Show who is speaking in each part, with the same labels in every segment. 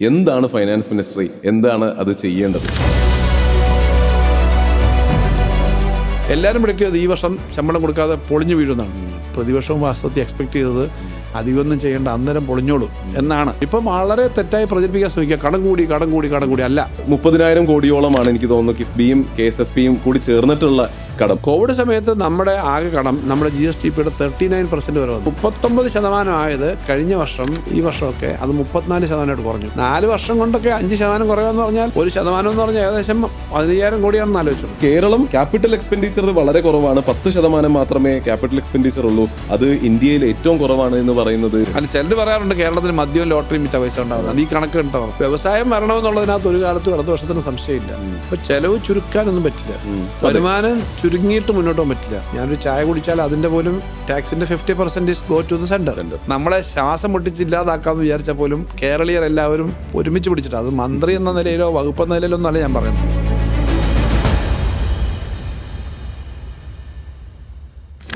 Speaker 1: എന്താണ് finance ministry, എന്താണ് അത് ചെയ്യേണ്ടത്?
Speaker 2: എല്ലാവരും പ്രൊഡിക്റ്റ് ചെയ്തത് ഈ വർഷം ശമ്പളം കൊടുക്കാതെ പൊളിഞ്ഞു വീഴുന്നതാണ്. പ്രതിപക്ഷവും വാസ്തവത്തിൽ എക്സ്പെക്ട് ചെയ്തത് അധികമൊന്നും ചെയ്യേണ്ട, അന്നേരം പൊളിഞ്ഞോളും എന്നാണ്. ഇപ്പം വളരെ തെറ്റായി പ്രചരിപ്പിക്കാൻ ശ്രമിക്കുക. കടം കൂടി അല്ല.
Speaker 1: 30,000 കോടിയോളമാണ് എനിക്ക് തോന്നുന്നു കിഫ്ബിയും KSSBയും കൂടി ചേർന്നിട്ടുള്ള കടം.
Speaker 2: കോവിഡ് സമയത്ത് നമ്മുടെ ആകെ കടം നമ്മുടെ GSDPയുടെ 39% വരെ വന്നു. 39% ആയത് കഴിഞ്ഞ വർഷം, ഈ വർഷമൊക്കെ അത് 34% കുറഞ്ഞു. 4 വർഷം കൊണ്ടൊക്കെ 5% കുറയുമെന്ന് പറഞ്ഞാൽ 1% എന്ന് പറഞ്ഞാൽ ഏകദേശം 15,000 കോടിയാണെന്ന് ആലോചിച്ചു.
Speaker 1: കേരളം ക്യാപിറ്റൽ എക്സ്പെൻഡിച്ചർ വളരെ കുറവാണ്, 10% മാത്രമേ ക്യാപിറ്റൽ എക്സ്പെൻഡിച്ചർ ഉള്ളൂ. അത് ഇന്ത്യയിൽ ഏറ്റവും കുറവാണ് എന്ന് പറയുന്നത്.
Speaker 2: അല്ല, ചിലർ പറയാറുണ്ട് കേരളത്തിന് മദ്യവും ലോട്ടറിയും വിറ്റ പൈസ ഉണ്ടാകുന്നത്. ഈ കണക്ക് ഉണ്ടാവും. വ്യവസായം വരണമെന്നുള്ളതിനകത്ത് ഒരു കാലത്തും ഇടതു വർഷത്തിന് സംശയമില്ല. അപ്പൊ ചെലവ് ചുരുക്കാനൊന്നും പറ്റില്ല, വരുമാനം ചുരുങ്ങിയിട്ട് മുന്നോട്ട് പോകാൻ പറ്റില്ല. ഞാനൊരു ചായ കുടിച്ചാൽ അതിന്റെ പോലും ടാക്സിന്റെ 50% ഗോ ടു ദ സെന്റർ. നമ്മളെ ശ്വാസം മുട്ടിച്ചില്ലാതാക്കാന്ന് വിചാരിച്ചാൽ പോലും കേരളീയർ എല്ലാവരും ഒരുമിച്ച് പിടിച്ചിട്ട്, അത് മന്ത്രി എന്ന നിലയിലോ വകുപ്പ് എന്ന നിലയിലോ ഒന്നല്ല ഞാൻ പറയുന്നത്.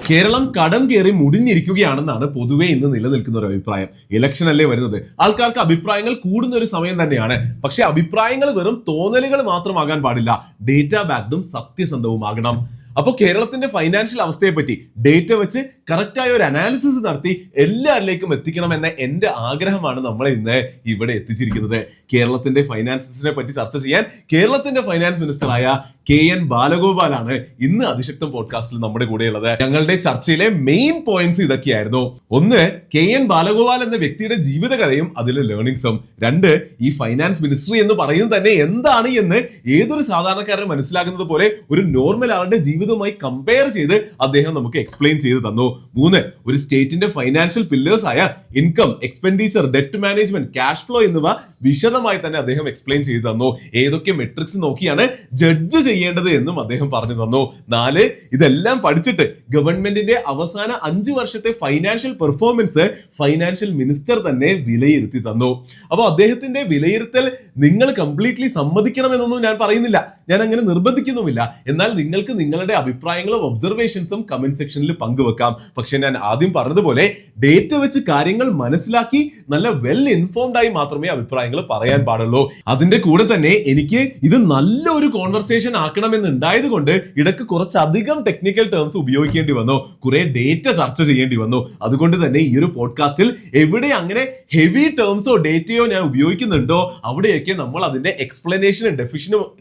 Speaker 3: കേരളം കടം കയറി മുടിഞ്ഞിരിക്കുകയാണെന്നാണ് പൊതുവെ ഇന്ന് നിലനിൽക്കുന്ന ഒരു അഭിപ്രായം. ഇലക്ഷൻ അല്ലേ വരുന്നത്, ആൾക്കാർക്ക് അഭിപ്രായങ്ങൾ കൂടുന്ന ഒരു സമയം തന്നെയാണ്. പക്ഷെ അഭിപ്രായങ്ങൾ വെറും തോന്നലുകൾ മാത്രമാകാൻ പാടില്ല, ഡേറ്റ ബാക്ക്ഡും സത്യസന്ധവുമാകണം. അപ്പോൾ കേരളത്തിന്റെ ഫൈനാൻഷ്യൽ അവസ്ഥയെ പറ്റി ഡേറ്റ വെച്ച് കറക്റ്റായ ഒരു അനാലിസിസ് നടത്തി എല്ലാവരിലേക്കും എത്തിക്കണമെന്ന എന്റെ ആഗ്രഹമാണ് നമ്മളെ ഇന്ന് ഇവിടെ എത്തിച്ചിരിക്കുന്നത്. കേരളത്തിന്റെ ഫൈനാൻസിനെ പറ്റി ചർച്ച ചെയ്യാൻ കേരളത്തിന്റെ ഫൈനാൻസ് മിനിസ്റ്ററായ KN ബാലഗോപാലാണ് ഇന്ന് അതിശക്തം പോഡ്കാസ്റ്റിൽ നമ്മുടെ കൂടെയുള്ളത്. ഞങ്ങളുടെ ചർച്ചയിലെ മെയിൻ പോയിന്റ്സ് ഇതൊക്കെയായിരുന്നു. 1, KN ബാലഗോപാൽ എന്ന വ്യക്തിയുടെ ജീവിതകഥയും അതിലെ ലേണിംഗ്സും. 2, ഈ ഫൈനാൻസ് മിനിസ്ട്രി എന്ന് പറയുന്നത് തന്നെ എന്താണ് എന്ന് ഏതൊരു സാധാരണക്കാരൻ മനസ്സിലാകുന്നത് പോലെ ഒരു നോർമൽ ആളുടെ ജീവിതവുമായി കമ്പയർ ചെയ്ത് അദ്ദേഹം നമുക്ക് എക്സ്പ്ലെയിൻ ചെയ്ത് തന്നു. 3, ഒരു സ്റ്റേറ്റിന്റെ ഫൈനാൻഷ്യൽ പില്ലേഴ്സ് ആയ income, expenditure, debt management, cash flow എന്നിവ വിശദമായി തന്നെ അദ്ദേഹം എക്സ്പ്ലെയിൻ ചെയ്ത് തന്നു. ഏതൊക്കെ മെട്രിക്സ് നോക്കിയാണ് ജഡ്ജ് ചെയ്യേണ്ടത് എന്നും അദ്ദേഹം പറഞ്ഞു തന്നു. 4, ഇതെല്ലാം പഠിച്ചിട്ട് ഗവൺമെന്റിന്റെ അവസാന 5 വർഷത്തെ ഫൈനാൻഷ്യൽ പെർഫോമൻസ് ഫൈനാൻഷ്യൽ മിനിസ്റ്റർ തന്നെ വിലയിരുത്തി തന്നു. അപ്പോൾ അദ്ദേഹത്തിന്റെ വിലയിരുത്തൽ നിങ്ങൾ കംപ്ലീറ്റ്ലി സമ്മതിക്കണമെന്നൊന്നും ഞാൻ പറയുന്നില്ല, ഞാൻ അങ്ങനെ നിർബന്ധിക്കുന്നുമില്ല. എന്നാൽ നിങ്ങൾക്ക് നിങ്ങളുടെ അഭിപ്രായങ്ങളും ഒബ്സർവേഷൻസും കമന്റ് സെക്ഷനിൽ പങ്കുവെക്കാം. പക്ഷെ ഞാൻ ആദ്യം പറഞ്ഞതുപോലെ ഡേറ്റ വെച്ച് കാര്യങ്ങൾ മനസ്സിലാക്കി നല്ല വെൽ ഇൻഫോംഡ് ആയി മാത്രമേ അഭിപ്രായങ്ങൾ പറയാൻ പാടുള്ളൂ. അതിന്റെ കൂടെ തന്നെ എനിക്ക് ഇത് നല്ലൊരു കോൺവെർസേഷൻ ആക്കണമെന്നുണ്ടായത് കൊണ്ട് ഇടയ്ക്ക് കുറച്ചധികം ടെക്നിക്കൽ ടേംസ് ഉപയോഗിക്കേണ്ടി വന്നു, കുറെ ഡേറ്റ ചർച്ച ചെയ്യേണ്ടി വന്നു. അതുകൊണ്ട് തന്നെ ഈ ഒരു പോഡ്കാസ്റ്റിൽ എവിടെ അങ്ങനെ ഹെവി ടേംസോ ഡേറ്റയോ ഞാൻ ഉപയോഗിക്കുന്നുണ്ടോ അവിടെയൊക്കെ നമ്മൾ അതിന്റെ എക്സ്പ്ലനേഷനും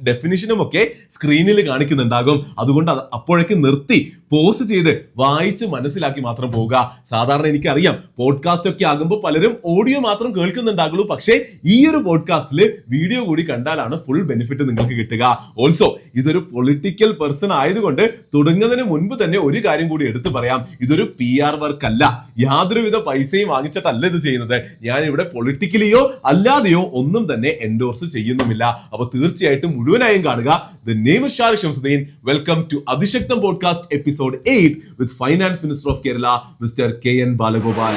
Speaker 3: ഡെഫിനിഷനും ഒക്കെ സ്ക്രീനിൽ കാണിക്കുന്നുണ്ടാകും. അതുകൊണ്ട് അത് അപ്പോഴേക്ക് നിർത്തി പോസ് ചെയ്ത് വായിച്ച് മനസ്സിലാക്കി മാത്രം പോവുക. സാധാരണ എനിക്കറിയാം പോഡ്കാസ്റ്റ് ഒക്കെ ആകുമ്പോൾ പലരും ഓഡിയോ മാത്രം കേൾക്കുന്നുണ്ടാകുള്ളൂ, പക്ഷേ ഈ ഒരു പോഡ്കാസ്റ്റിൽ വീഡിയോ കൂടി കണ്ടാലാണ് ഫുൾ ബെനിഫിറ്റ് നിങ്ങൾക്ക് കിട്ടുക. ഓൾസോ ഇതൊരു പൊളിറ്റിക്കൽ പേഴ്സൺ ആയതുകൊണ്ട് തുടങ്ങുന്നതിന് മുൻപ് തന്നെ ഒരു കാര്യം കൂടി എടുത്തു പറയാം, ഇതൊരു PR വർക്ക് അല്ല, യാതൊരുവിധ പൈസയും വാങ്ങിച്ചിട്ടല്ല ഇത് ചെയ്യുന്നത്. ഞാൻ ഇവിടെ പൊളിറ്റിക്കലിയോ അല്ലാതെയോ ഒന്നും തന്നെ എൻഡോഴ്സ് ചെയ്യുന്നുമില്ല. അപ്പൊ തീർച്ചയായിട്ടും മുഴുവനായും കാണുക. The name is Shariq Shamsuddin. Welcome to Adishaktam Podcast episode 8 with Finance Minister of Kerala, Mr. KN Balagopal.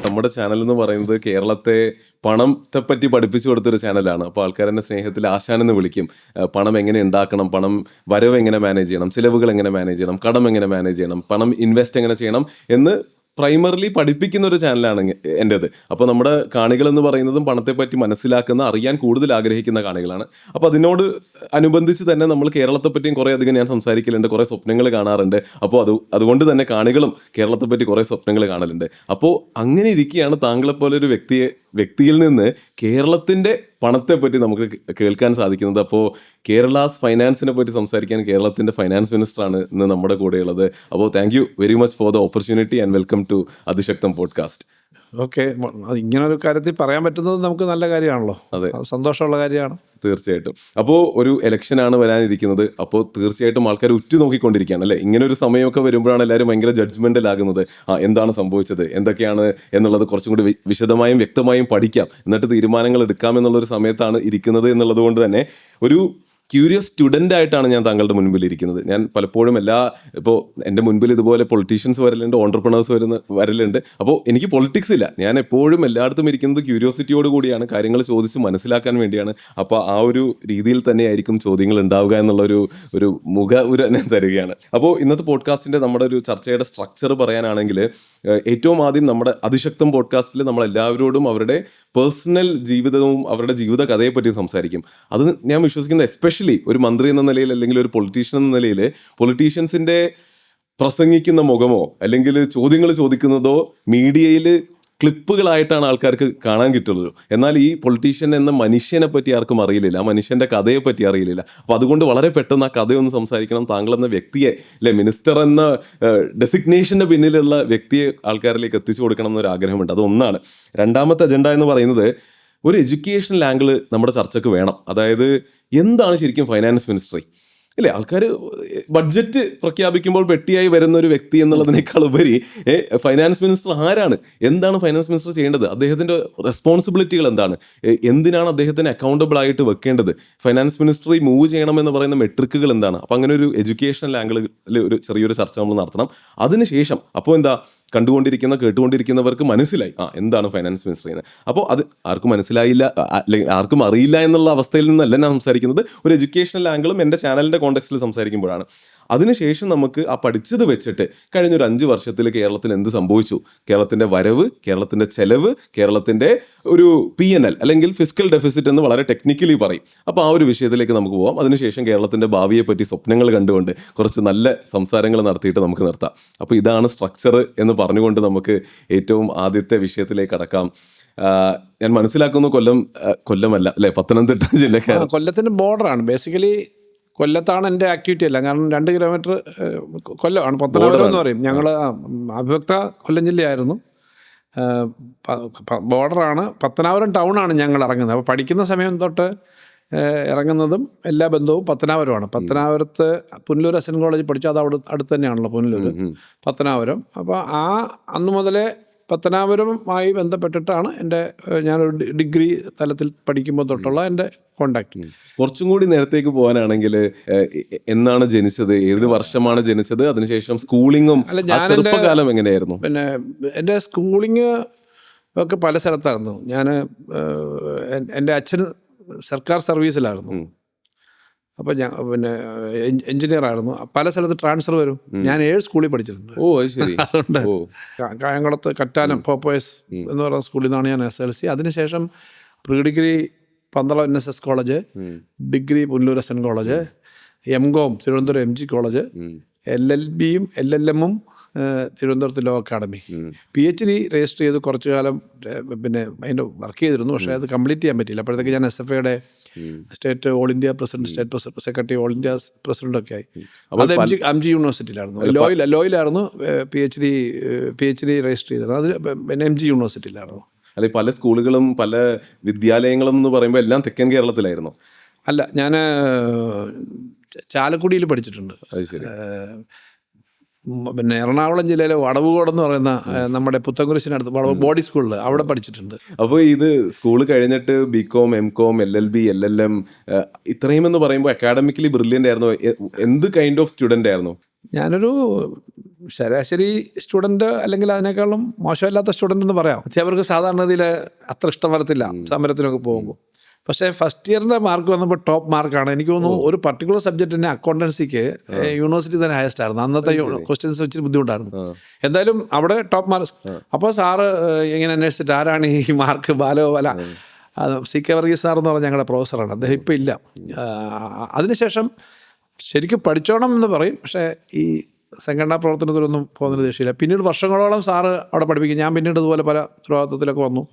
Speaker 1: നമ്മുടെ ചാനൽ എന്ന് പറയുന്നത് കേരളത്തെ പണത്തെ പറ്റി പഠിപ്പിച്ചു കൊടുത്തൊരു ചാനലാണ്. അപ്പോൾ ആൾക്കാർ എന്നെ സ്നേഹത്തിൽ ആശാൻ എന്ന് വിളിക്കും. പണം എങ്ങനെ ഉണ്ടാക്കണം, പണം വരവ് എങ്ങനെ മാനേജ് ചെയ്യണം, ചിലവുകൾ എങ്ങനെ മാനേജ് ചെയ്യണം, കടം എങ്ങനെ മാനേജ് ചെയ്യണം, പണം ഇൻവെസ്റ്റ് എങ്ങനെ ചെയ്യണം എന്ന് പ്രൈമറിലി പഠിപ്പിക്കുന്ന ഒരു ചാനലാണ് എൻ്റേത്. അപ്പോൾ നമ്മുടെ കാണികൾ എന്ന് പറയുന്നതും പണത്തെ പറ്റി മനസ്സിലാക്കുന്ന, അറിയാൻ കൂടുതൽ ആഗ്രഹിക്കുന്ന കാണികളാണ്. അപ്പോൾ അതിനോട് അനുബന്ധിച്ച് തന്നെ നമ്മൾ കേരളത്തെ പറ്റിയും കുറേ അധികം ഞാൻ സംസാരിക്കലുണ്ട്, കുറേ സ്വപ്നങ്ങൾ കാണാറുണ്ട്. അപ്പോൾ അതുകൊണ്ട് തന്നെ കാണികളും കേരളത്തെ പറ്റി കുറേ സ്വപ്നങ്ങൾ കാണലുണ്ട്. അപ്പോൾ അങ്ങനെ ഇരിക്കുകയാണ് താങ്കളെപ്പോലെ ഒരു വ്യക്തിയിൽ നിന്ന് കേരളത്തിൻ്റെ പണത്തെ പറ്റി നമുക്ക് കേൾക്കാൻ സാധിക്കുന്നത്. അപ്പോൾ കേരളാസ് ഫൈനാൻസിനെ പറ്റി സംസാരിക്കാൻ കേരളത്തിൻ്റെ ഫൈനാൻസ് മിനിസ്റ്ററാണ് ഇന്ന് നമ്മുടെ കൂടെയുള്ളത്. അപ്പോൾ thank you very much for the opportunity and welcome to Athishaktham podcast.
Speaker 2: Okay, ഇങ്ങനൊരു കാര്യത്തിൽ പറയാൻ പറ്റുന്നത് നമുക്ക് നല്ല കാര്യമാണല്ലോ. അതെ, സന്തോഷമുള്ള കാര്യമാണ്
Speaker 1: തീർച്ചയായിട്ടും. അപ്പോൾ ഒരു ഇലക്ഷനാണ് വരാനിരിക്കുന്നത്. അപ്പോൾ തീർച്ചയായിട്ടും ആൾക്കാർ ഉറ്റുനോക്കിക്കൊണ്ടിരിക്കുകയാണ് അല്ലേ. ഇങ്ങനെ ഒരു സമയമൊക്കെ വരുമ്പോഴാണ് എല്ലാവരും ഭയങ്കര ജഡ്ജ്മെന്റിലാകുന്നത്. എന്താണ് സംഭവിച്ചത്, എന്തൊക്കെയാണ് എന്നുള്ളത് കുറച്ചും കൂടി വിശദമായും വ്യക്തമായും പഠിക്കാം, എന്നിട്ട് തീരുമാനങ്ങൾ എടുക്കാം എന്നുള്ളൊരു സമയത്താണ് ഇരിക്കുന്നത്. എന്നുള്ളത് കൊണ്ട് തന്നെ ഒരു ക്യൂരിയസ് സ്റ്റുഡൻ്റ് ആയിട്ടാണ് ഞാൻ താങ്കളുടെ മുൻപിൽ ഇരിക്കുന്നത്. ഞാൻ പലപ്പോഴും ഇപ്പോൾ എൻ്റെ മുൻപിൽ ഇതുപോലെ പൊളിറ്റീഷ്യൻസ് വരലുണ്ട്, ഓണ്ടർപ്രണേഴ്സ് വരലുണ്ട്. അപ്പോൾ എനിക്ക് പൊളിറ്റിക്സ് ഇല്ല. ഞാൻ എപ്പോഴും എല്ലായിടത്തും ഇരിക്കുന്നത് ക്യൂരിയോസിറ്റിയോട് കൂടിയാണ്, കാര്യങ്ങൾ ചോദിച്ച് മനസ്സിലാക്കാൻ വേണ്ടിയാണ്. അപ്പോൾ ആ ഒരു രീതിയിൽ തന്നെയായിരിക്കും ചോദ്യങ്ങൾ ഉണ്ടാവുക ഒരു മുഖവുര ഞാൻ തരികയാണ്. അപ്പോൾ ഇന്നത്തെ പോഡ്കാസ്റ്റിൻ്റെ നമ്മുടെ ഒരു ചർച്ചയുടെ സ്ട്രക്ചർ പറയാനാണെങ്കിൽ, ഏറ്റവും ആദ്യം നമ്മുടെ അതിശക്തം പോഡ്കാസ്റ്റിൽ നമ്മളെല്ലാവരോടും അവരുടെ പേഴ്സണൽ ജീവിതവും അവരുടെ ജീവിത കഥയെപ്പറ്റി സംസാരിക്കും. അത് ഞാൻ വിശ്വസിക്കുന്നത് എസ്പെഷ്യലി ഒരു മന്ത്രി എന്ന നിലയിൽ അല്ലെങ്കിൽ ഒരു പൊളിറ്റീഷ്യൻ എന്ന നിലയിൽ പൊളിറ്റീഷ്യൻസിൻ്റെ പ്രസംഗിക്കുന്ന മുഖമോ അല്ലെങ്കിൽ ചോദ്യങ്ങൾ ചോദിക്കുന്നതോ മീഡിയയിൽ ക്ലിപ്പുകളായിട്ടാണ് ആൾക്കാർക്ക് കാണാൻ കിട്ടുള്ളൂ. എന്നാൽ ഈ പൊളിറ്റീഷ്യൻ എന്ന മനുഷ്യനെ പറ്റി ആർക്കും അറിയില്ല, ആ മനുഷ്യൻ്റെ കഥയെ പറ്റി അറിയില്ല. അപ്പോൾ അതുകൊണ്ട് വളരെ പെട്ടെന്ന് ആ കഥയൊന്ന് സംസാരിക്കണം. താങ്കൾ എന്ന വ്യക്തിയെ, അല്ലെ മിനിസ്റ്റർ എന്ന ഡെസിഗ്നേഷൻ്റെ പിന്നിലുള്ള വ്യക്തിയെ ആൾക്കാരിലേക്ക് എത്തിച്ചു കൊടുക്കണം എന്നൊരു ആഗ്രഹമുണ്ട്. അതൊന്നാണ്. രണ്ടാമത്തെ അജണ്ട എന്ന് പറയുന്നത് ഒരു എഡ്യൂക്കേഷണൽ ആംഗിൾ നമ്മുടെ ചർച്ചയ്ക്ക് വേണം. അതായത് എന്താണ് ശരിക്കും ഫൈനാൻസ് മിനിസ്ട്രി, ഇല്ലേ? ആൾക്കാർ ബഡ്ജറ്റ് പ്രഖ്യാപിക്കുമ്പോൾ പെട്ടിയായി വരുന്ന ഒരു വ്യക്തി എന്നുള്ളതിനേക്കാൾ ഉപരി ഫൈനാൻസ് മിനിസ്റ്റർ ആരാണ്, എന്താണ് ഫൈനാൻസ് മിനിസ്റ്റർ ചെയ്യേണ്ടത്, അദ്ദേഹത്തിൻ്റെ റെസ്പോൺസിബിലിറ്റികൾ എന്താണ്, എന്തിനാണ് അദ്ദേഹത്തിന് അക്കൗണ്ടബിൾ ആയിട്ട് വെക്കേണ്ടത്, ഫൈനാൻസ് മിനിസ്റ്ററി മൂവ് ചെയ്യണമെന്ന് പറയുന്ന മെട്രിക്കുകൾ എന്താണ്. അപ്പോൾ അങ്ങനെ ഒരു എഡ്യൂക്കേഷണൽ ആംഗിളിൽ ഒരു ചെറിയൊരു ചർച്ച നമ്മൾ നടത്തണം. അതിനുശേഷം അപ്പോൾ കേട്ടുകൊണ്ടിരിക്കുന്നവർക്ക് മനസ്സിലായി എന്താണ് ഫൈനാൻസ് മിനിസ്റ്ററി എന്ന്. അപ്പോൾ അത് ആർക്കും മനസ്സിലായില്ല, അല്ലെങ്കിൽ ആർക്കും അറിയില്ല എന്നുള്ള അവസ്ഥയിൽ നിന്നല്ല ഞാൻ സംസാരിക്കുന്നത്. ഒരു എഡ്യൂക്കേഷണൽ ആംഗിളും എൻ്റെ ചാനലിൻ്റെ കോണ്ടെക്സ്റ്റിൽ സംസാരിക്കുമ്പോഴാണ്. അതിനുശേഷം നമുക്ക് ആ പഠിച്ചത് വെച്ചിട്ട് കഴിഞ്ഞൊരു 5 വർഷത്തിൽ കേരളത്തിന് എന്ത് സംഭവിച്ചു, കേരളത്തിൻ്റെ വരവ്, കേരളത്തിൻ്റെ ചെലവ്, കേരളത്തിൻ്റെ ഒരു PNL അല്ലെങ്കിൽ ഫിസ്ക്കൽ ഡെഫിസിറ്റ് എന്ന് വളരെ ടെക്നിക്കലി പറയും. അപ്പോൾ ആ ഒരു വിഷയത്തിലേക്ക് നമുക്ക് പോകാം. അതിനുശേഷം കേരളത്തിൻ്റെ ഭാവിയെപ്പറ്റി സ്വപ്നങ്ങൾ കണ്ടുകൊണ്ട് കുറച്ച് നല്ല സംസാരങ്ങൾ നടത്തിയിട്ട് നമുക്ക് നിർത്താം. അപ്പോൾ ഇതാണ് സ്ട്രക്ചർ എന്ന് പറഞ്ഞുകൊണ്ട് നമുക്ക് ഏറ്റവും ആദ്യത്തെ വിഷയത്തിലേക്ക് കടക്കാം. ഞാൻ മനസ്സിലാക്കുന്നു കൊല്ലമല്ല അല്ലേ, പത്തനംതിട്ട ജില്ലക്കാർ.
Speaker 2: കൊല്ലത്തിൻ്റെ ബോർഡറാണ് ബേസിക്കലി. കൊല്ലത്താണ് എൻ്റെ ആക്ടിവിറ്റി എല്ലാം. കാരണം 2 കിലോമീറ്റർ കൊല്ലമാണ്, പത്തനാപുരം എന്ന് പറയും. ഞങ്ങൾ അവിഭക്ത കൊല്ലം ജില്ലയായിരുന്നു. ബോർഡറാണ്, പത്തനാപുരം ടൗണാണ് ഞങ്ങൾ ഇറങ്ങുന്നത്. അപ്പോൾ പഠിക്കുന്ന സമയം തൊട്ട് ഇറങ്ങുന്നതും എല്ലാ ബന്ധവും പത്തനാപുരമാണ്. പത്തനാപുരത്ത് പുനലൂർ SN കോളേജ് പഠിച്ചു, അത് അവിടെ അടുത്ത് തന്നെയാണല്ലോ പുനലൂർ, പത്തനാപുരം. അപ്പോൾ അന്ന് മുതലേ പത്തനാപുരവുമായി ബന്ധപ്പെട്ടിട്ടാണ് ഞാനൊരു ഡിഗ്രി തലത്തിൽ പഠിക്കുമ്പോൾ തൊട്ടുള്ള എൻ്റെ കോണ്ടാക്ട്.
Speaker 1: കുറച്ചും കൂടി നേരത്തേക്ക് പോകാനാണെങ്കിൽ എന്നാണ് ജനിച്ചത്, ഏത് വർഷമാണ് ജനിച്ചത്, അതിനുശേഷം സ്കൂളിങ്ങും ചെറുപ്പകാലം എങ്ങനെയായിരുന്നു?
Speaker 2: പിന്നെ എൻ്റെ സ്കൂളിങ് ഒക്കെ പല സ്ഥലത്തായിരുന്നു. എൻ്റെ അച്ഛൻ സർക്കാർ സർവീസിലായിരുന്നു. അപ്പോൾ പിന്നെ എഞ്ചിനീയർ ആയിരുന്നു. പല സ്ഥലത്ത് ട്രാൻസ്ഫർ വരും. ഞാൻ 7 സ്കൂളിൽ പഠിച്ചിട്ടുണ്ട്.
Speaker 1: അത് ശരി.
Speaker 2: അതുകൊണ്ട് കായംകുളത്ത് കറ്റാനം പോപ്പോയസ് എന്ന് പറയുന്ന സ്കൂളിൽ നിന്നാണ് ഞാൻ SLC. അതിനുശേഷം pre degree Pandalam NSS college, degree Punalur SN college, MCOM Thiruvananthapuram MG college, LLBയും LLMഉം തിരുവനന്തപുരത്ത് ലോ അക്കാഡമി. PhD രജിസ്റ്റർ ചെയ്ത് കുറച്ചു കാലം പിന്നെ അതിൻ്റെ വർക്ക് ചെയ്തിരുന്നു. പക്ഷേ അത് കംപ്ലീറ്റ് ചെയ്യാൻ പറ്റിയില്ല. അപ്പോഴത്തേക്ക് ഞാൻ SFIയുടെ state all India president, state secretary, all India പ്രസിഡൻ്റൊക്കെ ആയി. അത് MG യൂണിവേഴ്സിറ്റിയിലായിരുന്നു, ലോയിലായിരുന്നു PhD രജിസ്റ്റർ ചെയ്തത്. അത് പിന്നെ MG യൂണിവേഴ്സിറ്റിയിലായിരുന്നു.
Speaker 1: അല്ലെ, പല സ്കൂളുകളും പല വിദ്യാലയങ്ങളും എന്ന് പറയുമ്പോൾ എല്ലാം തെക്കൻ കേരളത്തിലായിരുന്നു.
Speaker 2: അല്ല, ഞാൻ ചാലക്കുടിയിൽ പഠിച്ചിട്ടുണ്ട്. പിന്നെ എറണാകുളം ജില്ലയിലെ വടവുകോട് എന്ന് പറയുന്ന നമ്മുടെ പുത്തൻകുരിശിനടുത്ത് ബോഡി സ്കൂളിൽ അവിടെ പഠിച്ചിട്ടുണ്ട്.
Speaker 1: അപ്പോൾ ഇത് സ്കൂൾ കഴിഞ്ഞിട്ട് BCom, MCom, LLB, LLM ഇത്രയും എന്ന് പറയുമ്പോൾ അക്കാഡമിക്കലി ബ്രില്യൻ്റ് ആയിരുന്നു. എന്ത് കൈൻഡ് ഓഫ് സ്റ്റുഡൻ്റ് ആയിരുന്നു?
Speaker 2: ഞാനൊരു ശരാശരി സ്റ്റുഡൻറ്റ്, അല്ലെങ്കിൽ അതിനേക്കാളും മോശമില്ലാത്ത സ്റ്റുഡൻ്റ് എന്ന് പറയാം. അധ്യാപകർക്ക് സാധാരണഗതിയിൽ അത്ര ഇഷ്ടം വരത്തില്ല സമരത്തിനൊക്കെ പോകുമ്പോൾ. പക്ഷേ ഫസ്റ്റ് ഇയറിൻ്റെ മാർക്ക് വന്നപ്പോൾ ടോപ്പ് മാർക്കാണ്. എനിക്ക് തോന്നുന്നു ഒരു പർട്ടിക്കുലർ സബ്ജക്റ്റിൻ്റെ അക്കൗണ്ടൻസിക്ക് യൂണിവേഴ്സിറ്റി തന്നെ ഹയസ്റ്റ് ആയിരുന്നു. അന്നത്തെ ക്വസ്റ്റ്യൻസ് വെച്ചിട്ട് ബുദ്ധിമുട്ടായിരുന്നു. എന്തായാലും അവിടെ ടോപ്പ് മാർക്ക്. അപ്പോൾ സാറ് ഇങ്ങനെ അന്വേഷിച്ചിട്ട് ആരാണ് ഈ mark Balagopala, CK Varghese sir എന്ന് പറഞ്ഞ ഞങ്ങളുടെ പ്രൊഫസറാണ്. അദ്ദേഹം ഇപ്പം ഇല്ല. അതിനുശേഷം ശരിക്കും പഠിച്ചോണം എന്ന് പറയും, പക്ഷേ ഈ സംഘടനാ പ്രവർത്തനത്തിലൊന്നും പോകുന്നതിന് ദേഷ്യമില്ല. പിന്നീട് വർഷങ്ങളോളം സാറ് അവിടെ പഠിപ്പിക്കും. ഞാൻ പിന്നീട് ഇതുപോലെ പല ഉത്തരവാദിത്വത്തിലൊക്കെ വന്നു.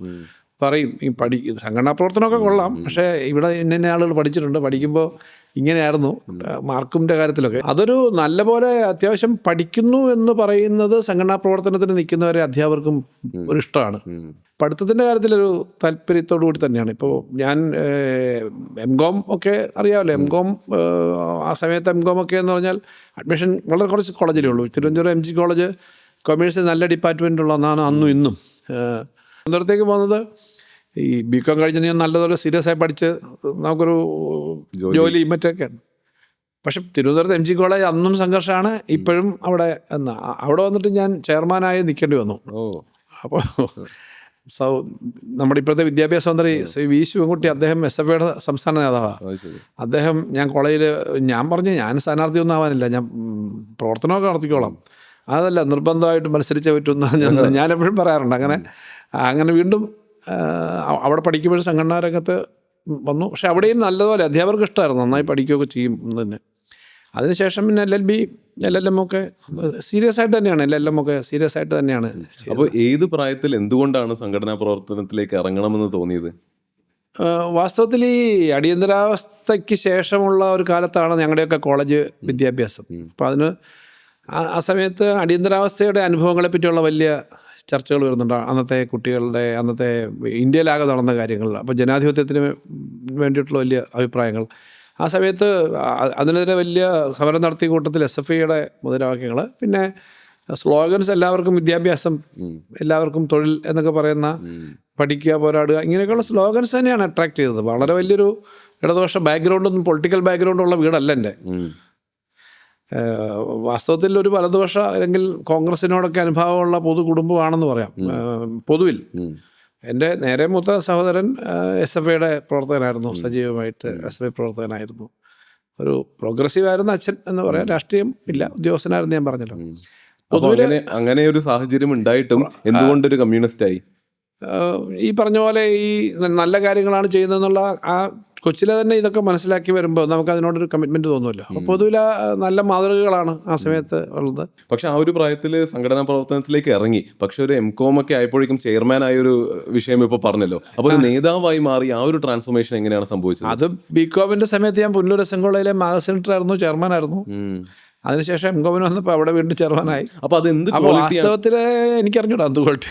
Speaker 2: പറയും ഈ സംഘടനാ പ്രവർത്തനമൊക്കെ കൊള്ളാം, പക്ഷേ ഇവിടെ ഇന്ന ആളുകൾ പഠിച്ചിട്ടുണ്ട്, പഠിക്കുമ്പോൾ ഇങ്ങനെയായിരുന്നു മാർക്കിൻ്റെ കാര്യത്തിലൊക്കെ. അതൊരു നല്ല പോലെ അത്യാവശ്യം പഠിക്കുന്നു എന്ന് പറയുന്നത് സംഘടനാ പ്രവർത്തനത്തിന് നിൽക്കുന്നവരെ അധ്യാപകർക്കും ഒരു ഇഷ്ടമാണ്. പഠിത്തത്തിൻ്റെ കാര്യത്തിലൊരു താല്പര്യത്തോടു കൂടി തന്നെയാണ്. ഇപ്പോൾ ഞാൻ MCom ഒക്കെ അറിയാമല്ലോ. MCom ആ സമയത്ത് MCom ഒക്കെ എന്ന് പറഞ്ഞാൽ അഡ്മിഷൻ വളരെ കുറച്ച് കോളേജിലേ ഉള്ളൂ. തിരുവനന്തപുരം MG കോളേജ് കൊമേഴ്സിൽ നല്ല ഡിപ്പാർട്ട്മെൻറ്റുള്ള ഒന്നാണ് അന്നും ഇന്നും. തിരുവനന്തപുരത്തേക്ക് പോകുന്നത് ഈ ബികോം കഴിഞ്ഞ് നീ നല്ലതുപോലെ സീരിയസ് ആയി പഠിച്ച് നമുക്കൊരു ജോലി മറ്റൊക്കെയാണ്. പക്ഷെ തിരുവനന്തപുരത്ത് MG കോളേജ് അന്നും സംഘർഷമാണ്, ഇപ്പോഴും അവിടെ അവിടെ വന്നിട്ട് ഞാൻ ചെയർമാനായി നിൽക്കേണ്ടി വന്നു. അപ്പോൾ നമ്മുടെ ഇപ്പോഴത്തെ വിദ്യാഭ്യാസ മന്ത്രി ശ്രീ വി ശിവൻകുട്ടി, അദ്ദേഹം SFIയുടെ സംസ്ഥാന നേതാവാണ്. അദ്ദേഹം ഞാൻ കോളേജിൽ ഞാൻ പറഞ്ഞു ഞാൻ സ്ഥാനാർത്ഥിയൊന്നും ആവാനില്ല, ഞാൻ പ്രവർത്തനമൊക്കെ നടത്തിക്കോളാം, അതല്ല നിർബന്ധമായിട്ട് മത്സരിച്ചേ പറ്റുമെന്ന് ഞാനെപ്പോഴും പറയാറുണ്ട്. അങ്ങനെ വീണ്ടും അവിടെ പഠിക്കുമ്പോഴും സംഘടനാ രംഗത്ത് വന്നു. പക്ഷെ അവിടെയും നല്ലതുപോലെ അധ്യാപകർക്ക് ഇഷ്ടമായിരുന്നു, നന്നായി പഠിക്കുകയൊക്കെ ചെയ്യും തന്നെ. അതിനുശേഷം പിന്നെ LLM ഒക്കെ സീരിയസ് ആയിട്ട് തന്നെയാണ്, LLM ഒക്കെ സീരിയസ് ആയിട്ട് തന്നെയാണ്.
Speaker 1: അപ്പോൾ ഏത് പ്രായത്തിൽ എന്തുകൊണ്ടാണ് സംഘടനാ പ്രവർത്തനത്തിലേക്ക് ഇറങ്ങണമെന്ന് തോന്നിയത്?
Speaker 2: വാസ്തവത്തിൽ ഈ അടിയന്തരാവസ്ഥയ്ക്ക് ശേഷമുള്ള ഒരു കാലത്താണ് ഞങ്ങളുടെയൊക്കെ കോളേജ് വിദ്യാഭ്യാസം. അപ്പോൾ ആ സമയത്ത് അടിയന്തരാവസ്ഥയുടെ അനുഭവങ്ങളെ പറ്റിയുള്ള വലിയ ചർച്ചകൾ വരുന്നുണ്ട്. അന്നത്തെ കുട്ടികളുടെ, അന്നത്തെ ഇന്ത്യയിലാകെ നടന്ന കാര്യങ്ങൾ, അപ്പോൾ ജനാധിപത്യത്തിന് വേണ്ടിയിട്ടുള്ള വലിയ അഭിപ്രായങ്ങൾ. ആ സമയത്ത് അതിനെതിരെ വലിയ സമരം നടത്തിയ കൂട്ടത്തിൽ SFIയുടെ മുദ്രാവാക്യങ്ങൾ, പിന്നെ സ്ലോഗൻസ്, എല്ലാവർക്കും വിദ്യാഭ്യാസം, എല്ലാവർക്കും തൊഴിൽ എന്നൊക്കെ പറയുന്ന, പഠിക്കുക, പോരാടുക, ഇങ്ങനെയൊക്കെയുള്ള സ്ലോഗൻസ് തന്നെയാണ് അട്രാക്ട് ചെയ്തത്. വളരെ വലിയൊരു ഇടതുപക്ഷ ബാക്ക്ഗ്രൗണ്ടൊന്നും, പൊളിറ്റിക്കൽ ബാക്ക്ഗ്രൗണ്ടുള്ള വീടല്ല എൻ്റെ. വാസ്തവത്തിൽ ഒരു വലതുപക്ഷ അല്ലെങ്കിൽ കോൺഗ്രസിനോടൊക്കെ അനുഭാവമുള്ള പൊതു കുടുംബമാണെന്ന് പറയാം. പൊതുവിൽ എൻ്റെ നേരെ മൂത്ത സഹോദരൻ SFIയുടെ പ്രവർത്തകനായിരുന്നു, സജീവമായിട്ട് SFI പ്രവർത്തകനായിരുന്നു. ഒരു പ്രോഗ്രസീവ് ആയിരുന്നു അച്ഛൻ എന്ന് പറയാം. രാഷ്ട്രീയം ഇല്ല, ഉദ്യോഗസ്ഥനായിരുന്നു, ഞാൻ പറഞ്ഞല്ലോ.
Speaker 1: അങ്ങനെ ഒരു സാഹചര്യം ഉണ്ടായിട്ടും എന്തുകൊണ്ടൊരു കമ്മ്യൂണിസ്റ്റായി?
Speaker 2: ഈ പറഞ്ഞ പോലെ ഈ നല്ല കാര്യങ്ങളാണ് ചെയ്യുന്നതെന്നുള്ള ആ കൊച്ചിലെ തന്നെ ഇതൊക്കെ മനസ്സിലാക്കി വരുമ്പോൾ നമുക്ക് അതിനോടൊരു കമ്മിറ്റ്മെൻറ്റ് തോന്നുമല്ലോ. അപ്പോൾ പൊതുവിൽ നല്ല മാതൃകകളാണ് ആ സമയത്ത് ഉള്ളത്.
Speaker 1: പക്ഷെ ആ ഒരു പ്രായത്തിൽ സംഘടനാ പ്രവർത്തനത്തിലേക്ക് ഇറങ്ങി, പക്ഷെ ഒരു MCOM ഒക്കെ ആയപ്പോഴേക്കും ചെയർമാൻ ആയൊരു വിഷയം ഇപ്പോൾ പറഞ്ഞല്ലോ. അപ്പോൾ ഒരു നേതാവായി മാറി ആ ഒരു ട്രാൻസ്ഫോർമേഷൻ എങ്ങനെയാണ് സംഭവിച്ചത്?
Speaker 2: അത് BCOMന്റെ സമയത്ത് ഞാൻ പുല്ലൂർ SM കോളേജിലെ മാഗസിൻ ആയിരുന്നു, ചെയർമാനായിരുന്നു. അതിനുശേഷം MCOM വന്നപ്പോൾ അവിടെ വീണ്ടും ചെയർമാനായി.
Speaker 1: അപ്പോൾ അതെന്ത്
Speaker 2: വാസ്തവത്തിൽ എനിക്കറിഞ്ഞൂടാ എന്ത് ക്വാളിറ്റി.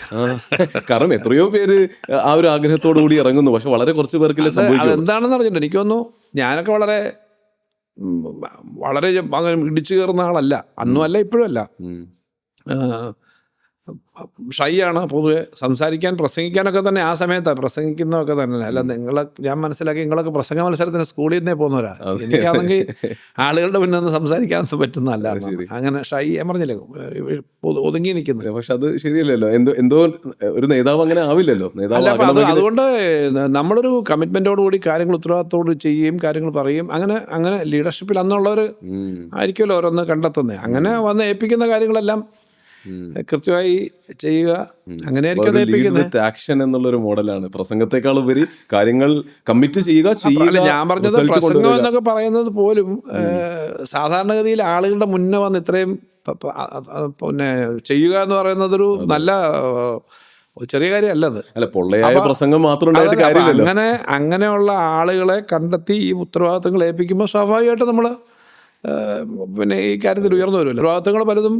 Speaker 1: കാരണം എത്രയോ പേര് ആ ഒരു ആഗ്രഹത്തോടു കൂടി ഇറങ്ങുന്നു, പക്ഷെ വളരെ കുറച്ച് പേർക്കില്ല സംഭവിക്കും.
Speaker 2: അതെന്താണെന്ന് അറിഞ്ഞിട്ടുണ്ട്. എനിക്ക് തോന്നുന്നു ഞാനൊക്കെ വളരെ അങ്ങനെ ഇടിച്ചു കയറുന്ന ആളല്ല, അന്നും അല്ല ഇപ്പോഴും അല്ല. ഷൈ ആണ് പൊതുവെ, സംസാരിക്കാൻ പ്രസംഗിക്കാനൊക്കെ തന്നെ ആ സമയത്താണ് പ്രസംഗിക്കുന്നതൊക്കെ തന്നെ. അല്ല ഞാൻ മനസ്സിലാക്കി നിങ്ങളൊക്കെ പ്രസംഗ മത്സരത്തിന് സ്കൂളിൽ നിന്നേ പോകുന്നവരാ. എനിക്കാണെങ്കിൽ ആളുകളുടെ മുന്നിൽ നിന്ന് സംസാരിക്കാനൊന്നും പറ്റുന്നതല്ല. അങ്ങനെ ഷൈ ഞാൻ പറഞ്ഞില്ലേ, ഒതുങ്ങി നിൽക്കുന്നത്.
Speaker 1: പക്ഷെ അത് ശരിയല്ലല്ലോ, എന്തോ ഒരു നേതാവ് അങ്ങനെ ആവില്ലല്ലോ.
Speaker 2: അതുകൊണ്ട് നമ്മളൊരു കമ്മിറ്റ്മെന്റോടുകൂടി കാര്യങ്ങൾ ഉത്തരവാദിത്തോട് ചെയ്യുകയും കാര്യങ്ങൾ പറയും. അങ്ങനെ ലീഡർഷിപ്പിൽ അന്നുള്ളവർ ആയിരിക്കുമല്ലോ ഓരോന്ന് കണ്ടെത്തുന്നത്. അങ്ങനെ വന്ന് ഏൽപ്പിക്കുന്ന കാര്യങ്ങളെല്ലാം കൃത്യമായി ചെയ്യുക, അങ്ങനെയായിരിക്കും
Speaker 1: ആക്ഷൻ എന്നുള്ളൊരു മോഡലാണ്. പ്രസംഗത്തെക്കാൾ ഉപരി കാര്യങ്ങൾ കമ്മിറ്റ് ചെയ്യുക.
Speaker 2: ഞാൻ പറഞ്ഞത് പ്രസംഗം എന്നൊക്കെ പറയുന്നത് പോലും സാധാരണഗതിയിൽ ആളുകളുടെ മുന്നേ വന്ന് ഇത്രയും പിന്നെ ചെയ്യുക എന്ന് പറയുന്നതൊരു നല്ല ചെറിയ കാര്യമല്ലത്.
Speaker 1: അല്ല, പൊള്ളയായ പ്രസംഗം മാത്രം ഉണ്ടായിട്ട് കാര്യമില്ലല്ലോ.
Speaker 2: അങ്ങനെയുള്ള ആളുകളെ കണ്ടെത്തി ഈ ഉത്തരവാദിത്തങ്ങൾ ഏൽപ്പിക്കുമ്പോൾ സ്വാഭാവികമായിട്ട് നമ്മൾ പിന്നെ ഈ കാര്യത്തിൽ ഉയർന്നു വരുമല്ലോ. ഉത്തരവാദിത്തങ്ങൾ പലതും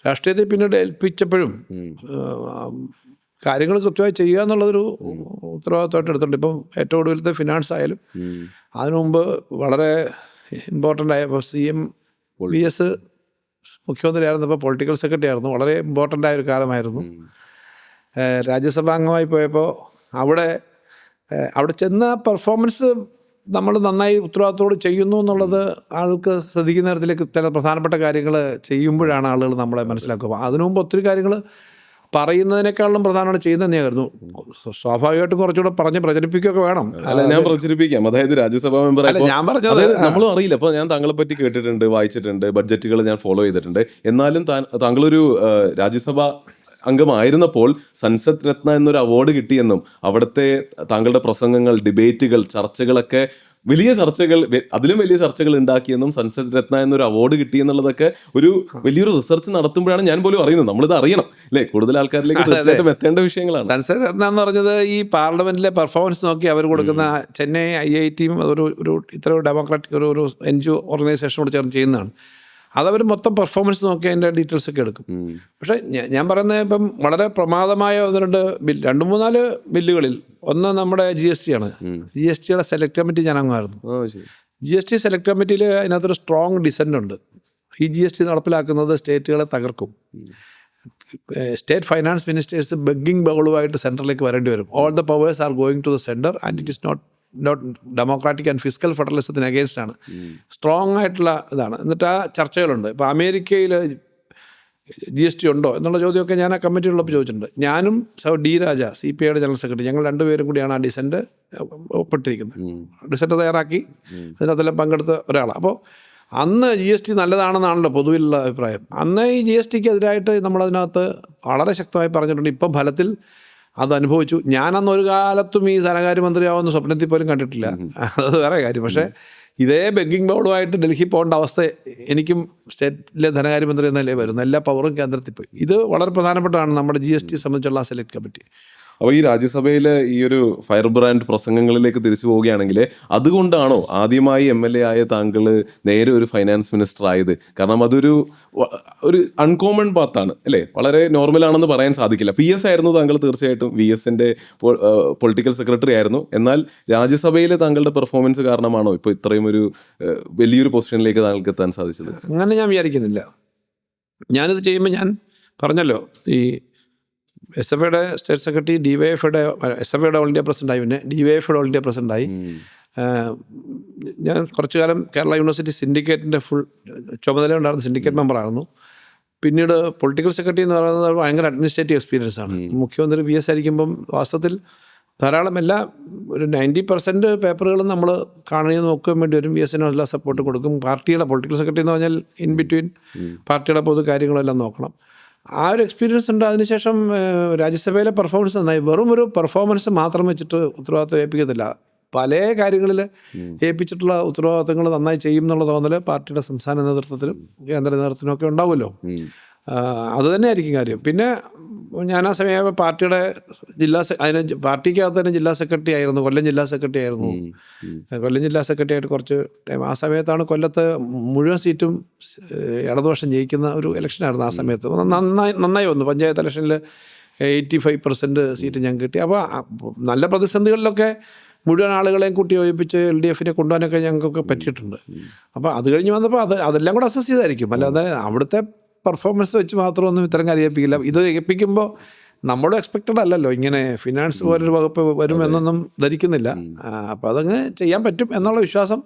Speaker 2: രാഷ്ട്രീയത്തിൽ പിന്നീട് ഏൽപ്പിച്ചപ്പോഴും കാര്യങ്ങൾ കൃത്യമായി ചെയ്യുക എന്നുള്ളതൊരു ഉത്തരവാദിത്തമായിട്ട് എടുത്തിട്ടുണ്ട്. ഇപ്പം ഏറ്റവും ഒടുവിലത്തെ ഫിനാൻസ് ആയാലും അതിനു മുമ്പ് വളരെ ഇമ്പോർട്ടൻ്റ് ആയ CM-VS മുഖ്യമന്ത്രി ആയിരുന്നപ്പോൾ പൊളിറ്റിക്കൽ സെക്രട്ടറി ആയിരുന്നു. വളരെ ഇമ്പോർട്ടൻ്റ് ആയൊരു കാലമായിരുന്നു. രാജ്യസഭാ അംഗമായി പോയപ്പോൾ അവിടെ ചെന്ന പെർഫോമൻസ് നമ്മൾ നന്നായി ഉത്തരവാദിത്തോട് ചെയ്യുന്നു എന്നുള്ളത് ആൾക്ക് ശ്രദ്ധിക്കുന്ന തരത്തിലേക്ക് ചില പ്രധാനപ്പെട്ട കാര്യങ്ങൾ ചെയ്യുമ്പോഴാണ് ആളുകൾ നമ്മളെ മനസ്സിലാക്കുക. അതിനു മുമ്പ് ഒത്തിരി കാര്യങ്ങൾ പറയുന്നതിനേക്കാളും പ്രധാനമാണ് ചെയ്യുന്നത് തന്നെയായിരുന്നു. സ്വാഭാവികമായിട്ടും കുറച്ചുകൂടെ പറഞ്ഞ് പ്രചരിപ്പിക്കുകയൊക്കെ വേണം.
Speaker 1: അല്ല, ഞാൻ പ്രചരിപ്പിക്കാം. അതായത് രാജ്യസഭാ മെമ്പർ
Speaker 2: ഞാൻ പറഞ്ഞത്
Speaker 1: നമ്മളും അറിയില്ല. അപ്പോൾ ഞാൻ താങ്കളെ പറ്റി കേട്ടിട്ടുണ്ട്, വായിച്ചിട്ടുണ്ട്, ബഡ്ജറ്റുകൾ ഞാൻ ഫോളോ ചെയ്തിട്ടുണ്ട്. എന്നാലും താങ്കളൊരു രാജ്യസഭാ അംഗമായിരുന്നപ്പോൾ സൻസദ് രത്ന എന്നൊരു അവാർഡ് കിട്ടിയെന്നും അവിടുത്തെ താങ്കളുടെ പ്രസംഗങ്ങൾ, ഡിബേറ്റുകൾ, ചർച്ചകളൊക്കെ വലിയ ചർച്ചകൾ, അതിലും വലിയ ചർച്ചകൾ ഉണ്ടാക്കിയെന്നും സൻസദ് രത്ന എന്നൊരു അവാർഡ് കിട്ടിയെന്നുള്ളതൊക്കെ ഒരു വലിയൊരു റിസർച്ച് നടത്തുമ്പോഴാണ് ഞാൻ പോലും അറിയുന്നത്. നമ്മളിത് അറിയണം അല്ലേ, കൂടുതൽ ആൾക്കാരിലേക്ക് തീർച്ചയായിട്ടും എത്തേണ്ട വിഷയങ്ങളാണ്.
Speaker 2: സൻസദ് രത്ന എന്ന് പറഞ്ഞത് ഈ പാർലമെന്റിലെ പെർഫോമൻസ് നോക്കി അവർ കൊടുക്കുന്ന ചെന്നൈ IITയും ഒരു ഇത്ര ഡെമോക്രാറ്റിക് ഒരു NGO ഓർഗനൈസേഷനോട് ചേർന്ന് ചെയ്യുന്നതാണ്. അതവർ മൊത്തം പെർഫോമൻസ് നോക്കി അതിൻ്റെ ഡീറ്റെയിൽസ് ഒക്കെ എടുക്കും. പക്ഷേ ഞാൻ പറയുന്നത് ഇപ്പം വളരെ പ്രമാദമായ 2-3-4 ബില്ലുകളിൽ ഒന്ന് നമ്മുടെ GST ആണ്. GSTയുടെ സെലക്ട് കമ്മിറ്റി ഞാൻ അങ്ങായിരുന്നു. GST സെലക്ട് കമ്മിറ്റിയിൽ അതിനകത്തൊരു സ്ട്രോങ് ഡിസെൻ്റ് ഉണ്ട്. ഈ GST നടപ്പിലാക്കുന്നത് സ്റ്റേറ്റുകളെ തകർക്കും. സ്റ്റേറ്റ് ഫൈനാൻസ് മിനിസ്റ്റേഴ്സ് ബെഗ്ഗിംഗ് ബൗളുമായിട്ട് സെൻറ്ററിലേക്ക് വരേണ്ടി വരും. All the powers are going to the centre and it is not democratic and physical ഫെഡറലിസത്തിന് അഗേൻസ്റ്റ് ആണ്. സ്ട്രോങ് ആയിട്ടുള്ള ഇതാണ്. എന്നിട്ട് ആ ചർച്ചകളുണ്ട്. ഇപ്പോൾ അമേരിക്കയിൽ GST ഉണ്ടോ എന്നുള്ള ചോദ്യമൊക്കെ ഞാൻ ആ കമ്മിറ്റിയിലുള്ളപ്പോൾ ചോദിച്ചിട്ടുണ്ട്. ഞാനും ഡി രാജ CPIയുടെ ജനറൽ സെക്രട്ടറി, ഞങ്ങൾ രണ്ടുപേരും കൂടിയാണ് ആ ഡിസെൻറ്റ് ഒപ്പിട്ടിരിക്കുന്നത്. ഡിസെൻറ്റ് തയ്യാറാക്കി അതിനകത്തെല്ലാം പങ്കെടുത്ത ഒരാളാണ്. അപ്പോൾ അന്ന് GST നല്ലതാണെന്നാണല്ലോ പൊതുവിലുള്ള അഭിപ്രായം. അന്ന് ഈ GSTക്ക് എതിരായിട്ട് നമ്മളതിനകത്ത് വളരെ ശക്തമായി പറഞ്ഞിട്ടുണ്ട്. ഇപ്പം ഫലത്തിൽ അത് അനുഭവിച്ചു. ഞാനന്ന് ഒരു കാലത്തും ഈ ധനകാര്യമന്ത്രിയാവുന്ന സ്വപ്നത്തിൽ പോലും കണ്ടിട്ടില്ല. അത് വേറെ കാര്യം. പക്ഷേ ഇതേ ബെഗ്ഗിംഗ് ബൗളുമായിട്ട് ഡൽഹി പോകേണ്ട അവസ്ഥ എനിക്കും സ്റ്റേറ്റിലെ ധനകാര്യമന്ത്രി എന്നല്ലേ വരുന്നു. എല്ലാ പവറും കേന്ദ്രത്തിൽ പോയി. ഇത് വളരെ പ്രധാനപ്പെട്ടതാണ് നമ്മുടെ GST സംബന്ധിച്ചുള്ള സെലക്ട് കമ്മിറ്റി.
Speaker 1: അപ്പോൾ ഈ രാജ്യസഭയിലെ ഈ ഒരു ഫയർ ബ്രാൻഡ് പ്രസംഗങ്ങളിലേക്ക് തിരിച്ചു പോവുകയാണെങ്കിൽ അതുകൊണ്ടാണോ ആദ്യമായി MLA ആയ താങ്കൾ നേരെ ഒരു ഫൈനാൻസ് മിനിസ്റ്റർ ആയത്? കാരണം അതൊരു അൺകോമൺ പാത്താണ് അല്ലേ, വളരെ നോർമലാണെന്ന് പറയാൻ സാധിക്കില്ല. PS ആയിരുന്നു താങ്കൾ, തീർച്ചയായിട്ടും VSന്റെ പൊളിറ്റിക്കൽ സെക്രട്ടറി ആയിരുന്നു. എന്നാൽ രാജ്യസഭയിലെ താങ്കളുടെ പെർഫോമൻസ് കാരണമാണോ ഇപ്പോൾ ഇത്രയും ഒരു വലിയൊരു പൊസിഷനിലേക്ക് താങ്കൾക്ക് എത്താൻ സാധിച്ചത്?
Speaker 2: അങ്ങനെ ഞാൻ വിചാരിക്കുന്നില്ല. ഞാനിത് ചെയ്യുമ്പോൾ ഞാൻ പറഞ്ഞല്ലോ, ഈ SFIയുടെ സ്റ്റേറ്റ് സെക്രട്ടറി, DYFയുടെ SFIയുടെ ഓൾ ഇന്ത്യ പ്രസിഡൻ്റായി, പിന്നെ DYFയുടെ ഓൾ ഇന്ത്യ പ്രസിഡൻ്റായി. ഞാൻ കുറച്ചു കാലം കേരള യൂണിവേഴ്സിറ്റി സിൻഡിക്കേറ്റിൻ്റെ ഫുൾ ചുമതല ഉണ്ടായിരുന്ന സിൻഡിക്കേറ്റ് മെമ്പറായിരുന്നു. പിന്നീട് പൊളിറ്റിക്കൽ സെക്രട്ടറി എന്ന് പറയുന്നത് ഭയങ്കര അഡ്മിനിസ്ട്രേറ്റീവ് എക്സ്പീരിയൻസ് ആണ്. മുഖ്യമന്ത്രി PS ആയിരിക്കുമ്പം വാസ്തവത്തിൽ ധാരാളം ഒരു 90% പേപ്പറുകളും നമ്മൾ കാണുകയും നോക്കാൻ വേണ്ടി വരും. VSന് എല്ലാ സപ്പോർട്ട് കൊടുക്കും. പാർട്ടിയുടെ പൊളിറ്റിക്കൽ സെക്രട്ടറി എന്ന് പറഞ്ഞാൽ ഇൻ ബിറ്റ്വീൻ പാർട്ടിയുടെ പൊതു കാര്യങ്ങളെല്ലാം നോക്കണം. ആ ഒരു എക്സ്പീരിയൻസ് ഉണ്ട്. അതിനുശേഷം രാജ്യസഭയിലെ പെർഫോമൻസ് നന്നായി. വെറും ഒരു പെർഫോമൻസ് മാത്രം വെച്ചിട്ട് ഉത്തരവാദിത്വം ഏൽപ്പിക്കത്തില്ല. പല കാര്യങ്ങളിൽ ഏൽപ്പിച്ചിട്ടുള്ള ഉത്തരവാദിത്തങ്ങൾ നന്നായി ചെയ്യും എന്നുള്ള തോന്നൽ പാർട്ടിയുടെ സംസ്ഥാന നേതൃത്വത്തിലും കേന്ദ്ര നേതൃത്വത്തിനും ഒക്കെ ഉണ്ടാവുമല്ലോ. അത് തന്നെ ആയിരിക്കും കാര്യം. പിന്നെ ഞാൻ ആ സമയം പാർട്ടിയുടെ പാർട്ടിക്കകത്ത് തന്നെ ജില്ലാ സെക്രട്ടറി ആയിരുന്നു. കൊല്ലം ജില്ലാ സെക്രട്ടറി ആയിരുന്നു. കൊല്ലം ജില്ലാ സെക്രട്ടറി ആയിട്ട് കുറച്ച് ടൈം. ആ സമയത്താണ് കൊല്ലത്ത് മുഴുവൻ സീറ്റും ഇടതുപക്ഷം ജയിക്കുന്ന ഒരു ഇലക്ഷനായിരുന്നു. ആ സമയത്ത് നന്നായി വന്നു. പഞ്ചായത്ത് ഇലക്ഷനിൽ 85% സീറ്റ് ഞങ്ങൾക്ക് കിട്ടി. അപ്പോൾ നല്ല പ്രതിസന്ധികളിലൊക്കെ മുഴുവൻ ആളുകളെയും കൂട്ടി യോജിപ്പിച്ച് LDFനെ കൊണ്ടുപോകാനൊക്കെ ഞങ്ങൾക്കൊക്കെ പറ്റിയിട്ടുണ്ട്. അപ്പോൾ അത് കഴിഞ്ഞ് വന്നപ്പോൾ അതെല്ലാം കൂടെ അസസ് ചെയ്തായിരിക്കും. അല്ലാതെ അവിടുത്തെ പെർഫോമൻസ് വെച്ച് മാത്രമൊന്നും ഇത്തരം കാര്യം ഏൽപ്പിക്കില്ല. ഇത് ഏൽപ്പിക്കുമ്പോൾ നമ്മളും എക്സ്പെക്റ്റഡ് അല്ലല്ലോ ഇങ്ങനെ ഫിനാൻസ് പോലൊരു വകുപ്പ് വരുമെന്നൊന്നും ധരിക്കുന്നില്ല. അപ്പോൾ അതങ്ങ് ചെയ്യാൻ പറ്റും എന്നുള്ള വിശ്വാസം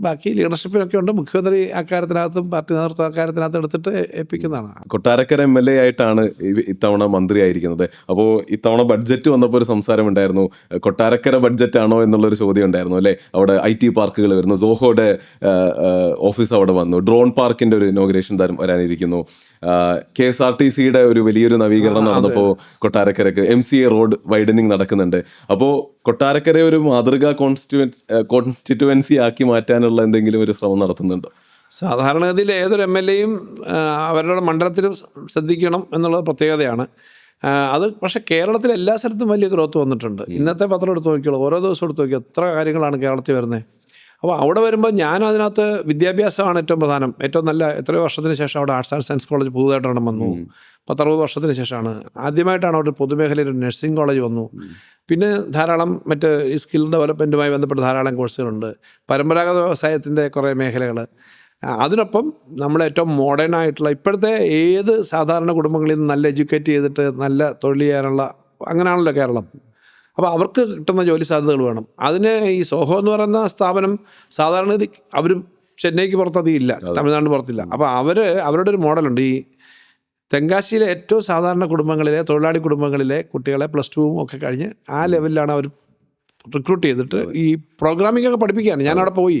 Speaker 2: ബാക്കി ലീഡർഷിപ്പിനൊക്കെ ഉണ്ട്. മുഖ്യമന്ത്രി അക്കാര്യത്തിനകത്തും പാർട്ടി നേതൃത്വം അക്കാര്യത്തിനകത്ത് എടുത്തിട്ട് ഏൽപ്പിക്കുന്നതാണ്.
Speaker 1: കൊട്ടാരക്കര MLA ആയിട്ടാണ് ഇത്തവണ മന്ത്രിയായിരിക്കുന്നത്. അപ്പോൾ ഇത്തവണ ബഡ്ജറ്റ് വന്നപ്പോൾ ഒരു സംസാരം ഉണ്ടായിരുന്നു, കൊട്ടാരക്കര ബഡ്ജറ്റ് ആണോ എന്നുള്ളൊരു ചോദ്യം ഉണ്ടായിരുന്നു അല്ലേ. അവിടെ IT പാർക്കുകൾ വരുന്നു, സോഹോയുടെ ഓഫീസ് അവിടെ വന്നു, ഡ്രോൺ പാർക്കിൻ്റെ ഒരു ഇനോഗ്രേഷൻ വരാനിരിക്കുന്നു, KSRTCയുടെ ഒരു വലിയൊരു നവീകരണം നടന്നപ്പോൾ കൊട്ടാരക്കരക്ക് MCA റോഡ് വൈഡനിങ് നടക്കുന്നുണ്ട്. അപ്പോൾ കൊട്ടാരക്കര ഒരു മാതൃകാ കോൺസ്റ്റിറ്റുവൻസി ആക്കി മാറ്റാനുള്ള എന്തെങ്കിലും ഒരു ശ്രമം നടത്തുന്നുണ്ടോ?
Speaker 2: സാധാരണഗതിയിൽ ഏതൊരു MLAയും അവരുടെ മണ്ഡലത്തിൽ ശ്രദ്ധിക്കണം എന്നുള്ളത് പ്രത്യേകതയാണ്. അത് പക്ഷേ കേരളത്തിൽ എല്ലാ സ്ഥലത്തും വലിയ ഗ്രോത്ത് വന്നിട്ടുണ്ട്. ഇന്നത്തെ പത്രം എടുത്ത് നോക്കിയോളൂ, ഓരോ ദിവസം എടുത്ത് നോക്കിയോ എത്ര കാര്യങ്ങളാണ് കേരളത്തിൽ വരുന്നത്. അപ്പോൾ അവിടെ വരുമ്പോൾ ഞാൻ അതിനകത്ത് വിദ്യാഭ്യാസമാണ് ഏറ്റവും പ്രധാനം. ഏറ്റവും നല്ല എത്രയോ വർഷത്തിന് ശേഷം അവിടെ ആർട്സ് ആൻഡ് സയൻസ് കോളേജ് പുതുതായിട്ടാണ് വന്നു. 10-60 വർഷത്തിന് ശേഷമാണ് ആദ്യമായിട്ടാണ് അവിടെ പൊതുമേഖലയിൽ ഒരു നഴ്സിംഗ് കോളേജ് വന്നു. പിന്നെ ധാരാളം മറ്റ് ഈ സ്കിൽ ഡെവലപ്മെൻറ്റുമായി ബന്ധപ്പെട്ട് ധാരാളം കോഴ്സുകളുണ്ട്. പരമ്പരാഗത വ്യവസായത്തിൻ്റെ കുറേ മേഖലകൾ. അതിനൊപ്പം നമ്മൾ ഏറ്റവും മോഡേൺ ആയിട്ടുള്ള ഇപ്പോഴത്തെ ഏത് സാധാരണ കുടുംബങ്ങളിൽ നിന്ന് നല്ല എഡ്യൂക്കേറ്റ് ചെയ്തിട്ട് നല്ല തൊഴിൽ ചെയ്യാനുള്ള അങ്ങനെയാണല്ലോ കേരളം. അപ്പോൾ അവർക്ക് കിട്ടുന്ന ജോലി സാധ്യതകൾ വേണം. അതിന് ഈ സോഹോ എന്ന് പറയുന്ന സ്ഥാപനം സാധാരണ അവർ ചെന്നൈക്ക് പുറത്തധികം ഇല്ല, തമിഴ്നാടിന് പുറത്തില്ല. അപ്പോൾ അവരുടെ ഒരു മോഡലുണ്ട്. ഈ തെങ്കാശിയിലെ ഏറ്റവും സാധാരണ കുടുംബങ്ങളിലെ തൊഴിലാളി കുടുംബങ്ങളിലെ കുട്ടികളെ +2 ഒക്കെ കഴിഞ്ഞ് ആ ലെവലിലാണ് അവർ റിക്രൂട്ട് ചെയ്തിട്ട് ഈ പ്രോഗ്രാമിംഗ് ഒക്കെ പഠിപ്പിക്കുകയാണ്. ഞാനവിടെ പോയി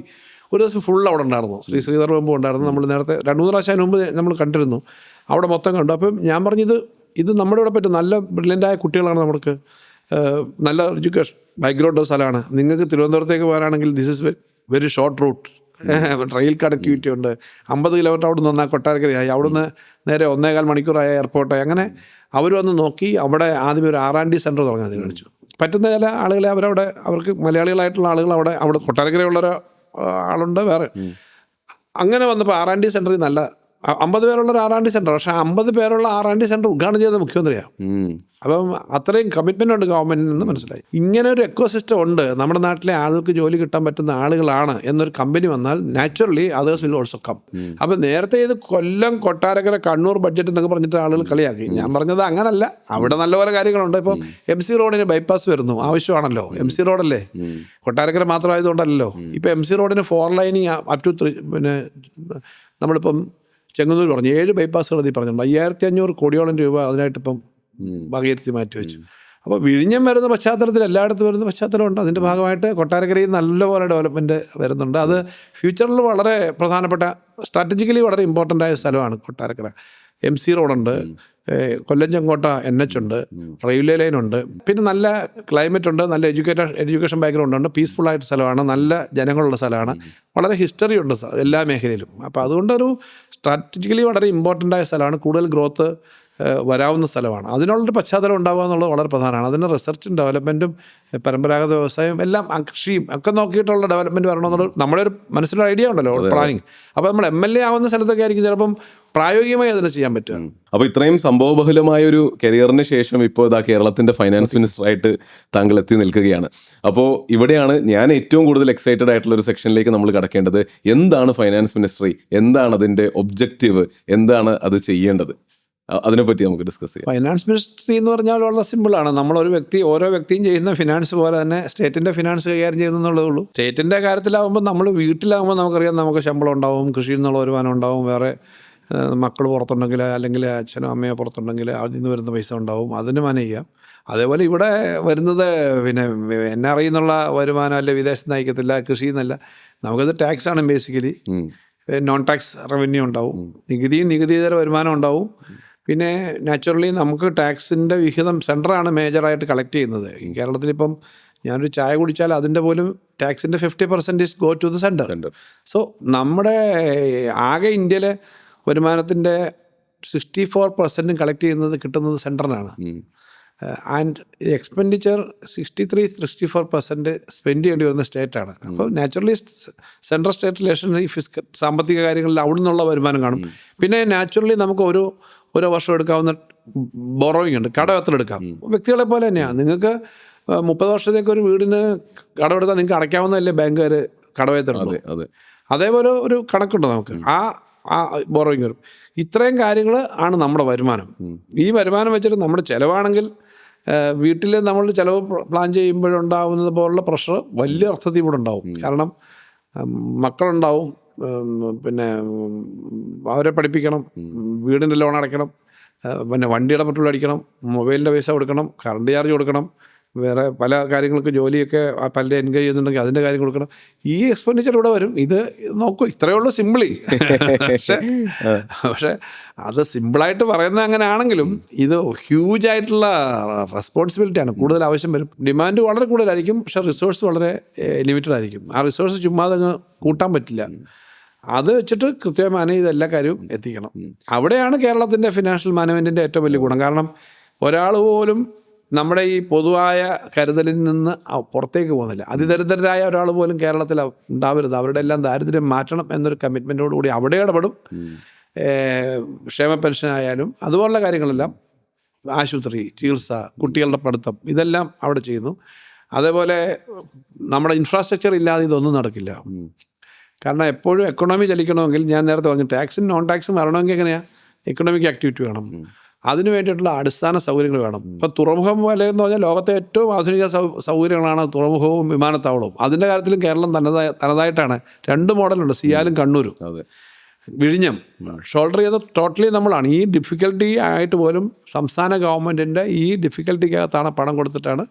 Speaker 2: ഒരു ദിവസം ഫുൾ അവിടെ ഉണ്ടായിരുന്നു. ശ്രീധർ വെമ്പ് ഉണ്ടായിരുന്നു. നമ്മൾ നേരത്തെ 2-3 പ്രാവശ്യം മുമ്പ് നമ്മൾ കണ്ടിരുന്നു. അവിടെ മൊത്തം കണ്ടു. അപ്പം ഞാൻ പറഞ്ഞത് ഇത് നമ്മുടെ ഇവിടെ പറ്റും നല്ല ബ്രില്യൻ്റായ കുട്ടികളാണ്. നമുക്ക് നല്ല എഡ്യൂക്കേഷൻ ബാക്ക്ഗ്രൗണ്ട് സ്ഥലമാണ്. നിങ്ങൾക്ക് തിരുവനന്തപുരത്തേക്ക് പോകാനാണെങ്കിൽ this is very short route. Train connectivity ഉണ്ട്. 50 കിലോമീറ്റർ അവിടെ നിന്ന് വന്നാൽ കൊട്ടാരക്കരയായി, അവിടുന്ന് നേരെ 1.25 മണിക്കൂറായ എയർപോർട്ടായി. അങ്ങനെ അവർ വന്ന് നോക്കി അവിടെ ആദ്യം ഒരു R&D സെൻറ്റർ തുടങ്ങാൻ തീരുമാനിച്ചു. പറ്റുന്ന ചില ആളുകളെ അവർക്ക് മലയാളികളായിട്ടുള്ള ആളുകൾ അവിടെ കൊട്ടാരക്കരയുള്ളൊരു ആളുണ്ട് വേറെ. അങ്ങനെ വന്നപ്പോൾ R&D സെൻറ്ററിൽ നല്ല 50 പേരുള്ള ഒരു R&D സെൻറ്റർ, പക്ഷേ 50 പേരുള്ള R&D സെൻറ്റർ ഉദ്ഘാടനം ചെയ്തത് മുഖ്യമന്ത്രിയാണ്. അപ്പം അത്രയും കമ്മിറ്റ്മെൻ്റ് ഉണ്ട് ഗവൺമെൻറ്റിൽ നിന്ന് മനസ്സിലായി. ഇങ്ങനെ ഒരു എക്കോസിസ്റ്റം ഉണ്ട്, നമ്മുടെ നാട്ടിലെ ആളുകൾക്ക് ജോലി കിട്ടാൻ പറ്റുന്ന ആളുകളാണ് എന്നൊരു കമ്പനി വന്നാൽ naturally others will also come. അപ്പം നേരത്തെ ഇത് കൊല്ലം, കൊട്ടാരക്കര, കണ്ണൂർ ബഡ്ജറ്റ് എന്നൊക്കെ പറഞ്ഞിട്ട് ആളുകൾ കളിയാക്കി. ഞാൻ പറഞ്ഞത് അങ്ങനല്ല, അവിടെ നല്ലപോലെ കാര്യങ്ങളുണ്ട്. ഇപ്പം MC റോഡിന് ബൈപ്പാസ് വരുന്നു, ആവശ്യമാണല്ലോ. MC റോഡല്ലേ, കൊട്ടാരക്കര മാത്രമായതുകൊണ്ടല്ലോ. ഇപ്പം MC റോഡിന് 4 ലൈനിങ് അപ് ടു 3, പിന്നെ നമ്മളിപ്പം ചെങ്ങന്നൂർ പറഞ്ഞു 7 ബൈപ്പാസുകൾ ഇതിൽ പറഞ്ഞിട്ടുണ്ട്. 5500 കോടിയോളം രൂപ അതിനായിട്ടിപ്പം വകയിരുത്തി മാറ്റി വെച്ചു. അപ്പോൾ വിഴിഞ്ഞം വരുന്ന പശ്ചാത്തലത്തിൽ എല്ലായിടത്തും വരുന്ന പശ്ചാത്തലമുണ്ട്. അതിൻ്റെ ഭാഗമായിട്ട് കൊട്ടാരക്കരയിൽ നല്ലപോലെ ഡെവലപ്മെൻറ്റ് വരുന്നുണ്ട്. അത് ഫ്യൂച്ചറിൽ വളരെ പ്രധാനപ്പെട്ട, സ്ട്രാറ്റജിക്കലി വളരെ ഇമ്പോർട്ടൻ്റ് ആയ സ്ഥലമാണ് കൊട്ടാരക്കര. MC റോഡുണ്ട്, കൊല്ലം ചെങ്കോട്ട NH ഉണ്ട്, റെയിൽവേ ലൈനുണ്ട്, പിന്നെ നല്ല ക്ലൈമറ്റ് ഉണ്ട്, നല്ല എഡ്യൂക്കേഷൻ ബാക്ക്ഗ്രൗണ്ട് ഉണ്ട്, പീസ്ഫുൾ ആയിട്ട് സ്ഥലമാണ്, നല്ല ജനങ്ങളുള്ള സ്ഥലമാണ്, വളരെ ഹിസ്റ്ററി ഉണ്ട് എല്ലാ മേഖലയിലും. അപ്പോൾ അതുകൊണ്ടൊരു സ്ട്രാറ്റജിക്കലി വളരെ ഇമ്പോർട്ടൻ്റ് ആയ സ്ഥലമാണ്, കൂടുതൽ ഗ്രോത്ത് വരാവുന്ന സ്ഥലമാണ്. അതിനുള്ളൊരു പശ്ചാത്തലം ഉണ്ടാവുക എന്നുള്ളത് വളരെ പ്രധാനമാണ്. അതിന് റിസർച്ചും ഡെവലപ്മെൻറ്റും പരമ്പരാഗത വ്യവസായം എല്ലാം കൃഷിയും ഒക്കെ നോക്കിയിട്ടുള്ള ഡെവലപ്മെൻറ്റ് വരണമെന്നുള്ള നമ്മുടെ ഒരു മനസ്സിലൊരു ഐഡിയ ഉണ്ടല്ലോ, പ്ലാനിങ്. അപ്പോൾ നമ്മൾ MLA ആവുന്ന സ്ഥലത്തൊക്കെ ആയിരിക്കും ചിലപ്പം പ്രായോഗികമായി അതിന് ചെയ്യാൻ പറ്റുക.
Speaker 1: അപ്പോൾ ഇത്രയും സംഭവബഹുലമായ ഒരു കരിയറിന് ശേഷം ഇപ്പോൾ ഇതാ കേരളത്തിന്റെ ഫൈനാൻസ് മിനിസ്റ്ററായിട്ട് താങ്കൾ എത്തി നിൽക്കുകയാണ്. അപ്പോൾ ഇവിടെയാണ് ഞാൻ ഏറ്റവും കൂടുതൽ എക്സൈറ്റഡ് ആയിട്ടുള്ള ഒരു സെക്ഷനിലേക്ക് നമ്മൾ കടക്കേണ്ടത്. എന്താണ് ഫൈനാൻസ് മിനിസ്റ്ററി, എന്താണ് അതിന്റെ ഒബ്ജക്റ്റീവ്, എന്താണ് അത് ചെയ്യേണ്ടത്, അതിനെപ്പറ്റി നമുക്ക് ഡിസ്കസ് ചെയ്യാം.
Speaker 2: ഫൈനാൻസ് മിനിസ്റ്ററി എന്ന് പറഞ്ഞാൽ വളരെ സിമ്പിളാണ്. നമ്മളൊരു ഓരോ വ്യക്തിയും ചെയ്യുന്ന ഫിനാൻസ് പോലെ തന്നെ സ്റ്റേറ്റിൻ്റെ ഫിനാൻസ് കൈകാര്യം ചെയ്യുന്നുള്ളതേ ഉള്ളൂ. സ്റ്റേറ്റിൻ്റെ കാര്യത്തിലാകുമ്പോൾ നമ്മൾ വീട്ടിലാകുമ്പോൾ നമുക്കറിയാം, നമുക്ക് ശമ്പളം ഉണ്ടാവും, കൃഷിയിൽ നിന്നുള്ള വരുമാനം ഉണ്ടാവും, വേറെ മക്കൾ പുറത്തുണ്ടെങ്കിൽ അല്ലെങ്കിൽ അച്ഛനോ അമ്മയോ പുറത്തുണ്ടെങ്കിൽ അതിൽ നിന്ന് വരുന്ന പൈസ ഉണ്ടാവും, അതിന് മാനേജ് ചെയ്യാം. അതേപോലെ ഇവിടെ വരുന്നത് പിന്നെ NRI എന്നുള്ള വരുമാനം അല്ലെ, വിദേശത്ത് നയിക്കത്തില്ല, കൃഷിയിൽ നിന്നല്ല, നമുക്കത് ടാക്സാണ് ബേസിക്കലി. നോൺ ടാക്സ് റവന്യൂ ഉണ്ടാവും, നികുതിയിതര വരുമാനം ഉണ്ടാവും. പിന്നെ നാച്ചുറലി നമുക്ക് ടാക്സിൻ്റെ വിഹിതം സെൻറ്ററാണ് മേജറായിട്ട് കളക്ട് ചെയ്യുന്നത്. കേരളത്തിലിപ്പം ഞാനൊരു ചായ കുടിച്ചാൽ അതിൻ്റെ പോലും ടാക്സിൻ്റെ 50% is go to the centre. So നമ്മുടെ ആകെ ഇന്ത്യയിലെ വരുമാനത്തിൻ്റെ 64% കളക്ട് ചെയ്യുന്നത് കിട്ടുന്നത് സെൻറ്ററിനാണ്. ആൻഡ് എക്സ്പെൻഡിച്ചർ 63-64% സ്പെൻഡ് ചെയ്യേണ്ടി വരുന്ന സ്റ്റേറ്റാണ്. അപ്പോൾ നാച്ചുറലി സെൻട്രൽ സ്റ്റേറ്റ് റിലേഷൻ ഈ സാമ്പത്തിക കാര്യങ്ങളിൽ അവിടെ നിന്നുള്ള വരുമാനം കാണും. പിന്നെ നാച്ചുറലി നമുക്ക് ഓരോ വർഷം എടുക്കാവുന്ന ബോറോയിങ് ഉണ്ട്, കടമെടുക്കാം. വ്യക്തികളെ പോലെ തന്നെയാണ്. നിങ്ങൾക്ക് 30 വർഷത്തേക്ക് ഒരു വീടിന് കടമെടുത്താൽ നിങ്ങൾക്ക് അടയ്ക്കാവുന്നതല്ലേ ബാങ്കുകാർ കടമെടുത്തുള്ളത്. അതേപോലെ ഒരു കണക്കുണ്ട് നമുക്ക്, ആ ബോറോയിങ് വരും. ഇത്രയും കാര്യങ്ങൾ ആണ് നമ്മുടെ വരുമാനം. ഈ വരുമാനം വെച്ചിട്ട് നമ്മുടെ ചിലവാണെങ്കിൽ വീട്ടിൽ നമ്മൾ ചിലവ് പ്ലാൻ ചെയ്യുമ്പോഴുണ്ടാവുന്നത് പോലുള്ള പ്രഷർ വലിയ അർത്ഥത്തിൽ കൂടെ ഉണ്ടാവും. കാരണം മക്കളുണ്ടാവും, പിന്നെ അവരെ പഠിപ്പിക്കണം, വീടിൻ്റെ ലോൺ അടയ്ക്കണം, പിന്നെ വണ്ടിയുടെ പെട്രോൾ അടിക്കണം, മൊബൈലിൻ്റെ പൈസ കൊടുക്കണം, കറണ്ട് ചാർജ് കൊടുക്കണം, വേറെ പല കാര്യങ്ങൾക്ക് ജോലിയൊക്കെ പല എൻഗേജ് ചെയ്യുന്നുണ്ടെങ്കിൽ അതിൻ്റെ കാര്യം കൊടുക്കണം. ഈ എക്സ്പെൻഡിച്ചർ ഇവിടെ വരും. ഇത് നോക്കൂ, ഇത്രയേ ഉള്ളൂ സിമ്പിളി. പക്ഷേ അത് സിമ്പിളായിട്ട് പറയുന്നത് അങ്ങനെ ആണെങ്കിലും ഇത് ഹ്യൂജ് ആയിട്ടുള്ള റെസ്പോൺസിബിലിറ്റിയാണ്. കൂടുതൽ ആവശ്യം വരും, ഡിമാൻഡ് വളരെ കൂടുതലായിരിക്കും, പക്ഷേ റിസോഴ്സ് വളരെ ലിമിറ്റഡ് ആയിരിക്കും. ആ റിസോഴ്സ് ചുമ്മാതെ അങ്ങ് കൂട്ടാൻ പറ്റില്ല. അത് വെച്ചിട്ട് കൃത്യമായി മാനേജ് ചെയ്ത് എല്ലാ കാര്യവും എത്തിക്കണം. അവിടെയാണ് കേരളത്തിൻ്റെ ഫിനാൻഷ്യൽ മാനേജ്മെൻറ്റിൻ്റെ ഏറ്റവും വലിയ ഗുണം. കാരണം ഒരാൾ പോലും നമ്മുടെ ഈ പൊതുവായ കരുതലിൽ നിന്ന് പുറത്തേക്ക് പോകുന്നില്ല. അതിദരിദ്രരായ ഒരാൾ പോലും കേരളത്തിൽ ഉണ്ടാവരുത്, അവരുടെ എല്ലാം ദാരിദ്ര്യം മാറ്റണം എന്നൊരു കമ്മിറ്റ്മെൻറ്റോടുകൂടി അവിടെ ഇടപെടും. ക്ഷേമ പെൻഷൻ ആയാലും അതുപോലുള്ള കാര്യങ്ങളെല്ലാം, ആശുപത്രി, ചികിത്സ, കുട്ടികളുടെ പഠിത്തം, ഇതെല്ലാം അവിടെ ചെയ്യുന്നു. അതേപോലെ നമ്മുടെ ഇൻഫ്രാസ്ട്രക്ചർ ഇല്ലാതെ ഇതൊന്നും നടക്കില്ല. കാരണം എപ്പോഴും എക്കണോമി ചലിക്കണമെങ്കിൽ, ഞാൻ നേരത്തെ പറഞ്ഞു, ടാക്സും നോൺ ടാക്സും വരണമെങ്കിൽ എങ്ങനെയാണ്, എക്കണോമിക് ആക്ടിവിറ്റി വേണം, അതിന് വേണ്ടിയിട്ടുള്ള അടിസ്ഥാന സൗകര്യങ്ങൾ വേണം. ഇപ്പോൾ തുറമുഖം പോലെ എന്ന് പറഞ്ഞാൽ ലോകത്തെ ഏറ്റവും ആധുനിക സൗകര്യങ്ങളാണ് തുറമുഖവും വിമാനത്താവളവും. അതിൻ്റെ കാര്യത്തിലും കേരളം തനതായിട്ടാണ്. 2 മോഡലുണ്ട്, സിയാലും കണ്ണൂരും. വിഴിഞ്ഞം ഷോൾഡർ ചെയ്ത ടോട്ടലി നമ്മളാണ്. ഈ ഡിഫിക്കൽട്ടി ആയിട്ട് പോലും സംസ്ഥാന ഗവൺമെൻറ്റിൻ്റെ ഈ ഡിഫിക്കൽട്ടിക്കകത്താണ് പണം കൊടുത്തിട്ടാണ്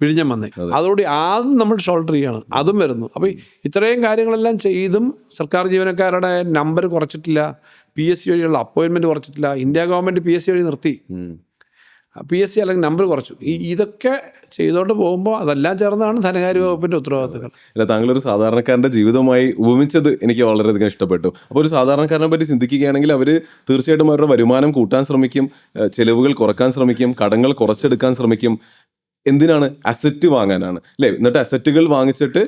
Speaker 2: വിഴിഞ്ഞം വന്നത്. അതോടെ ആദ്യം നമ്മൾ ഷോൾഡർ ചെയ്യണം, അതും വരുന്നു. അപ്പോൾ ഇത്രയും കാര്യങ്ങളെല്ലാം ചെയ്തും സർക്കാർ ജീവനക്കാരുടെ നമ്പർ കുറച്ചിട്ടില്ല, PSC വഴിയുള്ള അപ്പോയിൻമെൻറ്റ് കുറച്ചിട്ടില്ല. ഇന്ത്യ ഗവൺമെൻറ് PSC വഴി നിർത്തി, PSC അല്ലെങ്കിൽ നമ്പർ കുറച്ചു. ഇതൊക്കെ ചെയ്തുകൊണ്ട് പോകുമ്പോൾ അതെല്ലാം ചേർന്നാണ് ധനകാര്യ വകുപ്പിൻ്റെ ഉത്തരവാദിത്തങ്ങൾ.
Speaker 1: അല്ല, താങ്കളൊരു സാധാരണക്കാരൻ്റെ ജീവിതവുമായി ഉപമിച്ചത് എനിക്ക് വളരെയധികം ഇഷ്ടപ്പെട്ടു. അപ്പോൾ ഒരു സാധാരണക്കാരനെ പറ്റി ചിന്തിക്കുകയാണെങ്കിൽ അവർ തീർച്ചയായിട്ടും അവരുടെ വരുമാനം കൂട്ടാൻ ശ്രമിക്കും, ചെലവുകൾ കുറക്കാൻ ശ്രമിക്കും, കടങ്ങൾ കുറച്ചെടുക്കാൻ ശ്രമിക്കും. എന്തിനാണ്? അസറ്റ് വാങ്ങാനാണ്, അല്ലേ? എന്നിട്ട് അസറ്റുകൾ വാങ്ങിച്ചിട്ട്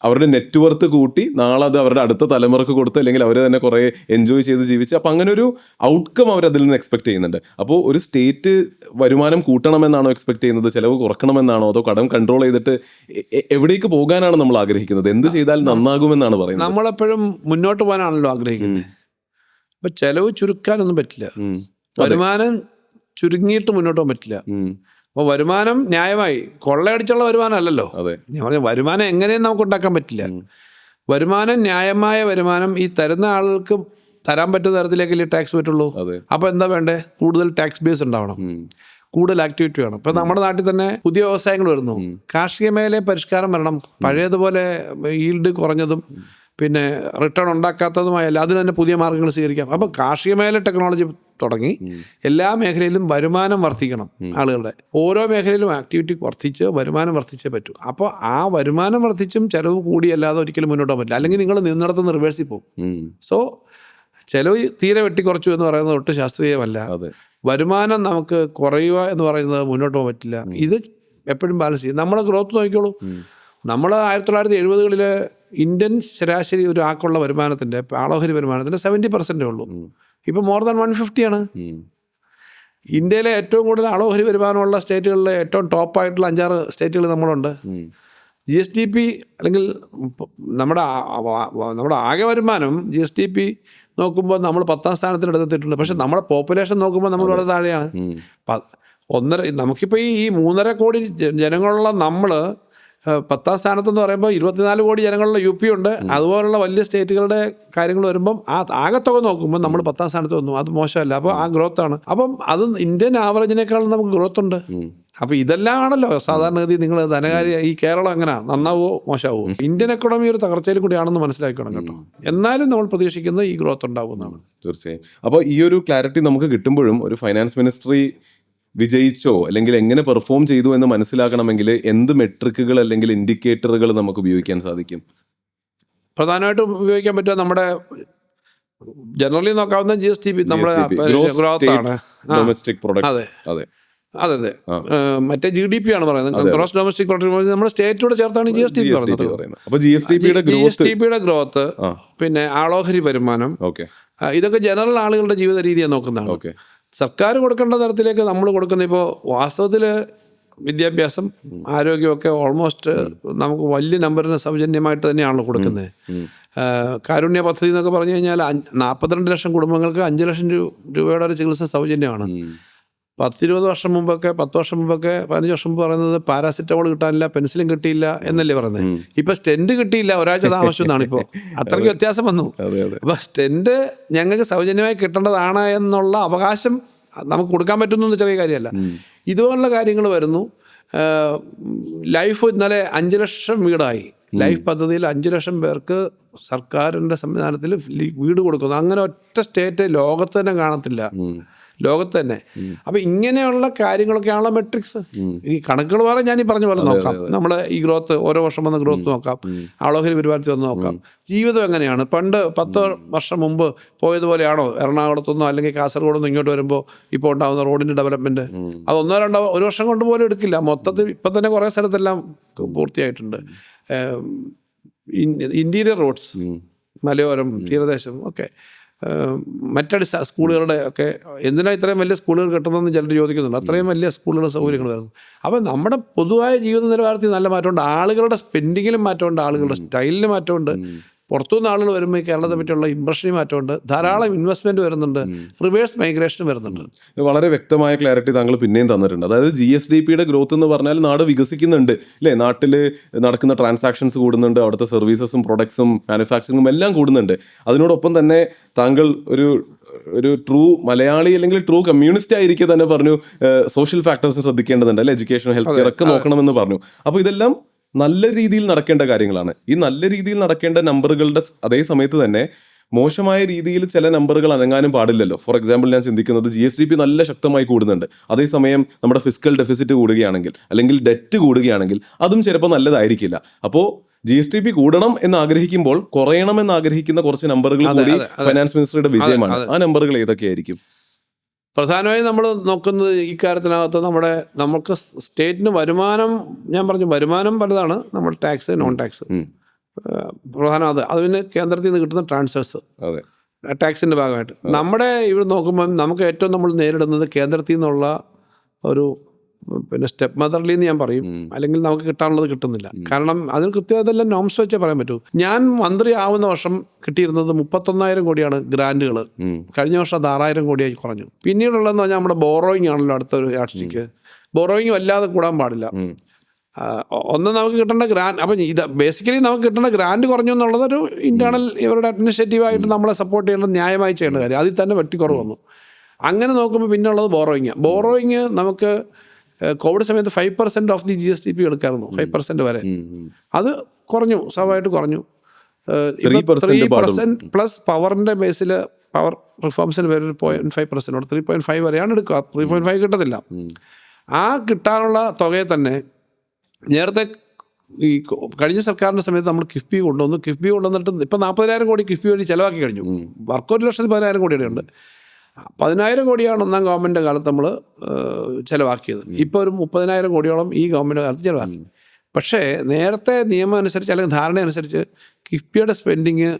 Speaker 1: അവരുടെ നെറ്റ്വർത്ത് കൂട്ടി നാളെ അത് അവരുടെ അടുത്ത തലമുറക്ക് കൊടുത്ത് അല്ലെങ്കിൽ അവർ തന്നെ കുറേ എൻജോയ് ചെയ്ത് ജീവിച്ച് അപ്പം അങ്ങനെ ഒരു ഔട്ട്കം അവർ അതിൽ നിന്ന് എക്സ്പെക്ട് ചെയ്യുന്നുണ്ട്. അപ്പോൾ ഒരു സ്റ്റേറ്റ് വരുമാനം കൂട്ടണമെന്നാണോ എക്സ്പെക്ട് ചെയ്യുന്നത്, ചിലവ് കുറക്കണമെന്നാണോ, അതോ കടം കൺട്രോൾ ചെയ്തിട്ട് എവിടേക്ക് പോകാനാണ് നമ്മൾ ആഗ്രഹിക്കുന്നത്, എന്ത് ചെയ്താൽ നന്നാകുമെന്നാണ് പറയുന്നത്?
Speaker 2: നമ്മളെപ്പോഴും മുന്നോട്ട് പോകാനാണല്ലോ ആഗ്രഹിക്കുന്നത്. അപ്പൊ ചെലവ് ചുരുക്കാനൊന്നും പറ്റില്ല, വരുമാനം ചുരുങ്ങിയിട്ട് മുന്നോട്ട് പോകാൻ പറ്റില്ല. അപ്പോൾ വരുമാനം ന്യായമായി, കൊള്ളയടിച്ചുള്ള വരുമാനം അല്ലല്ലോ. ഞാൻ പറഞ്ഞ വരുമാനം എങ്ങനെയും നമുക്ക് ഉണ്ടാക്കാൻ പറ്റില്ല. വരുമാനം ന്യായമായ വരുമാനം ഈ തരുന്ന ആളുകൾക്ക് തരാൻ പറ്റുന്ന തരത്തിലേക്കല്ലേ ടാക്സ് പറ്റുള്ളൂ. അപ്പോൾ എന്താ വേണ്ടേ? കൂടുതൽ ടാക്സ് ബേസ് ഉണ്ടാവണം, കൂടുതൽ ആക്ടിവിറ്റി വേണം. ഇപ്പം നമ്മുടെ നാട്ടിൽ തന്നെ പുതിയ വ്യവസായങ്ങൾ വരുന്നു, കാർഷിക മേഖലയിൽ പരിഷ്കാരം വരണം. പഴയതുപോലെ ഈൽഡ് കുറഞ്ഞതും പിന്നെ റിട്ടേൺ ഉണ്ടാക്കാത്തതുമായല്ല, അതിന് തന്നെ പുതിയ മാർഗ്ഗങ്ങൾ സ്വീകരിക്കാം. അപ്പം കാർഷിക മേഖല ടെക്നോളജി തുടങ്ങി എല്ലാ മേഖലയിലും വരുമാനം വർദ്ധിക്കണം ആളുകളുടെ. ഓരോ മേഖലയിലും ആക്ടിവിറ്റി വർദ്ധിച്ച് വരുമാനം വർദ്ധിച്ചേ പറ്റൂ. അപ്പോൾ ആ വരുമാനം വർദ്ധിച്ചും ചിലവ് കൂടിയല്ലാതെ ഒരിക്കലും മുന്നോട്ട് പോകാൻ പറ്റില്ല. അല്ലെങ്കിൽ നിങ്ങൾ നിന്നിടത്തുനിന്ന് റിവേഴ്സിൽ പോകും. സോ ചിലവ് തീരെ വെട്ടിക്കുറച്ചു എന്ന് പറയുന്നത് ഒട്ടും ശാസ്ത്രീയമല്ല. വരുമാനം നമുക്ക് കുറയുക എന്ന് പറയുന്നത് മുന്നോട്ട് പോകാൻ പറ്റില്ല. ഇത് എപ്പോഴും ബാലൻസ് ചെയ്യും. നമ്മുടെ ഗ്രോത്ത് നോക്കിക്കോളൂ. നമ്മൾ 1970-കളിൽ ഇന്ത്യൻ ശരാശരി ഒരു ആക്കുള്ള വരുമാനത്തിൻ്റെ ആളോഹരി വരുമാനത്തിൻ്റെ 70% ഉള്ളൂ. ഇപ്പോൾ മോർ ദാൻ 150 ആണ്. ഇന്ത്യയിലെ ഏറ്റവും കൂടുതൽ ആളോഹരി വരുമാനമുള്ള സ്റ്റേറ്റുകളിലെ ഏറ്റവും ടോപ്പായിട്ടുള്ള 5-6 സ്റ്റേറ്റുകൾ നമ്മളുണ്ട്. GSDP അല്ലെങ്കിൽ നമ്മുടെ ആകെ വരുമാനം GSDP നോക്കുമ്പോൾ നമ്മൾ 10ാം സ്ഥാനത്തിനെടുത്തിട്ടുണ്ട്. പക്ഷെ നമ്മുടെ പോപ്പുലേഷൻ നോക്കുമ്പോൾ നമ്മൾ വളരെ താഴെയാണ്. നമുക്കിപ്പോൾ ഈ 3.5 കോടി ജനങ്ങളുള്ള നമ്മൾ 10ാം സ്ഥാനത്തെന്ന് പറയുമ്പോൾ 24 കോടി ജനങ്ങളുള്ള UP ഉണ്ട്. അതുപോലുള്ള വലിയ സ്റ്റേറ്റുകളുടെ കാര്യങ്ങൾ വരുമ്പം ആ ആകത്തുക നോക്കുമ്പോൾ നമ്മൾ 10ാം സ്ഥാനത്ത് വന്നു. അത് മോശമല്ല. അപ്പോൾ ആ ഗ്രോത്താണ്. അപ്പം അത് ഇന്ത്യൻ ആവറേജിനേക്കാളും നമുക്ക് ഗ്രോത്ത് ഉണ്ട്. അപ്പോൾ ഇതെല്ലാം ആണല്ലോ സാധാരണഗതി നിങ്ങൾ ധനകാര്യ ഈ കേരളം എങ്ങനെ നന്നാവോ മോശമാവോ? ഇന്ത്യൻ എക്കോണമി ഒരു തകർച്ചയിൽ കൂടിയാണെന്ന് മനസ്സിലാക്കണം കേട്ടോ. എന്നാലും നമ്മൾ പ്രതീക്ഷിക്കുന്നത് ഈ ഗ്രോത്ത് ഉണ്ടാകുമെന്നാണ്.
Speaker 1: തീർച്ചയായും. അപ്പോൾ ഈ ഒരു ക്ലാരിറ്റി നമുക്ക് കിട്ടുമ്പോഴും ഒരു ഫൈനാൻസ് മിനിസ്ട്രി വിജയിച്ചോ അല്ലെങ്കിൽ എങ്ങനെ പെർഫോം ചെയ്തു എന്ന് മനസ്സിലാക്കണമെങ്കിൽ എന്ത് മെട്രിക്കുകൾ അല്ലെങ്കിൽ ഇൻഡിക്കേറ്ററുകൾ നമുക്ക് ഉപയോഗിക്കാൻ സാധിക്കും?
Speaker 2: പ്രധാനമായിട്ടും ഉപയോഗിക്കാൻ പറ്റുക നമ്മുടെ ജനറലി നോക്കാവുന്ന GSDP നമ്മുടെ ഗ്രോത്ത് ആണ്.
Speaker 1: Domestic product.
Speaker 2: അതെ. മറ്റേ GDP ആണ് പറയുന്നത്. ഗ്രോസ് ഡൊമസ്റ്റിക് പ്രൊഡക്റ്റ് നമ്മുടെ സ്റ്റേറ്റോട് ചേർത്താണ് GSDP പറയുന്നത്.
Speaker 1: അപ്പോൾ GSDPയുടെ
Speaker 2: ഗ്രോത്ത്, പിന്നെ ആളോഹരി വരുമാനം, ഇതൊക്കെ ജനറൽ ആളുകളുടെ ജീവിത രീതിയെ നോക്കുന്നതാണ്. സർക്കാർ കൊടുക്കേണ്ട തരത്തിലേക്ക് നമ്മൾ കൊടുക്കുന്ന ഇപ്പോൾ വാസ്തവത്തിൽ വിദ്യാഭ്യാസം ആരോഗ്യമൊക്കെ ഓൾമോസ്റ്റ് നമുക്ക് വലിയ നമ്പറിന് സൗജന്യമായിട്ട് തന്നെയാണല്ലോ കൊടുക്കുന്നത്. കാരുണ്യ പദ്ധതി എന്നൊക്കെ പറഞ്ഞു കഴിഞ്ഞാൽ 42 ലക്ഷം കുടുംബങ്ങൾക്ക് 5 ലക്ഷം രൂപയുടെ ഒരു ചികിത്സ സൗജന്യമാണ്. 10-20 വർഷം മുമ്പൊക്കെ 10 വർഷം മുമ്പൊക്കെ 15 വർഷം മുമ്പ് പറയുന്നത് പാരാസിറ്റമോൾ കിട്ടാനില്ല, പെൻസിലും കിട്ടിയില്ല എന്നല്ലേ പറയുന്നത്. ഇപ്പം സ്റ്റെൻറ്റ് കിട്ടിയില്ല, ഒരാഴ്ച താമസിച്ചു എന്നാണ് ഇപ്പോൾ. അത്രയ്ക്ക് വ്യത്യാസം വന്നു. അപ്പോൾ സ്റ്റെൻറ്റ് ഞങ്ങൾക്ക് സൗജന്യമായി കിട്ടേണ്ടതാണ് എന്നുള്ള അവകാശം നമുക്ക് കൊടുക്കാൻ പറ്റുന്ന ചെറിയ കാര്യമല്ല. ഇതുപോലുള്ള കാര്യങ്ങൾ വരുന്നു. ലൈഫ് ഇന്നലെ 5 ലക്ഷം വീടായി. ലൈഫ് പദ്ധതിയിൽ 5 ലക്ഷം പേർക്ക് സർക്കാരിൻ്റെ സംവിധാനത്തിൽ വീട് കൊടുക്കുന്നു. അങ്ങനെ ഒറ്റ സ്റ്റേറ്റ് ലോകത്ത് തന്നെ കാണത്തില്ല, ലോകത്ത് തന്നെ. അപ്പം ഇങ്ങനെയുള്ള കാര്യങ്ങളൊക്കെയാണല്ലോ മെട്രിക്സ്. ഈ കണക്കുകൾ പറയാൻ ഞാൻ ഈ പറഞ്ഞ പോലെ നോക്കാം. നമ്മൾ ഈ ഗ്രോത്ത് ഓരോ വർഷം വന്ന ഗ്രോത്ത് നോക്കാം, ആളോഹരി വരുമാനത്തിൽ വന്ന് നോക്കാം. ജീവിതം എങ്ങനെയാണ്? പണ്ട് 10 വർഷം മുമ്പ് പോയതുപോലെയാണോ എറണാകുളത്തുനിന്നോ അല്ലെങ്കിൽ കാസർഗോഡൊന്നും ഇങ്ങോട്ട് വരുമ്പോൾ ഇപ്പോൾ ഉണ്ടാകുന്ന റോഡിൻ്റെ ഡെവലപ്മെൻറ്റ്? അത് 1-2 ഒരു വർഷം കൊണ്ട് പോലും എടുക്കില്ല. മൊത്തത്തിൽ ഇപ്പം തന്നെ കുറേ സ്ഥലത്തെല്ലാം പൂർത്തിയായിട്ടുണ്ട്. ഇൻറ്റീരിയർ റോഡ്സ്, മലയോരം, തീരദേശം ഒക്കെ, മറ്റടി സ്കൂളുകളുടെ ഒക്കെ എന്തിനാണ് ഇത്രയും വലിയ സ്കൂളുകൾ കിട്ടുന്നതെന്ന് ചിലർ ചോദിക്കുന്നുണ്ട്. അത്രയും വലിയ സ്കൂളുകളുടെ സൗകര്യങ്ങൾ വരുന്നു. അപ്പം നമ്മുടെ പൊതുവായ ജീവിത നിലവാരത്തിൽ നല്ല മാറ്റമുണ്ട്. ആളുകളുടെ സ്പെൻഡിങ്ങിലും മാറ്റമുണ്ട്, ആളുകളുടെ സ്റ്റൈലിന് മാറ്റമുണ്ട്. പുറത്തുനിന്ന് ആളുകൾ വരുമ്പോൾ കേരളത്തെ പറ്റിയുള്ള ഇമ്പ്രഷന് മാറ്റമുണ്ട്. ധാരാളം ഇൻവെസ്റ്റ്മെൻറ്റ് വരുന്നുണ്ട്, റിവേഴ്സ് മൈഗ്രേഷൻ വരുന്നുണ്ട്.
Speaker 1: വളരെ വ്യക്തമായ ക്ലാരിറ്റി താങ്കൾ പിന്നെയും തന്നിട്ടുണ്ട്. അതായത് GSDPയുടെ ഗ്രോത്ത് എന്ന് പറഞ്ഞാൽ നാട് വികസിക്കുന്നുണ്ട് അല്ലേ, നാട്ടിൽ നടക്കുന്ന ട്രാൻസാക്ഷൻസ് കൂടുന്നുണ്ട്, അവിടുത്തെ സർവീസസും പ്രൊഡക്ട്സും മാനുഫാക്ചറിങ്ങും എല്ലാം കൂടുന്നുണ്ട്. അതിനോടൊപ്പം തന്നെ താങ്കൾ ഒരു ട്രൂ മലയാളി അല്ലെങ്കിൽ ട്രൂ കമ്മ്യൂണിസ്റ്റ് ആയിരിക്കെ തന്നെ പറഞ്ഞു സോഷ്യൽ ഫാക്ടേഴ്സ് ശ്രദ്ധിക്കേണ്ടതുണ്ട് അല്ലെ, എഡ്യൂക്കേഷൻ, ഹെൽത്ത് കെയർ ഒക്കെ നോക്കണമെന്ന് പറഞ്ഞു. അപ്പോൾ ഇതെല്ലാം നല്ല രീതിയിൽ നടക്കേണ്ട കാര്യങ്ങളാണ്. ഈ നല്ല രീതിയിൽ നടക്കേണ്ട നമ്പറുകളുടെ അതേ സമയത്ത് തന്നെ മോശമായ രീതിയിൽ ചില നമ്പറുകൾ അനങ്ങാനും പാടില്ലല്ലോ. ഫോർ എക്സാമ്പിൾ ഞാൻ ചിന്തിക്കുന്നത് GSDP നല്ല ശക്തമായി കൂടുന്നുണ്ട്, അതേസമയം നമ്മുടെ ഫിസിക്കൽ ഡെഫിസിറ്റ് കൂടുകയാണെങ്കിൽ അല്ലെങ്കിൽ ഡെറ്റ് കൂടുകയാണെങ്കിൽ അതും ചിലപ്പോൾ നല്ലതായിരിക്കില്ല. അപ്പോൾ GSDP കൂടണം എന്ന് ആഗ്രഹിക്കുമ്പോൾ കുറയണം എന്ന് ആഗ്രഹിക്കുന്ന കുറച്ച് നമ്പറുകൾ കൂടി ഫൈനാൻസ് മിനിസ്റ്ററുടെ വിജയമാണ്. ആ നമ്പറുകൾ ഏതൊക്കെയായിരിക്കും?
Speaker 2: പ്രധാനമായും നമ്മൾ നോക്കുന്നത് ഈ കാര്യത്തിനകത്ത് നമുക്ക് സ്റ്റേറ്റിന് വരുമാനം, ഞാൻ പറഞ്ഞു വരുമാനം പലതാണ്. നമ്മൾ ടാക്സ്, നോൺ ടാക്സ്. പ്രധാനം അത് പിന്നെ കേന്ദ്രത്തിൽ നിന്ന് കിട്ടുന്ന ട്രാൻസ്ഫേഴ്സ്
Speaker 1: അതെ.
Speaker 2: ടാക്സിൻ്റെ ഭാഗമായിട്ട്. നമ്മുടെ ഇവിടെ നോക്കുമ്പം നമുക്ക് ഏറ്റവും നമ്മൾ നേരിടുന്നത് കേന്ദ്രത്തിൽ നിന്നുള്ള ഒരു പിന്നെ സ്റ്റെപ്പ് മെത്തഡിൽ നിന്ന് ഞാൻ പറയും, അല്ലെങ്കിൽ നമുക്ക് കിട്ടാനുള്ളത് കിട്ടുന്നില്ല. കാരണം അതിന് കൃത്യമായിട്ടെല്ലാം നോംസ് വെച്ചേ പറയാൻ പറ്റൂ. ഞാൻ മന്ത്രി ആവുന്ന വർഷം കിട്ടിയിരുന്നത് 31,000 കോടിയാണ് ഗ്രാൻറ്റുകൾ. കഴിഞ്ഞ വർഷം അത് 6,000 കോടിയായി കുറഞ്ഞു. പിന്നീടുള്ളതെന്ന് പറഞ്ഞാൽ നമ്മുടെ ബോറോയിങ് ആണല്ലോ അടുത്തൊരു യാഡ്സ്റ്റിക്ക്. ബോറോയിങ് വല്ലാതെ കൂടാൻ പാടില്ല. ഒന്ന് നമുക്ക് കിട്ടേണ്ട ഗ്രാൻഡ്, അപ്പം ഇത് ബേസിക്കലി നമുക്ക് കിട്ടേണ്ട ഗ്രാൻഡ് കുറഞ്ഞു എന്നുള്ളതൊരു ഇൻറ്റേർണൽ ഇവരുടെ അഡ്മിനിസ്ട്രേറ്റീവായിട്ട് നമ്മളെ സപ്പോർട്ട് ചെയ്യേണ്ടത് ന്യായമായി ചെയ്യേണ്ട കാര്യം. അതിൽ തന്നെ വെട്ടിക്കുറവ് വന്നു. അങ്ങനെ നോക്കുമ്പോൾ പിന്നെ ഉള്ളത് ബോറോയിങ് നമുക്ക് കോവിഡ് സമയത്ത് 5% ഓഫ് ദി GSDP എടുക്കായിരുന്നു, 5% വരെ. അത് കുറഞ്ഞു, സ്വാഭാവികമായിട്ട് കുറഞ്ഞു. 3% പ്ലസ് പവറിൻ്റെ ബേസിൽ പവർ റിഫോംസിന് പേര് 0.5%, 3.5 വരെയാണ് എടുക്കുക. 3.5 കിട്ടത്തില്ല. ആ കിട്ടാനുള്ള തുകയെ തന്നെ നേരത്തെ ഈ കഴിഞ്ഞ സർക്കാരിൻ്റെ സമയത്ത് നമ്മൾ കിഫ്ബി കൊണ്ടുവന്നിട്ട് ഇപ്പം 40,000 കോടി കിഫ്ബി വഴി ചിലവാക്കി കഴിഞ്ഞു. വർക്ക് 1,10,000 കോടിയുടെ ഉണ്ട്. 10,000 കോടിയാണ് ഒന്നാം ഗവൺമെൻറ് കാലത്ത് നമ്മൾ ചിലവാക്കിയത്. ഇപ്പോൾ ഒരു 30,000 കോടിയോളം ഈ ഗവൺമെൻറ് കാലത്ത് ചിലവാക്കി. പക്ഷേ നേരത്തെ നിയമം അനുസരിച്ച് അല്ലെങ്കിൽ ധാരണ അനുസരിച്ച് കിഫ്ബിയുടെ സ്പെൻഡിങ്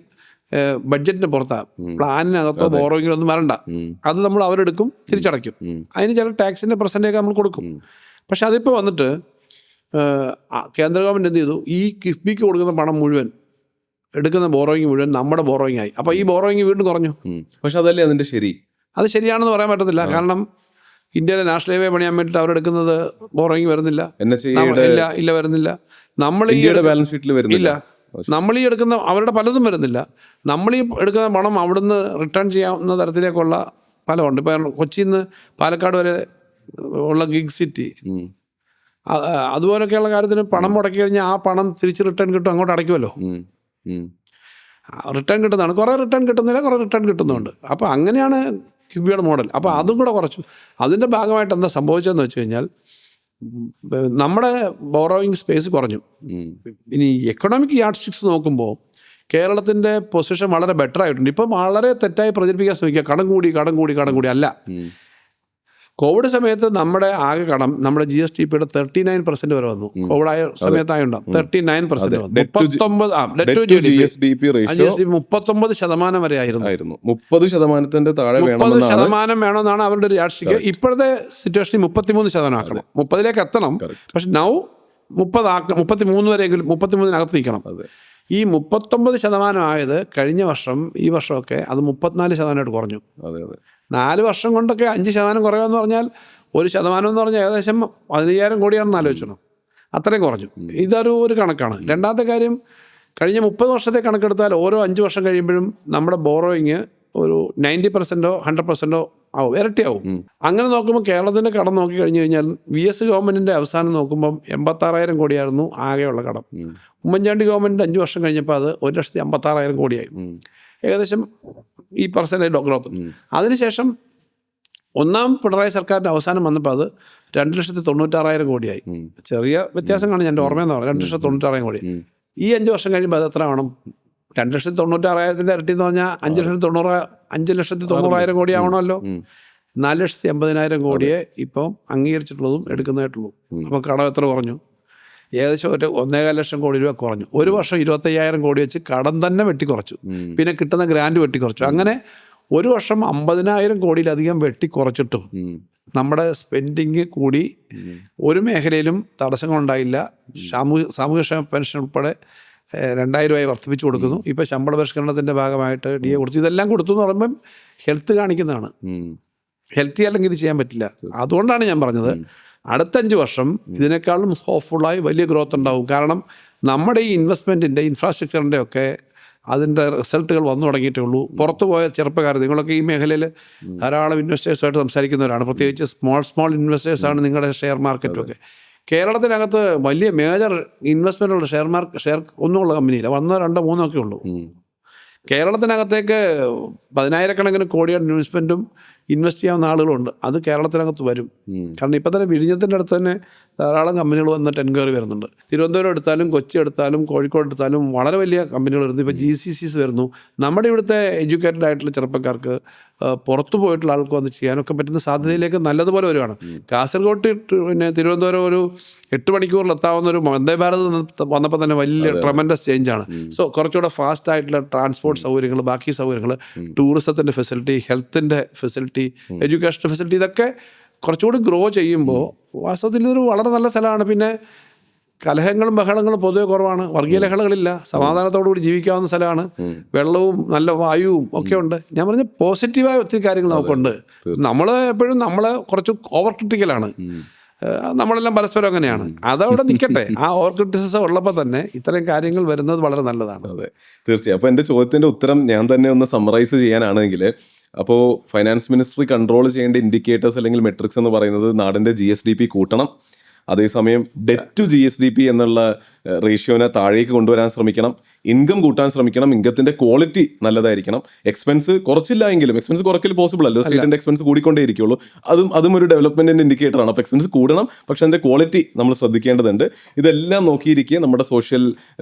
Speaker 2: ബഡ്ജറ്റിന് പുറത്താണ്. പ്ലാനിനകത്തോ ബോറോയിങ്ങിലോ ഒന്നും വരണ്ട. അത് നമ്മൾ അവരെടുക്കും, തിരിച്ചടയ്ക്കും. അതിന് ചില ടാക്സിൻ്റെ പെർസെൻറ്റേജ് നമ്മൾ കൊടുക്കും. പക്ഷെ അതിപ്പോൾ വന്നിട്ട് കേന്ദ്ര ഗവൺമെൻറ് എന്ത് ചെയ്തു, ഈ കിഫ്ബിക്ക് കൊടുക്കുന്ന പണം മുഴുവൻ, എടുക്കുന്ന ബോറോയിങ് മുഴുവൻ നമ്മുടെ ബോറോയിങ് ആയി. അപ്പോൾ ഈ ബോറോയിങ് വീണ്ടും കുറഞ്ഞു.
Speaker 1: പക്ഷെ അതല്ലേ അതിൻ്റെ ശരി? അത്
Speaker 2: ശരിയാണെന്ന് പറയാൻ പറ്റത്തില്ല. കാരണം ഇന്ത്യയിലെ നാഷണൽ ഹൈവേ പണിയാൻ വേണ്ടിയിട്ട് അവരെടുക്കുന്നത് ബോറോയിങ് വരുന്നില്ല. ഇല്ല വരുന്നില്ല. നമ്മൾ ഈ
Speaker 1: ബാലൻസ് ഷീറ്റിൽ വരുന്നില്ല.
Speaker 2: നമ്മൾ ഈ എടുക്കുന്ന അവരുടെ പലതും വരുന്നില്ല. നമ്മൾ ഈ എടുക്കുന്ന പണം അവിടുന്ന് റിട്ടേൺ ചെയ്യാവുന്ന തരത്തിലേക്കുള്ള പലമുണ്ട്. ഇപ്പോൾ കൊച്ചിയിൽ നിന്ന് പാലക്കാട് വരെ ഉള്ള ഗിഗ് സിറ്റി, അതുപോലൊക്കെയുള്ള കാര്യത്തിന് പണം മുടക്കി കഴിഞ്ഞാൽ ആ പണം തിരിച്ച് റിട്ടേൺ കിട്ടും, അങ്ങോട്ട് അടയ്ക്കുമല്ലോ. റിട്ടേൺ കിട്ടുന്നതാണ്. കുറേ റിട്ടേൺ കിട്ടുന്നില്ല, കുറേ റിട്ടേൺ കിട്ടുന്നുണ്ട്. അപ്പോൾ അങ്ങനെയാണ് കിഫ്ബിയുടെ മോഡൽ. അപ്പോൾ അതും കൂടെ കുറച്ചു. അതിൻ്റെ ഭാഗമായിട്ട് എന്താ സംഭവിച്ചതെന്ന് വെച്ച് കഴിഞ്ഞാൽ നമ്മുടെ ബോറോയിങ് സ്പേസ് കുറഞ്ഞു. ഇനി എക്കണോമിക് യാഡ്സ്റ്റിക്സ് നോക്കുമ്പോൾ കേരളത്തിൻ്റെ പൊസിഷൻ വളരെ ബെറ്റർ ആയിട്ടുണ്ട്. ഇപ്പം വളരെ തെറ്റായി പ്രചരിപ്പിക്കാൻ ശ്രമിക്കുക, കടം കൂടി അല്ല. കോവിഡ് സമയത്ത് നമ്മുടെ ആകെ കടം നമ്മുടെ GSDPയുടെ 39% വരെ വന്നു. കോവിഡ് ആയ സമയത്തായുണ്ടാവും 39% വന്നു. 39% വരെ ആയിരുന്നു.
Speaker 1: 30% താഴെ
Speaker 2: 30% വേണമെന്നാണ് അവരുടെ ഒരു യാഡ്സ്റ്റിക്ക്. ഇപ്പോഴത്തെ സിറ്റുവേഷനിൽ 33% ആക്കണം, 30-ലേക്ക് എത്തണം. പക്ഷെ നൗ 33 വരെയെങ്കിലും 33-നകത്ത് നിൽക്കണം. ഈ 39% ആയത് കഴിഞ്ഞ വർഷം, ഈ വർഷമൊക്കെ അത് 34% കുറഞ്ഞു. 4 വർഷം കൊണ്ടൊക്കെ 5% കുറയുമെന്ന് പറഞ്ഞാൽ 1% എന്ന് പറഞ്ഞാൽ ഏകദേശം 15,000 കോടിയാണെന്ന് ആലോചിക്കണം. അത്രയും കുറഞ്ഞു. ഇതൊരു കണക്കാണ്. രണ്ടാമത്തെ കാര്യം, കഴിഞ്ഞ 30 വർഷത്തെ കണക്കെടുത്താൽ ഓരോ 5 വർഷം കഴിയുമ്പോഴും നമ്മുടെ ബോറോയിങ് ഒരു 90%ഓ 100%ഓ ആവും, ഇരട്ടിയാവും. അങ്ങനെ നോക്കുമ്പോൾ കേരളത്തിൻ്റെ കടം നോക്കി കഴിഞ്ഞ് കഴിഞ്ഞാൽ VS ഗവൺമെൻറ്റിൻ്റെ അവസാനം നോക്കുമ്പം 86,000 കോടിയായിരുന്നു ആകെയുള്ള കടം. ഉമ്മൻചാണ്ടി ഗവൺമെൻറ് 5 വർഷം കഴിഞ്ഞപ്പോൾ അത് 1,56,000 കോടിയായി. ഏകദേശം ഈ പെർസെൻറ്റേജ് ഗ്രോത്ത്. അതിനുശേഷം ഒന്നാം പിണറായി സർക്കാരിൻ്റെ അവസാനം വന്നപ്പോൾ അത് 2,96,000 കോടിയായി. ചെറിയ വ്യത്യാസം കാണും, എൻ്റെ ഓർമ്മയെന്ന് പറഞ്ഞു, 2,96,000 കോടി. ഈ 5 വർഷം കഴിയുമ്പോൾ അത് എത്ര വേണം? 2,96,000 ഇരട്ടി എന്ന് പറഞ്ഞാൽ 5,90,000 കോടി ആവണമല്ലോ. 4,80,000 കോടിയെ ഇപ്പം അംഗീകരിച്ചിട്ടുള്ളതും എടുക്കുന്നതായിട്ടുള്ളൂ. അപ്പോൾ കടം എത്ര കുറഞ്ഞു? ഏകദേശം 1,15 ലക്ഷം കോടി രൂപ കുറഞ്ഞു. ഒരു വർഷം 25,000 കോടി വെച്ച് കടം തന്നെ വെട്ടിക്കുറച്ചു. പിന്നെ കിട്ടുന്ന ഗ്രാൻഡ് വെട്ടിക്കുറച്ചു. അങ്ങനെ ഒരു വർഷം 50,000 കോടിയിലധികം വെട്ടിക്കുറച്ചിട്ടും നമ്മുടെ സ്പെൻഡിങ് കൂടി ഒരു മേഖലയിലും തടസ്സങ്ങളുണ്ടായില്ല. സാമൂഹ്യക്ഷേമ പെൻഷൻ ഉൾപ്പെടെ 2,000 രൂപയായി വർദ്ധിപ്പിച്ചു കൊടുക്കുന്നു. ഇപ്പോൾ ശമ്പള പരിഷ്കരണത്തിൻ്റെ ഭാഗമായിട്ട് DA കൊടുത്തു. ഇതെല്ലാം കൊടുത്തു എന്ന് പറയുമ്പം ഹെൽത്ത് കാണിക്കുന്നതാണ്. ഹെൽത്തി അല്ലെങ്കിൽ ഇത് ചെയ്യാൻ പറ്റില്ല. അതുകൊണ്ടാണ് ഞാൻ പറഞ്ഞത് അടുത്ത 5 വർഷം ഇതിനേക്കാളും ഹോപ്പ്ഫുള്ളായി വലിയ ഗ്രോത്ത് ഉണ്ടാവും. കാരണം നമ്മുടെ ഈ ഇൻവെസ്റ്റ്മെൻറ്റിൻ്റെ ഇൻഫ്രാസ്ട്രക്ചറിൻ്റെ ഒക്കെ അതിൻ്റെ റിസൾട്ടുകൾ വന്നു തുടങ്ങിയിട്ടേ ഉള്ളൂ. പുറത്തു പോയ ചെറുപ്പക്കാർ, നിങ്ങളൊക്കെ ഈ മേഖലയിൽ ധാരാളം ഇൻവെസ്റ്റേഴ്സുമായിട്ട് സംസാരിക്കുന്നവരാണ്. പ്രത്യേകിച്ച് സ്മോൾ ഇൻവെസ്റ്റേഴ്സാണ് നിങ്ങളുടെ ഷെയർ മാർക്കറ്റൊക്കെ. കേരളത്തിനകത്ത് വലിയ മേജർ ഇൻവെസ്റ്റ്മെൻറ്റുള്ള ഷെയർ ഒന്നുമുള്ള കമ്പനിയില്ല, 1, 2, 3 ഒക്കെ ഉള്ളൂ. കേരളത്തിനകത്തേക്ക് 10,000-കണക്കിന് കോടിയുടെ ഇൻവെസ്റ്റ്മെൻറ്റും ഇൻവെസ്റ്റ് ചെയ്യാവുന്ന ആളുകളുണ്ട്. അത് കേരളത്തിനകത്ത് വരും. കാരണം ഇപ്പം തന്നെ വിഴിഞ്ഞത്തിൻ്റെ അടുത്ത് തന്നെ ധാരാളം കമ്പനികൾ വന്നിട്ട് എൻക്വയറി വരുന്നുണ്ട്. തിരുവനന്തപുരം എടുത്താലും കൊച്ചി എടുത്താലും കോഴിക്കോട് എടുത്താലും വളരെ വലിയ കമ്പനികൾ വരുന്നു. ഇപ്പോൾ GCCs വരുന്നു. നമ്മുടെ ഇവിടുത്തെ എഡ്യൂക്കേറ്റഡ് ആയിട്ടുള്ള ചെറുപ്പക്കാർക്ക് പുറത്തു പോയിട്ടുള്ള ആൾക്ക് വന്ന് ചെയ്യാനൊക്കെ പറ്റുന്ന സാധ്യതയിലേക്ക് നല്ലതുപോലെ വരുവാണ്. കാസർഗോഡ് പിന്നെ തിരുവനന്തപുരം ഒരു 8 മണിക്കൂറിൽ എത്താവുന്ന ഒരു വന്ദേ ഭാരത് വന്നപ്പോൾ തന്നെ വലിയ ട്രമൻഡസ് ചേഞ്ചാണ്. സോ കുറച്ചുകൂടെ ഫാസ്റ്റ് ആയിട്ടുള്ള ട്രാൻസ്പോർട്ട് സൗകര്യങ്ങൾ, ബാക്കി സൗകര്യങ്ങൾ, ടൂറിസത്തിൻ്റെ ഫെസിലിറ്റി, ഹെൽത്തിൻ്റെ ഫെസിലിറ്റി, എഡ്യൂക്കേഷൻ ഫെസിലിറ്റി, ഇതൊക്കെ കുറച്ചുകൂടി ഗ്രോ ചെയ്യുമ്പോൾ വാസ്തവത്തിൽ ഇതൊരു വളരെ നല്ല സ്ഥലമാണ്. പിന്നെ കലഹങ്ങളും ബഹളങ്ങളും പൊതുവെ കുറവാണ്, വർഗീയ ലഹളകളില്ല, സമാധാനത്തോടുകൂടി ജീവിക്കാവുന്ന സ്ഥലമാണ്, വെള്ളവും നല്ല വായുവും ഒക്കെ ഉണ്ട്. ഞാൻ പറഞ്ഞ പോസിറ്റീവായ ഒത്തിരി കാര്യങ്ങൾ നമുക്കുണ്ട്. നമ്മൾ എപ്പോഴും കുറച്ച് ഓവർ ക്രിട്ടിക്കലാണ്, നമ്മളെല്ലാം പരസ്പരം അങ്ങനെയാണ്. അതവിടെ നിൽക്കട്ടെ. ആ ഓവർ ക്രിറ്റിസിസം ഉള്ളപ്പോൾ തന്നെ ഇത്തരം കാര്യങ്ങൾ വരുന്നത് വളരെ നല്ലതാണ്.
Speaker 1: അതെ, തീർച്ചയായും. അപ്പോൾ എൻ്റെ ചോദ്യത്തിൻ്റെ ഉത്തരം ഞാൻ തന്നെ ഒന്ന് സമ്മറൈസ് ചെയ്യാനാണെങ്കിൽ, അപ്പോൾ ഫൈനാൻസ് മിനിസ്ട്രി കൺട്രോൾ ചെയ്യേണ്ട ഇൻഡിക്കേറ്റേഴ്സ് അല്ലെങ്കിൽ മെട്രിക്സ് എന്ന് പറയുന്നത് നാടിൻ്റെ GSDP കൂട്ടണം, അതേസമയം ഡെറ്റ് ടു GSDP എന്നുള്ള റേഷ്യോനെ താഴേക്ക് കൊണ്ടുവരാൻ ശ്രമിക്കണം, ഇൻകം കൂട്ടാൻ ശ്രമിക്കണം, ഇൻകത്തിൻ്റെ ക്വാളിറ്റി നല്ലതായിരിക്കണം, എക്സ്പെൻസ് കുറച്ചില്ല എങ്കിലും, എക്സ്പെൻസ് കുറയ്ക്കൽ പോസിബിൾ അല്ലോ, സ്റ്റേറ്റിൻ്റെ എക്സ്പെൻസ് കൂടിക്കൊണ്ടേ ഇരിക്കുള്ളൂ, അതും ഒരു ഡെവലപ്മെൻറ്റിൻ്റെ ഇൻഡിക്കേറ്ററാണ്. അപ്പോൾ എക്സ്പെൻസ് കൂടണം, പക്ഷെ അതിൻ്റെ ക്വാളിറ്റി നമ്മൾ ശ്രദ്ധിക്കേണ്ടതുണ്ട്. ഇതെല്ലാം നോക്കിയിരിക്കുക, നമ്മുടെ സോഷ്യൽ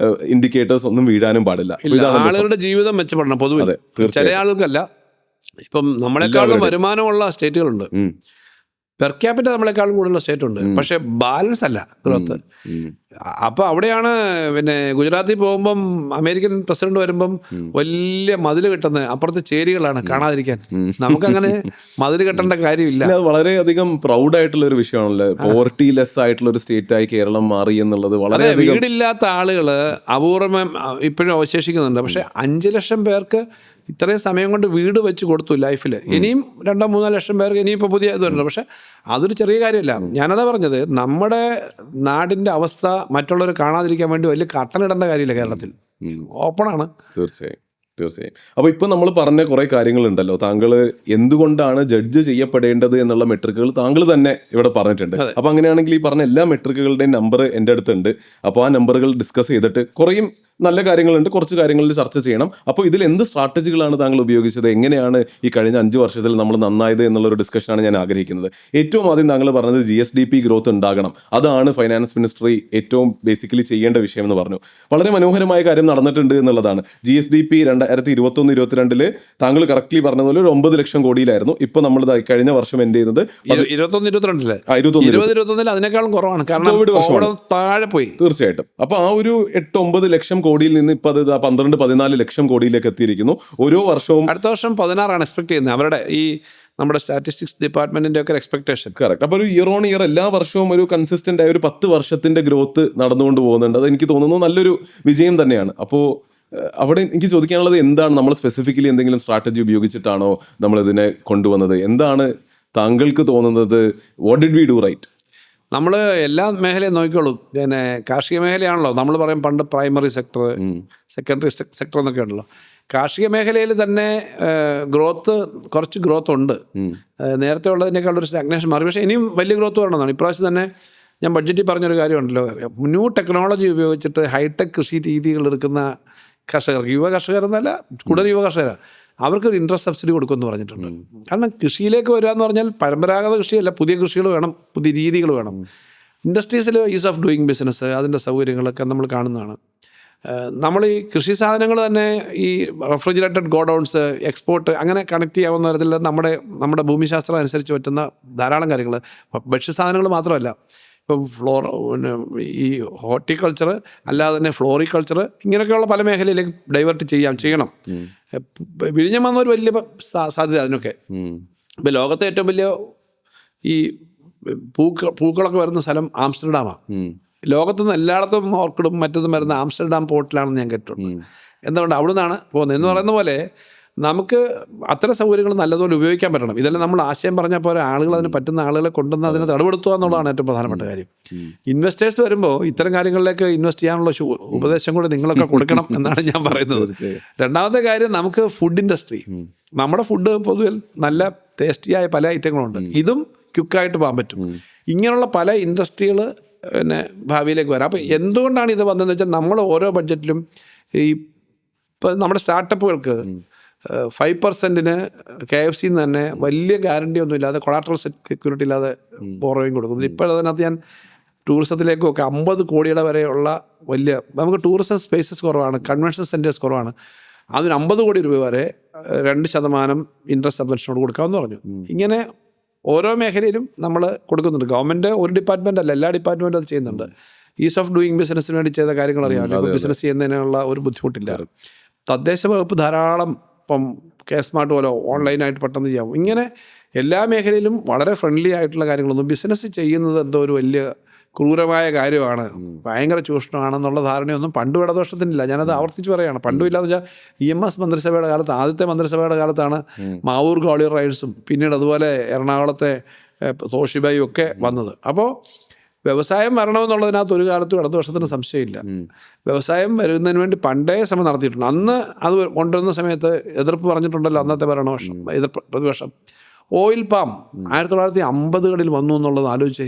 Speaker 1: ഇൻഡിക്കേറ്റേഴ്സ് ഒന്നും വീഴാനും പാടില്ല.
Speaker 2: ആളുകളുടെ ജീവിതം മെച്ചപ്പെടണം പൊതുവെ. ചില ആളുകൾക്കല്ല, ഇപ്പം നമ്മളെക്കാളും വരുമാനമുള്ള സ്റ്റേറ്റുകളുണ്ട്, പെർ ക്യാപിറ്റ നമ്മളെക്കാളും കൂടുതലുള്ള സ്റ്റേറ്റ് ഉണ്ട്, പക്ഷെ ബാലൻസ് അല്ല ഗ്രോത്ത്. അപ്പോൾ അവിടെയാണ് പിന്നെ ഗുജറാത്തിൽ പോകുമ്പം അമേരിക്കൻ പ്രസിഡന്റ് വരുമ്പം വലിയ മതിൽ കെട്ടുന്നത് അപ്പുറത്തെ ചേരികളാണ് കാണാതിരിക്കാൻ. നമുക്കങ്ങനെ മതിൽ കെട്ടേണ്ട കാര്യമില്ല.
Speaker 1: അത് വളരെയധികം പ്രൗഡായിട്ടുള്ള ഒരു വിഷയമാണല്ലോ. പോവർട്ടി ലെസ് ആയിട്ടുള്ള ഒരു സ്റ്റേറ്റായി കേരളം മാറി എന്നുള്ളത് വളരെ.
Speaker 2: വീടില്ലാത്ത ആളുകൾ അപൂർവം ഇപ്പോഴും അവശേഷിക്കുന്നുണ്ട്. പക്ഷെ 5 ലക്ഷം പേർക്ക് ഇത്രയും സമയം കൊണ്ട് വീട് വെച്ച് കൊടുത്തു ലൈഫിൽ. ഇനിയും 2-3 ലക്ഷം പേർക്ക് ഇനിയിപ്പോൾ പുതിയ ഇത് വരുന്നുണ്ട്. പക്ഷെ അതൊരു ചെറിയ കാര്യമല്ല. ഞാനതാ പറഞ്ഞത്, നമ്മുടെ നാടിൻ്റെ അവസ്ഥ മറ്റുള്ളവർ കാണാതിരിക്കാൻ വേണ്ടി വലിയ കട്ടനിടേണ്ട കാര്യമില്ല. കേരളത്തിൽ ഓപ്പണാണ്.
Speaker 1: തീർച്ചയായും. അപ്പോൾ ഇപ്പോൾ നമ്മൾ പറഞ്ഞ കുറേ കാര്യങ്ങളുണ്ടല്ലോ, താങ്കൾ എന്തുകൊണ്ടാണ് ജഡ്ജ് ചെയ്യപ്പെടേണ്ടത് എന്നുള്ള മെട്രിക്കുകൾ താങ്കൾ തന്നെ ഇവിടെ പറഞ്ഞിട്ടുണ്ട്. അപ്പോൾ അങ്ങനെയാണെങ്കിൽ ഈ പറഞ്ഞ എല്ലാ മെട്രിക്കുകളുടെയും നമ്പർ എൻ്റെ അടുത്തുണ്ട്. അപ്പോൾ ആ നമ്പറുകൾ ഡിസ്കസ് ചെയ്തിട്ട് കുറേയും നല്ല കാര്യങ്ങളുണ്ട്, കുറച്ച് കാര്യങ്ങളിൽ ചർച്ച ചെയ്യണം. അപ്പോൾ ഇതിൽ എന്ത് സ്ട്രാറ്റജികളാണ് താങ്കൾ ഉപയോഗിച്ചത്, എങ്ങനെയാണ് ഈ കഴിഞ്ഞ 5 വർഷത്തിൽ നമ്മൾ നന്നായത് എന്നുള്ളൊരു ഡിസ്കഷനാണ് ഞാൻ ആഗ്രഹിക്കുന്നത്. ഏറ്റവും ആദ്യം താങ്കൾ പറഞ്ഞത് GSDP ഗ്രോത്ത് ഉണ്ടാകണം, അതാണ് ഫൈനാൻസ് മിനിസ്ട്രി ഏറ്റവും ബേസിക്കലി ചെയ്യേണ്ട വിഷയം എന്ന് പറഞ്ഞു. വളരെ മനോഹരമായ കാര്യം നടന്നിട്ടുണ്ട് എന്നുള്ളതാണ്. GSDP 2021-22 താങ്കൾ കറക്റ്റ്ലി പറഞ്ഞതുപോലെ ഒരു 9 ലക്ഷം കോടിയിലായിരുന്നു. ഇപ്പോൾ നമ്മൾ കഴിഞ്ഞ വർഷം എൻഡ് ചെയ്യുന്നത്
Speaker 2: 21-22 അതിനേക്കാളും കുറവാണ്, കാരണം കോവിഡ് വർഷം താഴെ പോയി.
Speaker 1: തീർച്ചയായിട്ടും. അപ്പോൾ ആ ഒരു 8-9 ലക്ഷം കോടിയിൽ നിന്ന് ഇപ്പോൾ അത് 12-14 ലക്ഷം കോടിയിലേക്ക് എത്തിയിരിക്കുന്നു. ഓരോ വർഷവും.
Speaker 2: അടുത്ത വർഷം 16 എക്സ്പെക്ട് ചെയ്യുന്നത്, അവരുടെ ഈ നമ്മുടെ സ്റ്റാറ്റിസ്റ്റിക്സ് ഡിപ്പാർട്ട്മെന്റിന്റെ ഒക്കെ എക്സ്പെക്ടേഷൻ.
Speaker 1: കറക്റ്റ്. അപ്പോൾ ഒരു ഇയർ ഓൺ ഇയർ എല്ലാ വർഷവും ഒരു കൺസിസ്റ്റന്റ് ആയ ഒരു 10 വർഷത്തിന്റെ ഗ്രോത്ത് നടന്നുകൊണ്ട് പോകുന്നുണ്ട്. അത് എനിക്ക് തോന്നുന്നു നല്ലൊരു വിജയം തന്നെയാണ്. അപ്പോൾ അവിടെ എനിക്ക് ചോദിക്കാനുള്ളത്, എന്താണ് നമ്മൾ സ്പെസിഫിക്കലി എന്തെങ്കിലും സ്ട്രാറ്റജി ഉപയോഗിച്ചിട്ടാണോ നമ്മളിതിനെ കൊണ്ടുവന്നത്? എന്താണ് താങ്കൾക്ക് തോന്നുന്നത്? What did we do right?
Speaker 2: നമ്മൾ എല്ലാ മേഖലയും നോക്കിക്കോളൂ. പിന്നെ കാർഷിക മേഖലയാണല്ലോ നമ്മൾ പറയും, പണ്ട് പ്രൈമറി സെക്ടർ, സെക്കൻഡറി സെക്ടർ എന്നൊക്കെ ഉണ്ടല്ലോ. കാർഷിക മേഖലയിൽ തന്നെ കുറച്ച് ഗ്രോത്ത് ഉണ്ട്. നേരത്തെ ഉള്ളതിനേക്കാളൊരു സ്റ്റാഗ്നേഷൻ മാറി. പക്ഷേ ഇനിയും വലിയ ഗ്രോത്ത് വരണമെന്നാണ്. ഇപ്രാവശ്യം തന്നെ ഞാൻ ബഡ്ജറ്റിൽ പറഞ്ഞൊരു കാര്യമുണ്ടല്ലോ, ന്യൂ ടെക്നോളജി ഉപയോഗിച്ചിട്ട് ഹൈടെക് കൃഷി രീതികൾ എടുക്കുന്ന കർഷകർക്ക്, യുവ കർഷകരെന്നല്ല, കൂടുതൽ യുവ കർഷകരാണ്, അവർക്കൊരു ഇൻട്രസ്റ്റ് സബ്സിഡി കൊടുക്കുമെന്ന് പറഞ്ഞിട്ടുണ്ട്. കാരണം കൃഷിയിലേക്ക് വരിക എന്ന് പറഞ്ഞാൽ പരമ്പരാഗത കൃഷിയല്ല, പുതിയ കൃഷികൾ വേണം, പുതിയ രീതികൾ വേണം. ഇൻഡസ്ട്രീസിൽ ഈസ് ഓഫ് ഡൂയിങ് ബിസിനസ്, അതിൻ്റെ സൗകര്യങ്ങളൊക്കെ നമ്മൾ കാണുന്നതാണ്. നമ്മൾ ഈ കൃഷി സാധനങ്ങൾ തന്നെ ഈ റെഫ്രിജറേറ്റഡ് ഗോഡൗൺസ്, എക്സ്പോർട്ട്, അങ്ങനെ കണക്ട് ചെയ്യാവുന്ന തരത്തിൽ നമ്മുടെ ഭൂമിശാസ്ത്രം അനുസരിച്ച് പറ്റുന്ന ധാരാളം കാര്യങ്ങൾ. ഭക്ഷ്യ സാധനങ്ങൾ മാത്രമല്ല, ഇപ്പം ഈ ഹോർട്ടിക്കൾച്ചർ അല്ലാതെ തന്നെ ഫ്ലോറിക്കൾച്ചർ, ഇങ്ങനെയൊക്കെയുള്ള പല മേഖലയിലേക്ക് ഡൈവേർട്ട് ചെയ്യണം. വിഴിഞ്ഞം വന്ന ഒരു വലിയ സാധ്യത അതിനൊക്കെ. ഇപ്പം ലോകത്തെ ഏറ്റവും വലിയ ഈ പൂക്കളൊക്കെ വരുന്ന സ്ഥലം ആംസ്റ്റർഡാമാണ്. ലോകത്തുനിന്ന് എല്ലായിടത്തും ഓർക്കിഡും മറ്റതും വരുന്ന ആംസ്റ്റർഡാം പോർട്ടിലാണെന്ന് ഞാൻ കേട്ടിട്ടുണ്ട്. എന്തുകൊണ്ട് അവിടെ നിന്നാണ് പോകുന്നത് എന്ന് പറയുന്ന പോലെ നമുക്ക് അത്തരം സൗകര്യങ്ങൾ നല്ലതുപോലെ ഉപയോഗിക്കാൻ പറ്റണം. ഇതെല്ലാം നമ്മൾ ആശയം പറഞ്ഞാൽ പോലെ ആളുകൾ, അതിന് പറ്റുന്ന ആളുകളെ കൊണ്ടുവന്ന് അതിനെ തടപെടുത്തുക എന്നുള്ളതാണ് ഏറ്റവും പ്രധാനപ്പെട്ട കാര്യം. ഇൻവെസ്റ്റേഴ്സ് വരുമ്പോൾ ഇത്തരം കാര്യങ്ങളിലേക്ക് ഇൻവെസ്റ്റ് ചെയ്യാനുള്ള ഉപദേശം കൂടി നിങ്ങളൊക്കെ കൊടുക്കണം എന്നാണ് ഞാൻ പറയുന്നത്. രണ്ടാമത്തെ കാര്യം, നമുക്ക് ഫുഡ് ഇൻഡസ്ട്രി, നമ്മുടെ ഫുഡ് പൊതുവെ നല്ല ടേസ്റ്റിയായ പല ഐറ്റങ്ങളുണ്ട്. ഇതും ക്വിക്കായിട്ട് പോകാൻ പറ്റും. ഇങ്ങനെയുള്ള പല ഇൻഡസ്ട്രികൾ പിന്നെ ഭാവിയിലേക്ക് വരാം. അപ്പോൾ എന്തുകൊണ്ടാണ് ഇത് വന്നതെന്ന് വെച്ചാൽ, നമ്മൾ ഓരോ ബഡ്ജറ്റിലും ഈ ഇപ്പം നമ്മുടെ സ്റ്റാർട്ടപ്പുകൾക്ക് 5% KFC തന്നെ വലിയ ഗ്യാരണ്ടി ഒന്നും ഇല്ലാതെ, കൊളാട്രൽ സെക്യൂരിറ്റി ഇല്ലാതെ ബോറോയും കൊടുക്കുന്നു. ഇപ്പോൾ അതിനകത്ത് ഞാൻ ടൂറിസത്തിലേക്കൊക്കെ 50 കോടിയുടെ വരെയുള്ള വലിയ, നമുക്ക് ടൂറിസം സ്പേസസ് കുറവാണ്, കൺവെൻഷൻ സെൻറ്റേഴ്സ് കുറവാണ്. അതിന് 50 കോടി രൂപ വരെ 2% ഇൻട്രസ്റ്റ് സബ്വെൻഷനോട് കൊടുക്കാമെന്ന് പറഞ്ഞു. ഇങ്ങനെ ഓരോ മേഖലയിലും നമ്മൾ കൊടുക്കുന്നുണ്ട്. ഗവൺമെൻറ് ഒരു ഡിപ്പാർട്ട്മെൻ്റ് അല്ല, എല്ലാ ഡിപ്പാർട്ട്മെൻറ്റും അത് ചെയ്യുന്നുണ്ട്. ഈസ് ഓഫ് ഡൂയിങ് ബിസിനസ്സിന് വേണ്ടി ചെയ്ത കാര്യങ്ങൾ അറിയാമല്ലോ. ഇപ്പോൾ ബിസിനസ് ചെയ്യുന്നതിനുള്ള ഒരു ബുദ്ധിമുട്ടില്ല. തദ്ദേശ വകുപ്പ് ധാരാളം ഇപ്പം സ്മാർട്ട് പോലെ ഓൺലൈനായിട്ട് പെട്ടെന്ന് ചെയ്യാം. ഇങ്ങനെ എല്ലാ മേഖലയിലും വളരെ ഫ്രണ്ട്ലി ആയിട്ടുള്ള കാര്യങ്ങളൊന്നും ബിസിനസ് ചെയ്യുന്നത് എന്തോ ഒരു വലിയ ക്രൂരമായ കാര്യമാണ്, ഭയങ്കര ചൂഷണമാണെന്നുള്ള ധാരണയൊന്നും പണ്ടും ഇടതുപക്ഷത്തിനില്ല. ഞാനത് ആവർത്തിച്ച് പറയുകയാണ്. പണ്ടും ഇല്ലാന്ന് വെച്ചാൽ EMS മന്ത്രിസഭയുടെ കാലത്ത്, ആദ്യത്തെ മന്ത്രിസഭയുടെ കാലത്താണ് മാവൂർ ഗോളിയർ റൈഡ്സും പിന്നീട് അതുപോലെ എറണാകുളത്തെ തോഷിബായും ഒക്കെ വന്നത്. അപ്പോൾ വ്യവസായം വരണമെന്നുള്ളതിനകത്ത് ഒരു കാലത്തും ഇടതുപക്ഷത്തിന് സംശയമില്ല. വ്യവസായം വരുന്നതിന് വേണ്ടി പണ്ടേ ശ്രമം നടത്തിയിട്ടുണ്ട്. അന്ന് അത് കൊണ്ടുവന്ന സമയത്ത് എതിർപ്പ് പറഞ്ഞിട്ടുണ്ടല്ലോ അന്നത്തെ ഭരണപക്ഷം, പ്രതിപക്ഷം. ഓയിൽ പാം 1950കളിൽ വന്നു എന്നുള്ളത് ആലോചിച്ചേ.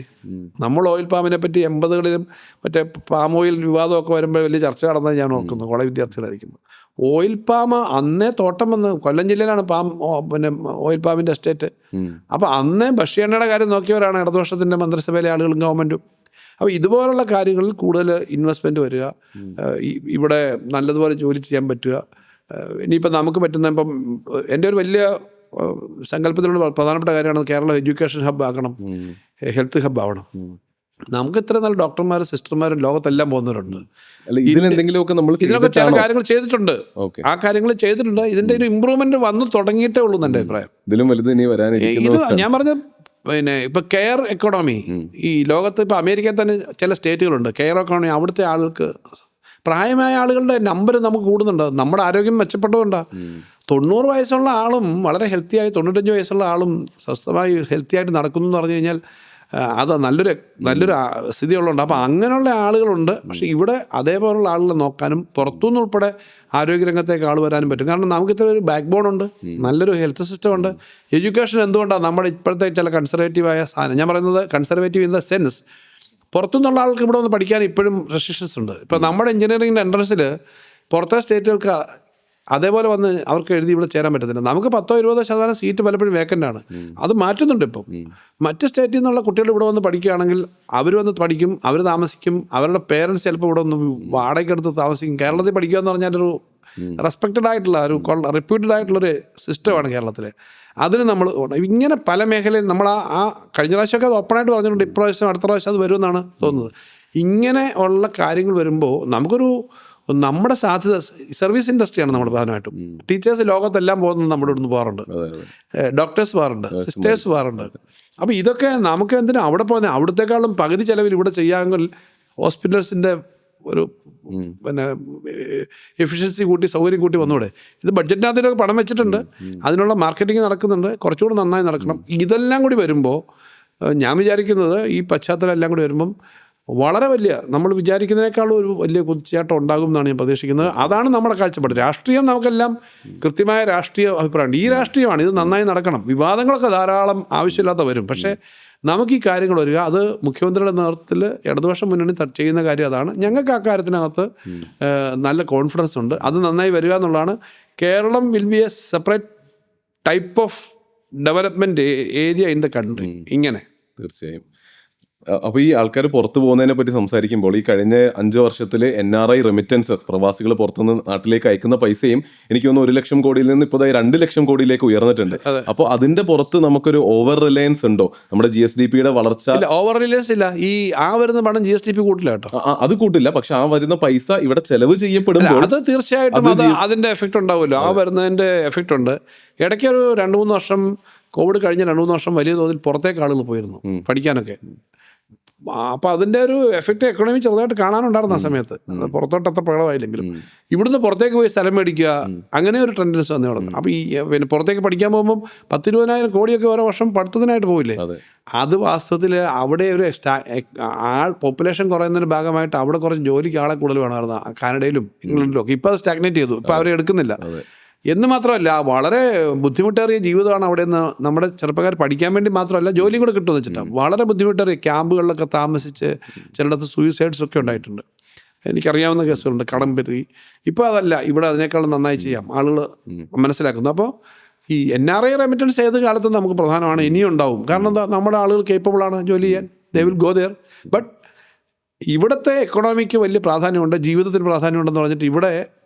Speaker 2: നമ്മൾ ഓയിൽ പാമിനെ പറ്റി 80കളിലും മറ്റേ പാം ഓയിൽ വിവാദമൊക്കെ വരുമ്പോൾ വലിയ ചർച്ച നടന്നത് ഞാൻ ഓർക്കുന്നു, കോളേജ് വിദ്യാർത്ഥികളായിരിക്കുമ്പോൾ. ഓയിൽ പാം അന്നേ തോട്ടം വന്ന്, കൊല്ലം ജില്ലയിലാണ് പിന്നെ ഓയിൽ പാമിൻ്റെ എസ്റ്റേറ്റ്. അപ്പോൾ അന്നേ ഭക്ഷ്യ കാര്യം നോക്കിയവരാണ് ഇടതുപക്ഷത്തിൻ്റെ മന്ത്രിസഭയിലെ ആളുകളും ഗവൺമെൻറ്റും. അപ്പോൾ ഇതുപോലുള്ള കാര്യങ്ങളിൽ കൂടുതൽ ഇൻവെസ്റ്റ്മെൻറ്റ് വരിക, ഇവിടെ നല്ലതുപോലെ ജോലി ചെയ്യാൻ പറ്റുക. ഇനിയിപ്പോൾ നമുക്ക് പറ്റുന്ന, ഇപ്പം എൻ്റെ ഒരു വലിയ സങ്കല്പത്തിലുള്ള പ്രധാനപ്പെട്ട കാര്യമാണ് കേരളം എഡ്യൂക്കേഷൻ ഹബ് ആക്കണം, ഹെൽത്ത് ഹബ് ആവണം. നമുക്ക് ഇത്ര നല്ല ഡോക്ടർമാരും സിസ്റ്റർമാരും ലോകത്തെല്ലാം പോകുന്നവരുണ്ട്. ഇതിനൊക്കെ ചില കാര്യങ്ങൾ ചെയ്തിട്ടുണ്ട്, ആ കാര്യങ്ങൾ ചെയ്തിട്ടുണ്ട്. ഇതിൻ്റെ ഒരു ഇമ്പ്രൂവ്മെന്റ് വന്നു തുടങ്ങിയിട്ടേ ഉള്ളൂ എൻ്റെ അഭിപ്രായം. ഇത് ഞാൻ പറഞ്ഞ പിന്നെ ഇപ്പൊ കെയർ എക്കോണമി, ഈ ലോകത്ത് ഇപ്പൊ അമേരിക്കയിൽ തന്നെ ചില സ്റ്റേറ്റുകളുണ്ട് കെയർ എക്കോണമി. അവിടുത്തെ ആൾക്ക്, പ്രായമായ ആളുകളുടെ നമ്പർ നമുക്ക് കൂടുന്നുണ്ട്. നമ്മുടെ ആരോഗ്യം മെച്ചപ്പെട്ടതുകൊണ്ടാണ്. 90 വയസ്സുള്ള ആളും വളരെ ഹെൽത്തിയായി, 95 വയസ്സുള്ള ആളും സ്വസ്ഥമായി ഹെൽത്തിയായിട്ട് നടക്കുന്നു എന്ന് പറഞ്ഞു കഴിഞ്ഞാൽ അത് നല്ലൊരു സ്ഥിതി ഉള്ളതുകൊണ്ട്. അപ്പോൾ അങ്ങനെയുള്ള ആളുകളുണ്ട്. പക്ഷേ ഇവിടെ അതേപോലുള്ള ആളുകളെ നോക്കാനും പുറത്തുനിന്ന് ഉൾപ്പെടെ ആരോഗ്യരംഗത്തേക്ക് ആൾ വരാനും പറ്റും. കാരണം നമുക്ക് ഇത്ര ഒരു ബാക്ക് ബോൺ ഉണ്ട്, നല്ലൊരു ഹെൽത്ത് സിസ്റ്റം ഉണ്ട്. എഡ്യൂക്കേഷൻ എന്തുകൊണ്ടാണ് നമ്മുടെ ഇപ്പോഴത്തെ ചില കൺസർവേറ്റീവായ സാധനം, ഞാൻ പറയുന്നത് കൺസർവേറ്റീവ് ഇൻ ദ സെൻസ്, പുറത്തുനിന്നുള്ള ആൾക്ക് ഇവിടെ ഒന്ന് പഠിക്കാൻ ഇപ്പോഴും റെസ്ട്രിക്ഷൻസ് ഉണ്ട്. ഇപ്പോൾ നമ്മുടെ എഞ്ചിനീയറിംഗിൻ്റെ എൻട്രൻസിൽ പുറത്തെ സ്റ്റേറ്റുകൾക്ക് അതേപോലെ വന്ന് അവർക്ക് എഴുതി ഇവിടെ ചേരാൻ പറ്റത്തില്ല. നമുക്ക് 10-20% സീറ്റ് പലപ്പോഴും വേക്കൻ്റ് ആണ്. അത് മാറ്റുന്നുണ്ട് ഇപ്പം. മറ്റ് സ്റ്റേറ്റിൽ നിന്നുള്ള കുട്ടികൾ ഇവിടെ വന്ന് പഠിക്കുകയാണെങ്കിൽ അവർ വന്ന് പഠിക്കും, അവർ താമസിക്കും, അവരുടെ പേരൻസ് ചിലപ്പോൾ ഇവിടെ ഒന്ന് വാടകയ്ക്കെടുത്ത് താമസിക്കും. കേരളത്തിൽ പഠിക്കുക എന്ന് പറഞ്ഞാൽ ഒരു റെസ്പെക്റ്റഡ് ആയിട്ടുള്ള ഒരു റെപ്യൂട്ടഡ് ആയിട്ടുള്ളൊരു സിസ്റ്റമാണ് കേരളത്തിലെ. അതിന് നമ്മൾ ഇങ്ങനെ പല മേഖലയിൽ നമ്മൾ ആ കഴിഞ്ഞ പ്രാവശ്യമൊക്കെ അത് ഓപ്പണായിട്ട് പറഞ്ഞിട്ടുണ്ട്. ഇപ്രാവശ്യം അടുത്ത പ്രാവശ്യം അത് വരുമെന്നാണ് തോന്നുന്നത്. ഇങ്ങനെ ഉള്ള കാര്യങ്ങൾ വരുമ്പോൾ നമുക്കൊരു നമ്മുടെ സാധ്യത, സർവീസ് ഇൻഡസ്ട്രിയാണ് നമ്മുടെ പ്രധാനമായിട്ടും. ടീച്ചേഴ്സ് ലോകത്തെല്ലാം പോകുന്നത് നമ്മുടെ ഇവിടുന്ന് പോകാറുണ്ട്, ഡോക്ടേഴ്സ് പോകാറുണ്ട്, സിസ്റ്റേഴ്സ് പോകാറുണ്ട്. അപ്പോൾ ഇതൊക്കെ നമുക്ക് എന്തിനാ അവിടെ പോകുന്നത്? അവിടത്തെക്കാളും പകുതി ചിലവിൽ ഇവിടെ ചെയ്യാമെങ്കിൽ ഹോസ്പിറ്റൽസിൻ്റെ ഒരു പിന്നെ എഫിഷ്യൻസി കൂട്ടി, സൗകര്യം കൂട്ടി വന്നൂടെ? ഇത് ബഡ്ജറ്റിനകത്തിലൊക്കെ പണം വെച്ചിട്ടുണ്ട്, അതിനുള്ള മാർക്കറ്റിംഗ് നടക്കുന്നുണ്ട്, കുറച്ചുകൂടി നന്നായി നടക്കണം. ഇതെല്ലാം കൂടി വരുമ്പോൾ ഞാൻ വിചാരിക്കുന്നത് ഈ പശ്ചാത്തലം എല്ലാം കൂടി വരുമ്പം വളരെ വലിയ, നമ്മൾ വിചാരിക്കുന്നതിനേക്കാളും ഒരു വലിയ കുതിച്ചാട്ടം ഉണ്ടാകും എന്നാണ് ഞാൻ പ്രതീക്ഷിക്കുന്നത്. അതാണ് നമ്മുടെ കാഴ്ചപ്പാട്. രാഷ്ട്രീയം നമുക്കെല്ലാം കൃത്യമായ രാഷ്ട്രീയ അഭിപ്രായമുണ്ട്. ഈ രാഷ്ട്രീയമാണ്, ഇത് നന്നായി നടക്കണം. വിവാദങ്ങളൊക്കെ ധാരാളം ആവശ്യമില്ലാത്ത വരും, പക്ഷേ നമുക്ക് ഈ കാര്യങ്ങൾ വരിക, അത് മുഖ്യമന്ത്രിയുടെ നേതൃത്വത്തിൽ ഇടതുപക്ഷ മുന്നണി ചെയ്യുന്ന കാര്യം അതാണ്. ഞങ്ങൾക്ക് ആ കാര്യത്തിനകത്ത് നല്ല കോൺഫിഡൻസ് ഉണ്ട്. അത് നന്നായി വരിക എന്നുള്ളതാണ്. Keralam will be a separate type of development area in the country. ഇങ്ങനെ
Speaker 1: തീർച്ചയായും. അപ്പോൾ ഈ ആൾക്കാർ പുറത്തു പോകുന്നതിനെ പറ്റി സംസാരിക്കുമ്പോൾ ഈ കഴിഞ്ഞ 5 വർഷത്തിൽ NRI റെമിറ്റൻസസ്, പ്രവാസികൾ പുറത്തുനിന്ന് നാട്ടിലേക്ക് അയക്കുന്ന പൈസയും എനിക്ക് തോന്നുന്നു 1 ലക്ഷം കോടിയിൽ നിന്ന് ഇപ്പോൾ 2 ലക്ഷം കോടിയിലേക്ക് ഉയർന്നിട്ടുണ്ട്. അപ്പോൾ അതിന്റെ പുറത്ത് നമുക്കൊരു ഓവർ റിലയൻസ് ഉണ്ടോ? നമ്മുടെ GSDPയുടെ വളർച്ച
Speaker 2: ഓവർ റിലയൻസ് ഇല്ല. ഈ വരുന്ന പണം GSDP കൂട്ടില്ല കേട്ടോ,
Speaker 1: അത് കൂട്ടില്ല. പക്ഷെ ആ വരുന്ന പൈസ ഇവിടെ ചെലവ് ചെയ്യപ്പെടുമ്പോൾ
Speaker 2: അത് തീർച്ചയായിട്ടും അതിന്റെ എഫക്റ്റ് ഉണ്ടാവുമല്ലോ. ആ വരുന്നതിന്റെ എഫക്റ്റ് ഉണ്ട്. ഇടയ്ക്ക് ഒരു 2-3 വർഷം, കോവിഡ് കഴിഞ്ഞ 2-3 വർഷം വലിയ തോതിൽ പുറത്തേക്ക് ആളുകൾ പോയിരുന്നു പഠിക്കാനൊക്കെ. അപ്പോൾ അതിൻ്റെ ഒരു എഫക്റ്റ് എക്കണോമി ചെറുതായിട്ട് കാണാനുണ്ടായിരുന്നു ആ സമയത്ത്. പുറത്തോട്ടത്ര പ്രകടമായില്ലെങ്കിലും ഇവിടുന്ന് പുറത്തേക്ക് പോയി സ്ഥലം മേടിക്കുക, അങ്ങനെ ഒരു ടെൻഡൻസി വന്നു തുടങ്ങി. അപ്പോൾ ഈ പിന്നെ പുറത്തേക്ക് പഠിക്കാൻ പോകുമ്പം 10-20,000 കോടിയൊക്കെ ഓരോ വർഷം പഠിത്തത്തിനായിട്ട് പോവില്ലേ? അത് വാസ്തവത്തിൽ അവിടെ ഒരു പോപ്പുലേഷൻ കുറയുന്നതിൻ്റെ ഭാഗമായിട്ട് അവിടെ കുറച്ച് ജോലിക്ക് ആളെ കൂടുതൽ വേണമായിരുന്നു. കാനഡയിലും ഇംഗ്ലണ്ടിലും ഒക്കെ. ഇപ്പോൾ അത് സ്റ്റാഗ്നേറ്റ് ചെയ്തു, ഇപ്പോൾ അവരെ എടുക്കുന്നില്ല. എന്ന് മാത്രമല്ല, വളരെ ബുദ്ധിമുട്ടേറിയ ജീവിതമാണ് അവിടെ നിന്ന് നമ്മുടെ ചെറുപ്പക്കാർ പഠിക്കാൻ വേണ്ടി മാത്രമല്ല ജോലി കൂടെ കിട്ടുമെന്ന് വെച്ചിട്ടാണ്. വളരെ ബുദ്ധിമുട്ടേറിയ ക്യാമ്പുകളിലൊക്കെ താമസിച്ച് ചിലയിടത്ത് സൂയിസൈഡ്സ് ഒക്കെ ഉണ്ടായിട്ടുണ്ട്. എനിക്കറിയാവുന്ന കേസുകളുണ്ട്, കടം പറ്റി. ഇപ്പോൾ അതല്ല, ഇവിടെ അതിനേക്കാളും നന്നായി ചെയ്യാം, ആളുകൾ മനസ്സിലാക്കുന്നു. അപ്പോൾ ഈ NRI റെമിറ്റൻസ് ഏത് കാലത്തും നമുക്ക് പ്രധാനമാണ്, ഇനിയും ഉണ്ടാവും. കാരണം എന്താ, നമ്മുടെ ആളുകൾ കേപ്പബിളാണ് ജോലി ചെയ്യാൻ. They will go there. But ഇവിടുത്തെ എക്കണോമിക്ക് വലിയ പ്രാധാന്യമുണ്ട്, ജീവിതത്തിന് പ്രാധാന്യമുണ്ടെന്ന് പറഞ്ഞിട്ട് ഇവിടെ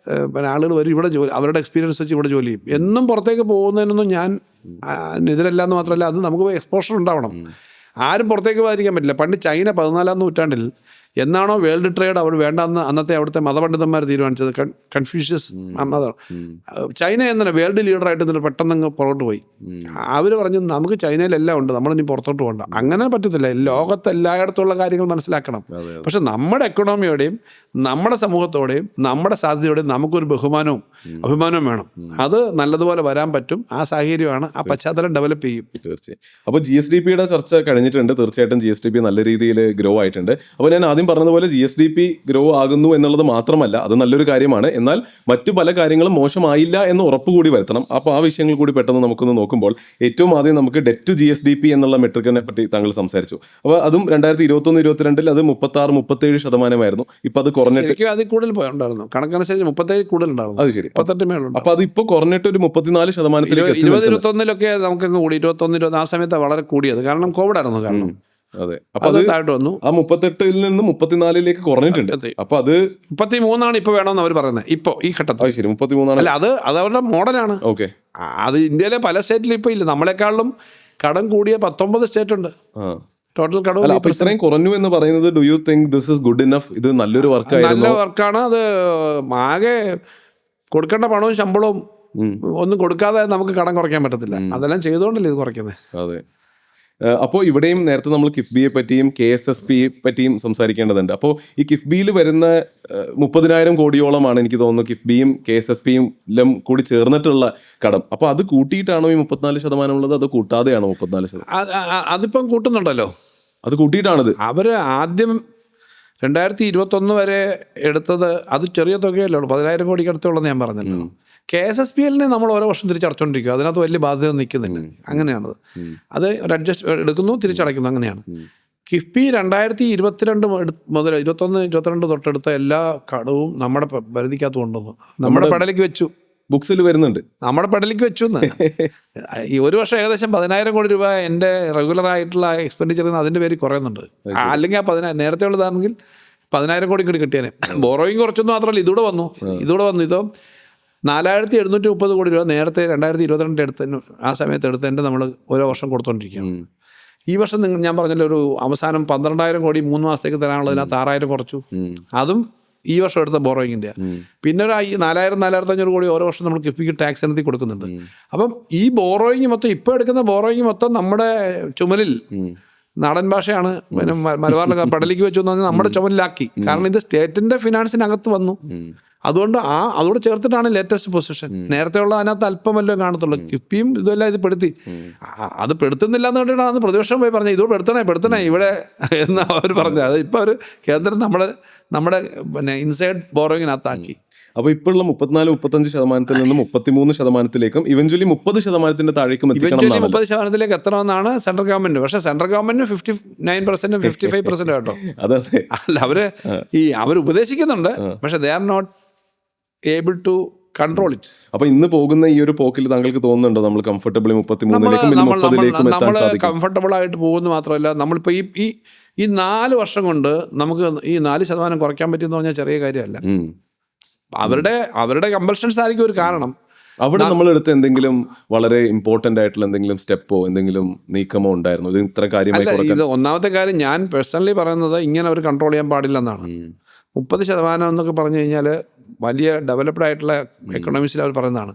Speaker 2: പിന്നെ ആളുകൾ വരും, ഇവിടെ ജോലി, അവരുടെ എക്സ്പീരിയൻസ് വെച്ച് ഇവിടെ ജോലി ചെയ്യും. എന്നും പുറത്തേക്ക് പോകുന്നതിനൊന്നും ഞാൻ എതിരല്ല എന്ന് മാത്രമല്ല, അത് നമുക്ക് എക്സ്പോഷർ ഉണ്ടാവണം. ആരും പുറത്തേക്ക് പോകാതിരിക്കാൻ പറ്റില്ല. പണ്ട് ചൈന 14-ാം നൂറ്റാണ്ടിൽ എന്നാണോ വേൾഡ് ട്രേഡ് അവർ വേണ്ടെന്ന് അന്നത്തെ അവിടുത്തെ മതപണ്ഡിതന്മാർ തീരുമാനിച്ചത്, കൺഫ്യൂഷ്യസ് മതം, ചൈന എന്നല്ല വേൾഡ് ലീഡറായിട്ട് നിന്ന് പെട്ടെന്ന് പുറകോട്ട് പോയി. അവർ പറഞ്ഞു നമുക്ക് ചൈനയിലെല്ലാം ഉണ്ട്, നമ്മളിനി പുറത്തോട്ട് പോകണ്ട. അങ്ങനെ പറ്റത്തില്ല, ലോകത്ത് എല്ലായിടത്തുള്ള കാര്യങ്ങൾ മനസ്സിലാക്കണം. പക്ഷെ നമ്മുടെ എക്കണോമിയോടെയും നമ്മുടെ സമൂഹത്തോടെയും നമ്മുടെ സാധ്യതയോടെയും നമുക്കൊരു ബഹുമാനവും അഭിമാനവും വേണം. അത് നല്ലതുപോലെ വരാൻ പറ്റും. ആ സാഹചര്യമാണ്, ആ പശ്ചാത്തലം ഡെവലപ്പ് ചെയ്യും.
Speaker 1: തീർച്ചയായും. അപ്പോൾ GSDPയുടെ ചർച്ച കഴിഞ്ഞിട്ടുണ്ട്. തീർച്ചയായിട്ടും GSDP നല്ല രീതിയിൽ ഗ്രോ ആയിട്ടുണ്ട്. അപ്പോൾ ഞാൻ ആദ്യം പറഞ്ഞതുപോലെ GSDP ഗ്രോ ആകുന്നു എന്നുള്ളത് മാത്രമല്ല, അത് നല്ലൊരു കാര്യമാണ്. എന്നാൽ മറ്റു പല കാര്യങ്ങളും മോശമായില്ല എന്ന് ഉറപ്പ് കൂടി വരുത്തണം. അപ്പോൾ ആ വിഷയങ്ങൾ കൂടി പെട്ടെന്ന് നമുക്കൊന്ന് നോക്കുമ്പോൾ ഏറ്റവും ആദ്യം നമുക്ക് ഡെറ്റ് ടു GSDP എന്നുള്ള മെട്രിക്കിനെ പറ്റി താങ്കൾ സംസാരിച്ചു. അപ്പോൾ അതും 2021-22 അത് 36-37% ഇപ്പോൾ അത് കുറഞ്ഞിട്ട്
Speaker 2: അതിൽ കൂടുതൽ പോയിട്ടുണ്ടായിരുന്നു. കണക്കനുസരിച്ച് 37 കൂടുതലുണ്ടായിരുന്നു.
Speaker 1: അത് ശരി,
Speaker 2: 38 മേളുണ്ട്.
Speaker 1: അപ്പോൾ അത് ഇപ്പോൾ കുറഞ്ഞിട്ട് ഒരു 34%-ലേക്ക്
Speaker 2: 20-21 നമുക്കങ്ങ് കൂടി, 21-20 ആ സമയത്ത് വളരെ കൂടിയത്. കാരണം കോവിഡ് ആയിരുന്നു കാരണം.
Speaker 1: അതെ, അപ്പൊ അത്
Speaker 2: താഴ്ത്തു വന്നു.
Speaker 1: ആ 38-ൽ നിന്ന് 34-ലേക്ക് കുറഞ്ഞിട്ടുണ്ട്. അപ്പൊ അത്
Speaker 2: 33 ഇപ്പൊ വേണമെന്ന് അവർ പറയുന്നത് ഇപ്പൊ ഈ ഘട്ടത്തിൽ.
Speaker 1: ശരി, 33
Speaker 2: അല്ല, അത് അവരുടെ മോഡലാണ്.
Speaker 1: ഓക്കെ,
Speaker 2: അത് ഇന്ത്യയിലെ പല സ്റ്റേറ്റിലും ഇപ്പൊ ഇല്ല. നമ്മളെക്കാളും കടം കൂടിയ 19 സ്റ്റേറ്റ് ഉണ്ട് ടോട്ടൽ കടം.
Speaker 1: അപ്പൊ ഇത്രയും കുറഞ്ഞു എന്ന് പറയുന്നത്, do you think this is good enough? ഇത് നല്ലൊരു
Speaker 2: നല്ല വർക്കാണ്. അത് ആകെ കൊടുക്കേണ്ട പണവും ശമ്പളവും ഒന്നും കൊടുക്കാതെ നമുക്ക് കടം കുറയ്ക്കാൻ പറ്റത്തില്ല. അതെല്ലാം ചെയ്തുകൊണ്ടല്ലേ ഇത് കുറയ്ക്കുന്നത്.
Speaker 1: അതെ. അപ്പോൾ ഇവിടെയും നേരത്തെ നമ്മൾ കിഫ്ബിയെ പറ്റിയും KSSP പറ്റിയും സംസാരിക്കേണ്ടതുണ്ട്. അപ്പോൾ ഈ കിഫ്ബിയിൽ വരുന്ന 30,000 കോടിയോളമാണ് എനിക്ക് തോന്നുന്നു കിഫ്ബിയും KSSPയും എല്ലാം കൂടി ചേർന്നിട്ടുള്ള കടം. അപ്പോൾ അത് കൂട്ടിയിട്ടാണോ ഈ 34% ഉള്ളത്, അത് കൂട്ടാതെയാണോ 34%?
Speaker 2: അതിപ്പം കൂട്ടുന്നുണ്ടല്ലോ, അത്
Speaker 1: കൂട്ടിയിട്ടാണിത്.
Speaker 2: അവർ ആദ്യം 2021 വരെ എടുത്തത് അത് ചെറിയ തുകയല്ലോ, 10,000 കോടിക്ക് അടുത്തുള്ളത് ഞാൻ പറഞ്ഞല്ലോ. KSSPL-നെ നമ്മൾ ഓരോ വർഷം തിരിച്ചടച്ചുകൊണ്ടിരിക്കുക. അതിനകത്ത് വലിയ ബാധ്യത നിൽക്കുന്നില്ല. അങ്ങനെയാണത്. അത് ഒരു അഡ്ജസ്റ്റ് എടുക്കുന്നു, തിരിച്ചടയ്ക്കുന്നു, അങ്ങനെയാണ്. കിഫ്ബി 2022 മുതൽ 21-22 തൊട്ടെടുത്ത എല്ലാ കടവും നമ്മുടെ പരിധിക്കകത്ത് കൊണ്ടുവന്നു, നമ്മുടെ പടലേക്ക് വെച്ചു.
Speaker 1: ബുക്സിൽ വരുന്നുണ്ട്,
Speaker 2: നമ്മുടെ പടലേക്ക് വെച്ചു എന്ന്. ഈ ഒരു വർഷം ഏകദേശം 10,000 കോടി രൂപ എൻ്റെ റെഗുലർ ആയിട്ടുള്ള എക്സ്പെൻഡിച്ചറിൽ അതിൻ്റെ പേര് കുറയുന്നുണ്ട്. അല്ലെങ്കിൽ ആ നേരത്തെ ഉള്ളതാണെങ്കിൽ 10,000 കോടി കൂടി കിട്ടിയാൽ. ബോറോയിങ് കുറച്ചൊന്നും മാത്രമല്ല, ഇതൂടെ വന്നു. ഇതോ 4,730 കോടി രൂപ നേരത്തെ 2022 എടുത്തതിന് ആ സമയത്ത് എടുത്തതിൻ്റെ നമ്മൾ ഓരോ വർഷം കൊടുത്തുകൊണ്ടിരിക്കുകയാണ്. ഈ വർഷം ഞാൻ പറഞ്ഞല്ലോ, ഒരു അവസാനം 12,000 കോടി 3 മാസത്തേക്ക് തരാനുള്ളതിനകത്ത് 6,000 കുറച്ചു. അതും ഈ വർഷം എടുത്ത ബോറോയിങ്ങിൻ്റെ. പിന്നെ ഒരു 4,000-4,500 കോടി ഓരോ വർഷം നമ്മൾ കിഫ്ബിക്ക് ടാക്സ് ഇനത്തിൽ കൊടുക്കുന്നുണ്ട്. അപ്പം ഈ ബോറോയിങ് മൊത്തം, ഇപ്പോൾ എടുക്കുന്ന ബോറോയിങ് മൊത്തം നമ്മുടെ ചുമലിൽ, നാടൻ ഭാഷയാണ്, പിന്നെ മലബാറിലെ പടലിക്ക് വെച്ചു എന്ന് പറഞ്ഞാൽ നമ്മുടെ ചുമലിലാക്കി. കാരണം ഇത് സ്റ്റേറ്റിന്റെ ഫിനാൻസിനകത്ത് വന്നു. അതുകൊണ്ട് അതോട് ചേർത്തിട്ടാണ് ലേറ്റസ്റ്റ് പൊസിഷൻ. നേരത്തെ ഉള്ള അതിനകത്ത് അല്പമല്ലോ കാണത്തുള്ളൂ. കിഫ്ബിയും ഇതെല്ലാം ഇത് പെടുത്തി. അത് പെടുത്തുന്നില്ല എന്ന് കണ്ടിട്ടാണ് പ്രതിപക്ഷം പോയി പറഞ്ഞത്, ഇതോട് പെടുത്തണേ ഇവിടെ എന്ന് അവർ പറഞ്ഞത്. അത് ഇപ്പോൾ അവർ കേന്ദ്രം നമ്മുടെ പിന്നെ ഇൻസൈഡ് ബോറോയിങ്ങിനകത്താക്കി.
Speaker 1: അപ്പോൾ ഇപ്പോഴുള്ള 34-35% നിന്ന് 33%-ലേക്കും ഇവഞ്ച്വലി 30%-ന്റെ താഴേക്കും
Speaker 2: ഇവഞ്ച്വലി 30%-ലേക്ക് എത്തണമെന്നാണ് സെൻട്രൽ ഗവൺമെന്റ്. പക്ഷേ സെൻട്രൽ ഗവൺമെന്റിന് 59%, 55% കേട്ടോ.
Speaker 1: അതെ,
Speaker 2: അല്ല, അവർ ഉപദേശിക്കുന്നുണ്ട്, പക്ഷെ they are not able to control it.
Speaker 1: അപ്പൊ ഇന്ന് പോകുന്ന ഈ ഒരു പോക്കിൽ താങ്കൾക്ക് തോന്നുന്നുണ്ടോ നമ്മൾ കംഫർട്ടബിളി 33-ലേക്കും എത്താൻ സാധിക്കും?
Speaker 2: കംഫർട്ടബിൾ ആയിട്ട് പോകുന്നു മാത്രമല്ല, നമ്മളിപ്പോൾ ഈ 4 വർഷം കൊണ്ട് നമുക്ക് ഈ 4% കുറയ്ക്കാൻ പറ്റുമെന്ന് പറഞ്ഞാൽ ചെറിയ കാര്യമല്ല. അവരുടെ കമ്പൽഷൻസ് ആയിരിക്കും ഒരു കാരണം.
Speaker 1: അവിടെ നമ്മളെടുത്ത് എന്തെങ്കിലും വളരെ ഇമ്പോർട്ടന്റ് ആയിട്ടുള്ള എന്തെങ്കിലും സ്റ്റെപ്പോ എന്തെങ്കിലും നീക്കമോ ഉണ്ടായിരുന്നു ഇത് ഇത്ര കാര്യമായി?
Speaker 2: ഇത് ഒന്നാമത്തെ കാര്യം, ഞാൻ പേഴ്സണലി പറയുന്നത് ഇങ്ങനെ അവർ കൺട്രോൾ ചെയ്യാൻ പാടില്ലെന്നാണ്. 30% എന്നൊക്കെ പറഞ്ഞു കഴിഞ്ഞാൽ വലിയ ഡെവലപ്ഡ് ആയിട്ടുള്ള എക്കണോമിക്സിൽ അവർ പറയുന്നതാണ്.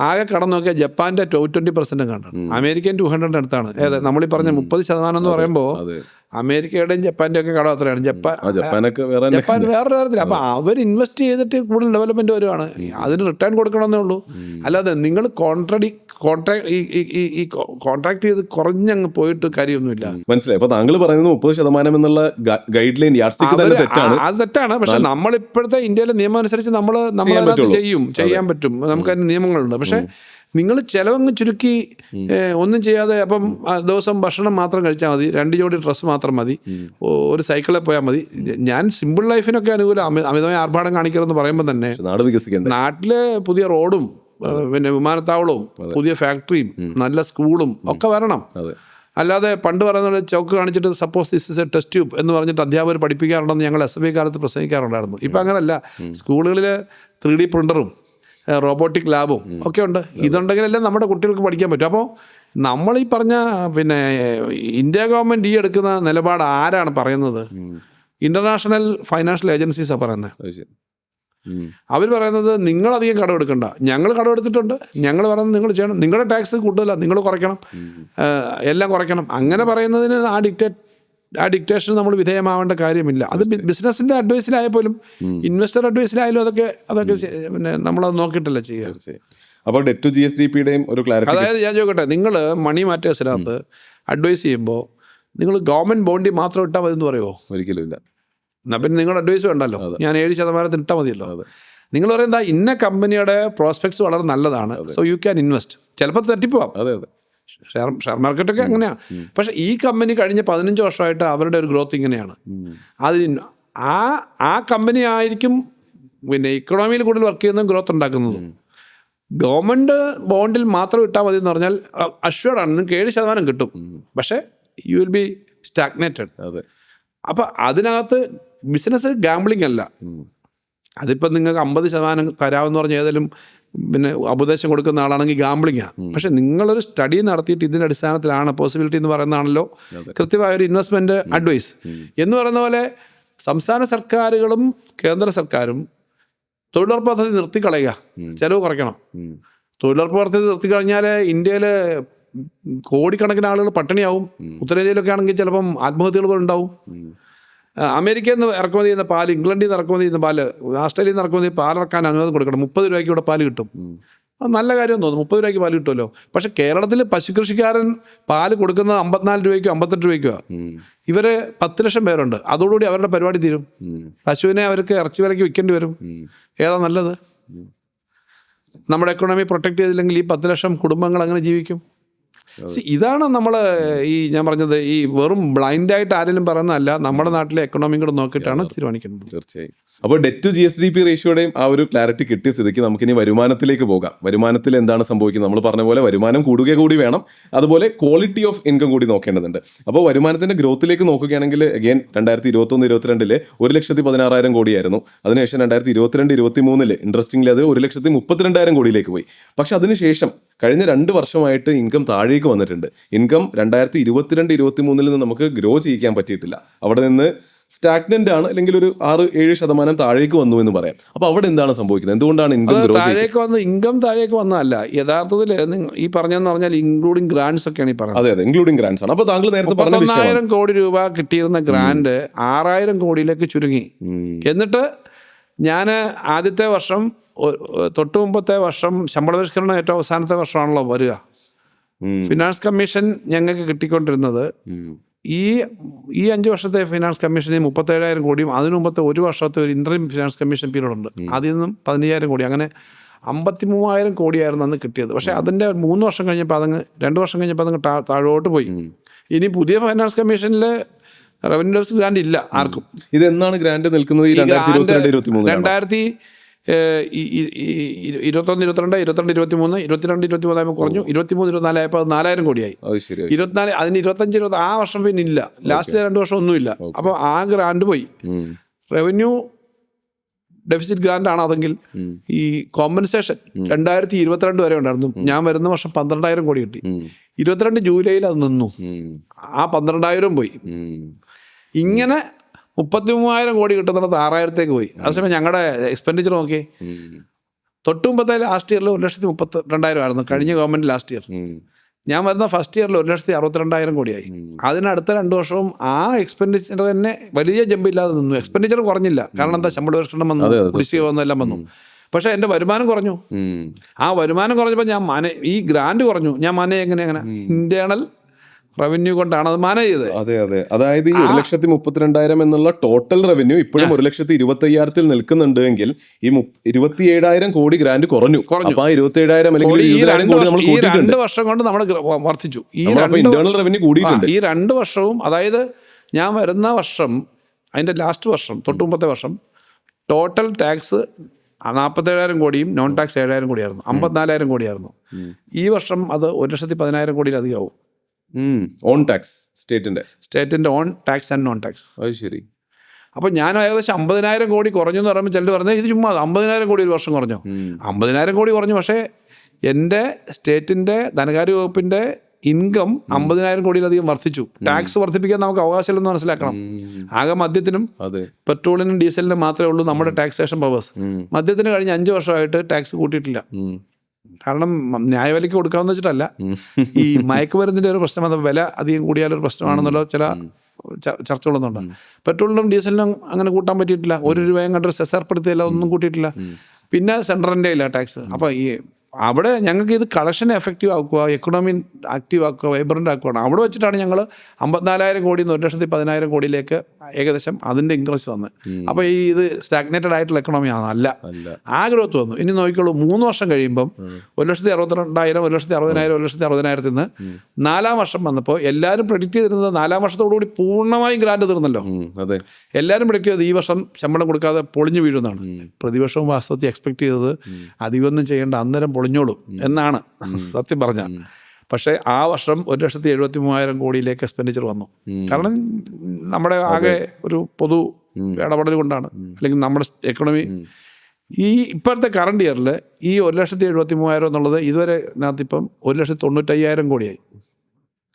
Speaker 2: ആകെ കടം നോക്കിയാൽ ജപ്പാന്റെ 220% കണ്ടാണ്, അമേരിക്കൻ 200 അടുത്താണ്. നമ്മളീ പറഞ്ഞ 30% എന്ന് പറയുമ്പോൾ അമേരിക്കയുടെയും ജപ്പാന്റെയും ഒക്കെ കടം അത്രയാണ്. ജപ്പാൻ വേറെ തരത്തില്ല. അപ്പൊ അവർ ഇൻവെസ്റ്റ് ചെയ്തിട്ട് കൂടുതൽ ഡെവലപ്മെന്റ് വരുവാണ്. അതിന് റിട്ടേൺ കൊടുക്കണമെന്നേ ഉള്ളൂ. അല്ലാതെ നിങ്ങൾ കോൺട്രാക്ട് ചെയ്ത് കുറഞ്ഞങ്ങ് പോയിട്ട് കാര്യമൊന്നുമില്ല.
Speaker 1: മനസ്സിലായി. അപ്പൊ താങ്കൾ പറയുന്നത് 30% എന്നുള്ള ഗൈഡ് ലൈൻ തെറ്റാണ്.
Speaker 2: അത് തെറ്റാണ്. പക്ഷെ നമ്മൾ ഇപ്പോഴത്തെ ഇന്ത്യയിലെ നിയമം അനുസരിച്ച് നമ്മൾ ചെയ്യാൻ പറ്റും. നമുക്ക് അതിന് നിയമങ്ങളുണ്ട്. പക്ഷെ നിങ്ങൾ ചിലവങ്ങ് ചുരുക്കി ഒന്നും ചെയ്യാതെ, അപ്പം ദിവസം ഭക്ഷണം മാത്രം കഴിച്ചാൽ മതി, 2 ജോഡി ഡ്രസ്സ് മാത്രം മതി, ഒരു സൈക്കിളിൽ പോയാൽ മതി. ഞാൻ സിമ്പിൾ ലൈഫിനൊക്കെ അനുകൂലം. അമിതമായ ആർഭാടം കാണിക്കണമെന്ന് പറയുമ്പോൾ തന്നെ നാട്ടിലെ പുതിയ റോഡും പിന്നെ വിമാനത്താവളവും പുതിയ ഫാക്ടറിയും നല്ല സ്കൂളും ഒക്കെ വരണം. അല്ലാതെ പണ്ട് പറയുന്നത് ചോക്ക് കാണിച്ചിട്ട് suppose this is A test tube എന്ന് പറഞ്ഞിട്ട് അധ്യാപകർ പഠിപ്പിക്കാറുണ്ടെന്ന് ഞങ്ങൾ SFI കാലത്ത് പ്രസംഗിക്കാറുണ്ടായിരുന്നു. ഇപ്പം അങ്ങനല്ല. സ്കൂളുകളിൽ 3D പ്രിൻ്ററും റോബോട്ടിക് ലാബും ഒക്കെ ഉണ്ട്. ഇതുണ്ടെങ്കിലല്ലേ നമ്മുടെ കുട്ടികൾക്ക് പഠിക്കാൻ പറ്റും. അപ്പോൾ നമ്മൾ ഈ പറഞ്ഞ പിന്നെ ഇന്ത്യ ഗവൺമെൻറ് ഈ എടുക്കുന്ന നിലപാട് ആരാണ് പറയുന്നത്? ഇൻ്റർനാഷണൽ ഫൈനാൻഷ്യൽ ഏജൻസീസാണ് പറയുന്നത്. അവർ പറയുന്നത് നിങ്ങളധികം കടമെടുക്കണ്ട, ഞങ്ങൾ കടമെടുത്തിട്ടുണ്ട്, ഞങ്ങൾ പറയുന്നത് നിങ്ങൾ ചെയ്യണം, നിങ്ങളുടെ ടാക്സ് കൂടുതലാണ്, നിങ്ങൾ കുറയ്ക്കണം, എല്ലാം കുറയ്ക്കണം. അങ്ങനെ പറയുന്നതിന് ആ ഡിക്റ്റേഷൻ നമ്മൾ വിധേയമാവേണ്ട കാര്യമില്ല. അത് ബിസിനസിൻ്റെ അഡ്വൈസിലായാൽ പോലും ഇൻവെസ്റ്റർ അഡ്വൈസിലായാലും അതൊക്കെ പിന്നെ നമ്മളത് നോക്കിയിട്ടല്ല ചെയ്യുക.
Speaker 1: അപ്പോൾ ഡെറ്റ് ടു GSDPയുടെയും ഒരു ക്ലാരിറ്റി.
Speaker 2: അതായത് ഞാൻ ചോദിക്കട്ടെ, നിങ്ങൾ മണി മാറ്റേഴ്സിനകത്ത് അഡ്വൈസ് ചെയ്യുമ്പോൾ നിങ്ങൾ ഗവൺമെൻറ് ബോണ്ടിൽ മാത്രം ഇട്ടാൽ മതി എന്ന് പറയുമോ?
Speaker 1: ഒരിക്കലും ഇല്ല.
Speaker 2: എന്നാൽ പിന്നെ നിങ്ങളുടെ അഡ്വൈസ് വേണ്ടല്ലോ, ഞാൻ 7% ഇട്ടാൽ മതിയല്ലോ. നിങ്ങൾ പറയുന്നത് ഇന്ന കമ്പനിയുടെ പ്രോസ്പെക്ട്സ് വളരെ നല്ലതാണ്, സോ യു ക്യാൻ ഇൻവെസ്റ്റ്. ചിലപ്പോൾ തെറ്റിപ്പോവാം.
Speaker 1: അതെ അതെ,
Speaker 2: ഷെയർ മാർക്കറ്റൊക്കെ അങ്ങനെയാണ്. പക്ഷേ ഈ കമ്പനി കഴിഞ്ഞ 15 വർഷമായിട്ട് അവരുടെ ഒരു ഗ്രോത്ത് ഇങ്ങനെയാണ്. അതിന് ആ കമ്പനി ആയിരിക്കും പിന്നെ ഇക്കണോമിയിൽ കൂടുതൽ വർക്ക് ചെയ്യുന്നതും ഗ്രോത്ത് ഉണ്ടാക്കുന്നതും. ഗവൺമെൻറ് ബോണ്ടിൽ മാത്രം ഇട്ടാൽ മതി എന്ന് പറഞ്ഞാൽ അഷ്യൂർഡാണ്, നിങ്ങൾക്ക് 7% കിട്ടും, പക്ഷേ യു വിൽ ബി സ്റ്റാഗ്നേറ്റഡ്.
Speaker 1: അതെ.
Speaker 2: അപ്പം അതിനകത്ത് ബിസിനസ് ഗാംബ്ലിംഗ് അല്ല. അതിപ്പം നിങ്ങൾക്ക് 50% തരാമെന്ന് പറഞ്ഞാൽ ഏതെങ്കിലും പിന്നെ ഉപദേശം കൊടുക്കുന്ന ആളാണെങ്കിൽ ഗാംബ്ലിങ്ങാണ്. പക്ഷെ നിങ്ങളൊരു സ്റ്റഡി നടത്തിയിട്ട് ഇതിൻ്റെ അടിസ്ഥാനത്തിലാണ് പോസിബിലിറ്റി എന്ന് പറയുന്നതാണല്ലോ കൃത്യമായ ഒരു ഇൻവെസ്റ്റ്മെൻറ്റ് അഡ്വൈസ്. എന്ന് പറയുന്ന പോലെ സംസ്ഥാന സർക്കാരുകളും കേന്ദ്ര സർക്കാരും തൊഴിലുറപ്പ് പദ്ധതി നിർത്തിക്കളയുക, ചിലവ് കുറയ്ക്കണം. തൊഴിലുറപ്പ് പദ്ധതി നിർത്തിക്കഴിഞ്ഞാൽ ഇന്ത്യയിൽ കോടിക്കണക്കിന് ആളുകൾ പട്ടിണിയാവും. ഉത്തരേന്ത്യയിലൊക്കെ ആണെങ്കിൽ ചിലപ്പം ആത്മഹത്യകൾ പോലും ഉണ്ടാവും. അമേരിക്കയിൽ നിന്ന് ഇറക്കുമതി ചെയ്യുന്ന പാല്, ഇംഗ്ലണ്ടിൽ നിന്ന് ഇറക്കുമതി ചെയ്യുന്ന പാല്, ഓസ്ട്രേലിയയിൽ നിന്ന് ഇറക്കുമതി പാലിറക്കാൻ അനുവാദം കൊടുക്കണം. 30 രൂപയ്ക്ക് ഇവിടെ പാല് കിട്ടും. അത് നല്ല കാര്യം തോന്നുന്നു, 30 രൂപയ്ക്ക് പാല് കിട്ടുമല്ലോ. പക്ഷേ കേരളത്തിൽ പശുകൃഷിക്കാരൻ പാല് കൊടുക്കുന്നത് 54 രൂപയ്ക്കോ 58 രൂപയ്ക്കോ. ഇവർ 10 ലക്ഷം പേരുണ്ട്. അതോടുകൂടി അവരുടെ പരിപാടി തീരും. പശുവിനെ അവർക്ക് ഇറച്ചി വിലയ്ക്ക് വിൽക്കേണ്ടി വരും. ഏതാ നല്ലത്? നമ്മുടെ എക്കോണമി പ്രൊട്ടക്ട് ചെയ്തില്ലെങ്കിൽ ഈ 10 ലക്ഷം കുടുംബങ്ങൾ അങ്ങനെ ജീവിക്കും. ഇതാണ് നമ്മൾ ഈ ഞാൻ പറഞ്ഞത്, ഈ വെറും ബ്ലൈൻഡായിട്ട് ആരെങ്കിലും പറയുന്നതല്ല, നമ്മുടെ നാട്ടിലെ എക്കണോമി കൂടെ നോക്കിയിട്ടാണ് തീരുമാനിക്കുന്നത്.
Speaker 1: തീർച്ചയായും. അപ്പോൾ ഡെറ്റ് ടു GSDP റേഷ്യോയുടെയും ആ ഒരു ക്ലാരിറ്റി കിട്ടിയ സ്ഥിതിക്ക് നമുക്കിനി വരുമാനത്തിലേക്ക് പോകാം. വരുമാനത്തിൽ എന്താണ് സംഭവിക്കുന്നത്? നമ്മൾ പറഞ്ഞ പോലെ വരുമാനം കൂടുക കൂടി വേണം, അതുപോലെ ക്വാളിറ്റി ഓഫ് ഇൻകം കൂടി നോക്കേണ്ടതുണ്ട്. അപ്പോൾ വരുമാനത്തിൻ്റെ ഗ്രോത്തിലേക്ക് നോക്കുകയാണെങ്കിൽ അഗെയിൻ 2021-22 1,16,000 കോടിയായിരുന്നു. അതിനുശേഷം 2022-23 ഇൻട്രസ്റ്റിംഗ്ലി അത് 1,32,000 കോടിയിലേക്ക് പോയി. പക്ഷെ അതിനുശേഷം കഴിഞ്ഞ 2 വർഷമായിട്ട് ഇൻകം താഴേക്ക് വന്നിട്ടുണ്ട്. ഇൻകം 2022-23 നിന്ന് നമുക്ക് ഗ്രോ ചെയ്യിക്കാൻ പറ്റിയിട്ടില്ല. അവിടെ നിന്ന് സ്റ്റാഗ്നന്റ് ആണ്, അല്ലെങ്കിൽ ഒരു 6-7% താഴേക്ക് വന്നു എന്ന് പറയാം. അപ്പോൾ അവിടെ എന്താണ് സംഭവിക്കുന്നത്? എന്തുകൊണ്ടാണ് ഇൻകം ഗ്രോ
Speaker 2: താഴേക്ക് വന്നത്? ഇൻകം താഴേക്ക് വന്നതല്ല, യഥാർത്ഥത്തിൽ ഈ പറഞ്ഞെന്ന് പറഞ്ഞാൽ ഇൻക്ലൂഡിംഗ് ഗ്രാൻഡ്സ് ഒക്കെയാണ് ഈ പറയുന്നത്.
Speaker 1: അതെ അതെ, ഇൻക്ലൂഡിംഗ് ഗ്രാൻഡ്സ് ആണ്. അപ്പോൾ താങ്കൾ നേരത്തെ പറഞ്ഞ
Speaker 2: 1,000 കോടി രൂപ കിട്ടിയിരുന്ന ഗ്രാൻഡ് 6,000 കോടിയിലേക്ക് ചുരുങ്ങി. എന്നിട്ട് ഞാൻ ആദ്യത്തെ വർഷം തൊട്ട് മുമ്പത്തെ വർഷം ശമ്പള പരിഷ്കരണം ഏറ്റവും അവസാനത്തെ വർഷമാണല്ലോ വരിക. ഫിനാൻസ് കമ്മീഷൻ ഞങ്ങൾക്ക് കിട്ടിക്കൊണ്ടിരുന്നത് ഈ 5 വർഷത്തെ ഫിനാൻസ് കമ്മീഷന് 37,000 കോടിയും അതിനു മുമ്പത്തെ 1 വർഷത്തെ ഒരു ഇൻട്രീം ഫിനാൻസ് കമ്മീഷൻ പീരീഡ് ഉണ്ട്, അതിൽ നിന്നും 15,000 കോടി, അങ്ങനെ 53,000 കോടിയായിരുന്നു അന്ന് കിട്ടിയത്. പക്ഷേ അതിൻ്റെ 3 വർഷം കഴിഞ്ഞപ്പോൾ 2 വർഷം കഴിഞ്ഞപ്പോൾ അതങ്ങ് താഴോട്ട് പോയി. ഇനി പുതിയ ഫൈനാൻസ് കമ്മീഷനിൽ റവന്യൂ ഡെഫിസിറ്റ് ഗ്രാൻഡ് ഇല്ല ആർക്കും.
Speaker 1: ഇതെന്നാണ് ഗ്രാൻഡ് നിൽക്കുന്നത്? 2022-23
Speaker 2: 21-22 കുറഞ്ഞു. 23-24 ആയപ്പോൾ 4,000 കോടിയായി. 24 അതിന് 25-20 ആ വർഷം പിന്നെ ഇല്ല. ലാസ്റ്റ് 2 വർഷം ഒന്നുമില്ല. അപ്പോൾ ആ ഗ്രാൻഡ് പോയി. റവന്യൂ ഡെഫിസിറ്റ് ഗ്രാൻഡ് ആണ് അതെങ്കിൽ ഈ കോമ്പൻസേഷൻ 2022 വരെ ഉണ്ടായിരുന്നു. ഞാൻ വരുന്ന വർഷം 12,000 കോടി കിട്ടി. 22 ജൂലൈയിൽ അത് നിന്നു. ആ 12,000 പോയി. ഇങ്ങനെ 33,000 കോടി കിട്ടുന്നിടത്ത് 6,000-ലേക്ക് പോയി. അതേസമയം ഞങ്ങളുടെ എക്സ്പെൻഡിച്ചർ നോക്കി, തൊട്ട് മുമ്പത്തെ ലാസ്റ്റ് ഇയറിൽ 1,32,000 ആയിരുന്നു കഴിഞ്ഞ ഗവൺമെൻറ് ലാസ്റ്റ് ഇയർ. ഞാൻ വരുന്ന ഫസ്റ്റ് ഇയറിൽ 1,62,000 കോടിയായി. അതിനടുത്ത 2 വർഷവും ആ എക്സ്പെൻഡിച്ചർ തന്നെ വലിയ ജമ്പില്ലാതെ നിന്നു. എക്സ്പെൻഡിച്ചർ കുറഞ്ഞില്ല, കാരണം എന്താ, ശമ്പള പരിഷ്കരണം വന്നു, കുടിശ്ശിക വന്നു, എല്ലാം വന്നു. പക്ഷേ എൻ്റെ വരുമാനം കുറഞ്ഞു. ആ വരുമാനം കുറഞ്ഞപ്പോൾ ഞാൻ ഈ ഗ്രാൻഡ് കുറഞ്ഞു. ഞാൻ എങ്ങനെ ഇന്റേണൽ റവന്യൂ കൊണ്ടാണ് അത് മാനേജ് ചെയ്തത്.
Speaker 1: അതെ അതെ, അതായത് ഈ 1,32,000 എന്നുള്ള ടോട്ടൽ റവന്യൂ ഇപ്പോഴും 1,25,000 നിൽക്കുന്നുണ്ട് എങ്കിൽ ഈ 27,000 കോടി ഗ്രാൻഡ് കുറഞ്ഞു. അപ്പൊ 27,000 അല്ലെങ്കിൽ 20,000 കോടി നമ്മൾ കൂട്ടിയിട്ടുണ്ട്.
Speaker 2: 2 വർഷം കൊണ്ട് നമ്മൾ വർദ്ധിച്ചു.
Speaker 1: ഇന്റേണൽ റവന്യൂ കൂടിയിട്ടുണ്ട്.
Speaker 2: ഈ 2 വർഷവും, അതായത് ഞാൻ വരുന്ന വർഷം, അതിന്റെ ലാസ്റ്റ് വർഷം, തൊട്ട് മുമ്പത്തെ വർഷം ടോട്ടൽ ടാക്സ് 47,000 കോടിയും നോൺ ടാക്സ് 7,000 കോടിയായിരുന്നു. 54,000 കോടിയായിരുന്നു. ഈ വർഷം അത് 1,10,000 കോടിയിലധികമാവും.
Speaker 1: ഓൺ ടാക്സ്
Speaker 2: സ്റ്റേറ്റിൻ്റെ own tax and non tax.
Speaker 1: അത് ശരി.
Speaker 2: അപ്പോൾ ഞാൻ ഏകദേശം 50,000 കോടി കുറഞ്ഞു എന്ന് പറയുമ്പോൾ ചിലർ പറഞ്ഞത് ഇത് ചുമ്മാ 50,000 കോടി ഒരു വർഷം കുറഞ്ഞു. 50,000 കോടി കുറഞ്ഞു, പക്ഷേ എൻ്റെ സ്റ്റേറ്റിൻ്റെ ധനകാര്യ വകുപ്പിൻ്റെ ഇൻകം 50,000 കോടിയിലധികം വർദ്ധിച്ചു. ടാക്സ് വർദ്ധിപ്പിക്കാൻ നമുക്ക് അവകാശമില്ലെന്ന് മനസ്സിലാക്കണം. ആകെ മദ്യത്തിനും പെട്രോളിനും ഡീസലിനും മാത്രമേ ഉള്ളൂ നമ്മുടെ ടാക്സേഷൻ പവേഴ്സ്. മദ്യത്തിന് കഴിഞ്ഞ 5 വർഷമായിട്ട് ടാക്സ് കൂട്ടിയിട്ടില്ല. കാരണം ന്യായവിലയ്ക്ക് കൊടുക്കാമെന്ന് വെച്ചിട്ടല്ല, ഈ മയക്കുമരുന്നിൻ്റെ ഒരു പ്രശ്നം, അത് വില അധികം കൂടിയാലൊരു പ്രശ്നമാണെന്നുള്ള ചില ചർച്ചകളൊന്നുണ്ട്. പെട്രോളിനും ഡീസലിനും അങ്ങനെ കൂട്ടാൻ പറ്റിയിട്ടില്ല. 1 രൂപയും കണ്ടൊരു സെസ് ഏർപ്പെടുത്തിയില്ല, ഒന്നും കൂട്ടിയിട്ടില്ല. പിന്നെ സെൻട്രലിൻ്റെ ഇല്ല ടാക്സ്. അപ്പോൾ ഈ അവിടെ ഞങ്ങൾക്ക് ഇത് കളക്ഷനെ എഫക്റ്റീവ് ആക്കുക, എക്കണോമി ആക്റ്റീവ് ആക്കുക, വൈബ്രൻ്റ് ആക്കുകയാണ്. അവിടെ വെച്ചിട്ടാണ് ഞങ്ങൾ 54,000 കോടിയിൽ നിന്ന് 1,10,000 കോടിയിലേക്ക് ഏകദേശം അതിൻ്റെ ഇൻക്രീസ് വന്നത്. അപ്പോൾ ഈ ഇത് സ്റ്റാഗ്നേറ്റഡ് ആയിട്ടുള്ള എക്കണോമി അല്ല, ആ ഗ്രോത്ത് വന്നു. ഇനി നോക്കിക്കോളൂ, 3 വർഷം കഴിയുമ്പം 1,62,000, 1,60,000, 1,60,000 നിന്ന് 4-ാം വർഷം വന്നപ്പോൾ എല്ലാവരും പ്രെഡിക്റ്റ് ചെയ്തിരുന്നത് 4-ാം വർഷത്തോടുകൂടി പൂർണ്ണമായും ഗ്രാൻഡ് തീർന്നല്ലോ. എല്ലാവരും പ്രെഡിക്റ്റ് ചെയ്തത് ഈ വർഷം ശമ്പളം കൊടുക്കാതെ പൊളിഞ്ഞു വീഴുന്നതാണ്. പ്രതിപക്ഷവും വാസ്തവത്തിൽ എക്സ്പെക്ട് ചെയ്തത് അധികമൊന്നും ചെയ്യേണ്ട, അന്നേരം പൊളിഞ്ഞോളും എന്നാണ് സത്യം പറഞ്ഞ. പക്ഷേ ആ വർഷം 1,73,000 കോടിയിലേക്ക് എക്സ്പെൻഡിച്ചർ വന്നു. കാരണം നമ്മുടെ ആകെ ഒരു പൊതു ഇടപെടൽ കൊണ്ടാണ്, അല്ലെങ്കിൽ നമ്മുടെ എക്കണോമി ഈ ഇപ്പോഴത്തെ കറണ്ട് ഇയറിൽ ഈ 1,73,000 എന്നുള്ളത് ഇതുവരെ ഇതിനകത്തിപ്പം 1,95,000 കോടിയായി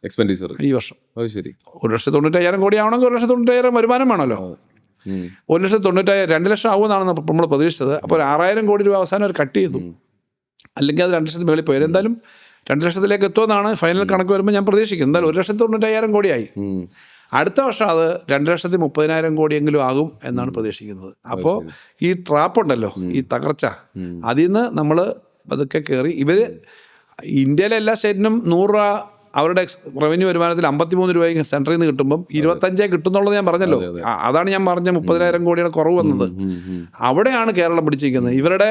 Speaker 1: എക്സ്പെൻഡിച്ചർ ഈ
Speaker 2: വർഷം.
Speaker 1: ശരി,
Speaker 2: 1,95,000 കോടി ആവണമെങ്കിൽ 1,95,000 വരുമാനം വേണമല്ലോ. 1,95,000 2 ലക്ഷം ആവുമെന്നാണ് നമ്മൾ പ്രതീക്ഷിച്ചത്. അപ്പോൾ 6,000 കോടി രൂപ അവസാനം അവർ കട്ട് ചെയ്തു. അല്ലെങ്കിൽ അത് 2 ലക്ഷത്തിന് മുകളിൽ പോയി. എന്തായാലും 2 ലക്ഷത്തിലേക്ക് എത്തുമെന്നാണ് ഫൈനൽ കണക്ക് വരുമ്പോൾ ഞാൻ പ്രതീക്ഷിക്കുന്നത്. എന്തായാലും 1,95,000 കോടിയായി. അടുത്ത വർഷം അത് 2,30,000 കോടിയെങ്കിലും ആകും എന്നാണ് പ്രതീക്ഷിക്കുന്നത്. അപ്പോൾ ഈ ട്രാപ്പ് ഉണ്ടല്ലോ, ഈ തകർച്ച, അതിൽ നിന്ന് നമ്മൾ അതൊക്കെ കയറി. ഇവർ ഇന്ത്യയിലെ എല്ലാ സ്റ്റേറ്റിനും 100 രൂപ അവരുടെ റവന്യൂ വരുമാനത്തിൽ 53 രൂപ സെൻട്രിൽ നിന്ന് കിട്ടുമ്പം 25 കിട്ടുന്നുള്ളത് ഞാൻ പറഞ്ഞല്ലോ. അതാണ് ഞാൻ പറഞ്ഞ 30,000 കോടിയുടെ കുറവ് വന്നത്. അവിടെയാണ് കേരളം പിടിച്ചിരിക്കുന്നത്. ഇവരുടെ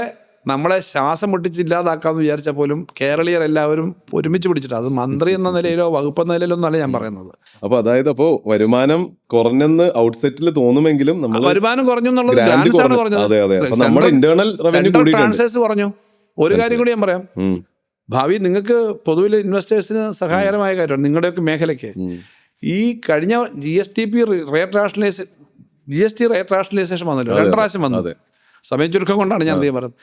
Speaker 2: നമ്മളെ ശ്വാസം മുട്ടിച്ചില്ലാതാക്കാമെന്ന് വിചാരിച്ചാൽ പോലും കേരളീയർ എല്ലാവരും ഒരുമിച്ച് പിടിച്ചിട്ട്, അത് മന്ത്രി എന്ന നിലയിലോ വകുപ്പ് എന്ന നിലയിലോ ഒന്നല്ല ഞാൻ പറയുന്നത്.
Speaker 1: അപ്പോൾ അതായത് വരുമാനം കുറഞ്ഞെന്ന് ഔട്ട്സെറ്റിൽ തോന്നുമെങ്കിലും
Speaker 2: വരുമാനം കുറഞ്ഞു എന്നുള്ളത് ഗ്രാൻഡ്സ് ആണ് പറഞ്ഞത്. സെൻട്രൽ ട്രാൻസ്ഫേഴ്സ് കുറഞ്ഞു. ഒരു കാര്യം കൂടി ഞാൻ പറയാം, ഭാവി നിങ്ങൾക്ക് പൊതുവിൽ ഇൻവെസ്റ്റേഴ്സിന് സഹായകരമായ കാര്യമാണ് നിങ്ങളുടെയൊക്കെ മേഖലയ്ക്ക്. ഈ കഴിഞ്ഞ GST റേറ്റ് റാഷണലൈസേഷൻ വന്നല്ലോ, 2 പ്രാവശ്യം വന്നു. സമയം ചുരുക്കം കൊണ്ടാണ് ഞാൻ അധികം പറയുന്നത്.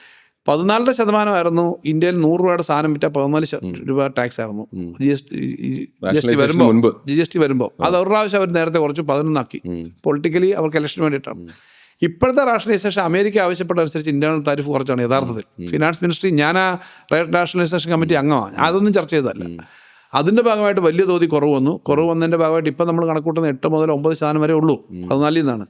Speaker 2: 14% ഇന്ത്യയിൽ 100 രൂപയുടെ സാധനം വിറ്റാൽ 14 രൂപ ടാക്സ് ആയിരുന്നു GST വരുമ്പോൾ. അത് ഒരു പ്രാവശ്യം അവർ നേരത്തെ കുറച്ച് 11 ആക്കി. പൊളിറ്റിക്കലി അവർക്ക് ഇലക്ഷന് വേണ്ടിയിട്ടാണ്. ഇപ്പോഴത്തെ റാഷണലൈസേഷൻ അമേരിക്ക ആവശ്യപ്പെട്ട അനുസരിച്ച് ഇന്റേണൽ താരിഫ് കുറച്ചാണ് യഥാർത്ഥത്തിൽ. ഫിനാൻസ് മിനിസ്ട്രി, ഞാൻ ആ റേറ്റ് റാഷണലൈസേഷൻ കമ്മിറ്റി അംഗമാണ്, അതൊന്നും ചർച്ച ചെയ്തതല്ല. അതിൻ്റെ ഭാഗമായിട്ട് വലിയ തോതിൽ കുറവ് വന്നതിൻ്റെ ഭാഗമായിട്ട് ഇപ്പം നമ്മൾ കണക്കൂട്ടുന്ന 8 മുതൽ 9% വരെ ഉള്ളൂ. 14 നിന്നാണ്.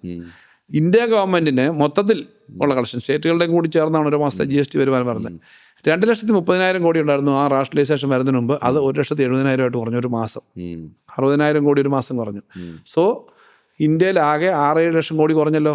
Speaker 2: ഇന്ത്യ ഗവൺമെൻറ്റിന് മൊത്തത്തിൽ ഉള്ള കളക്ഷൻ സ്റ്റേറ്റുകളുടെയും കൂടി ചേർന്നാണ് ഒരു മാസത്തെ GST വരുമാനം പറഞ്ഞത്. 2,30,000 കോടി ഉണ്ടായിരുന്നു ആ റാഷണലൈസേഷൻ വരുന്നതിന് മുമ്പ്. അത് 1,70,000 ആയിട്ട് കുറഞ്ഞു. ഒരു മാസം 60,000 കോടി ഒരു മാസം കുറഞ്ഞു. സോ ഇന്ത്യയിൽ ആകെ 6-7 ലക്ഷം കോടി കുറഞ്ഞല്ലോ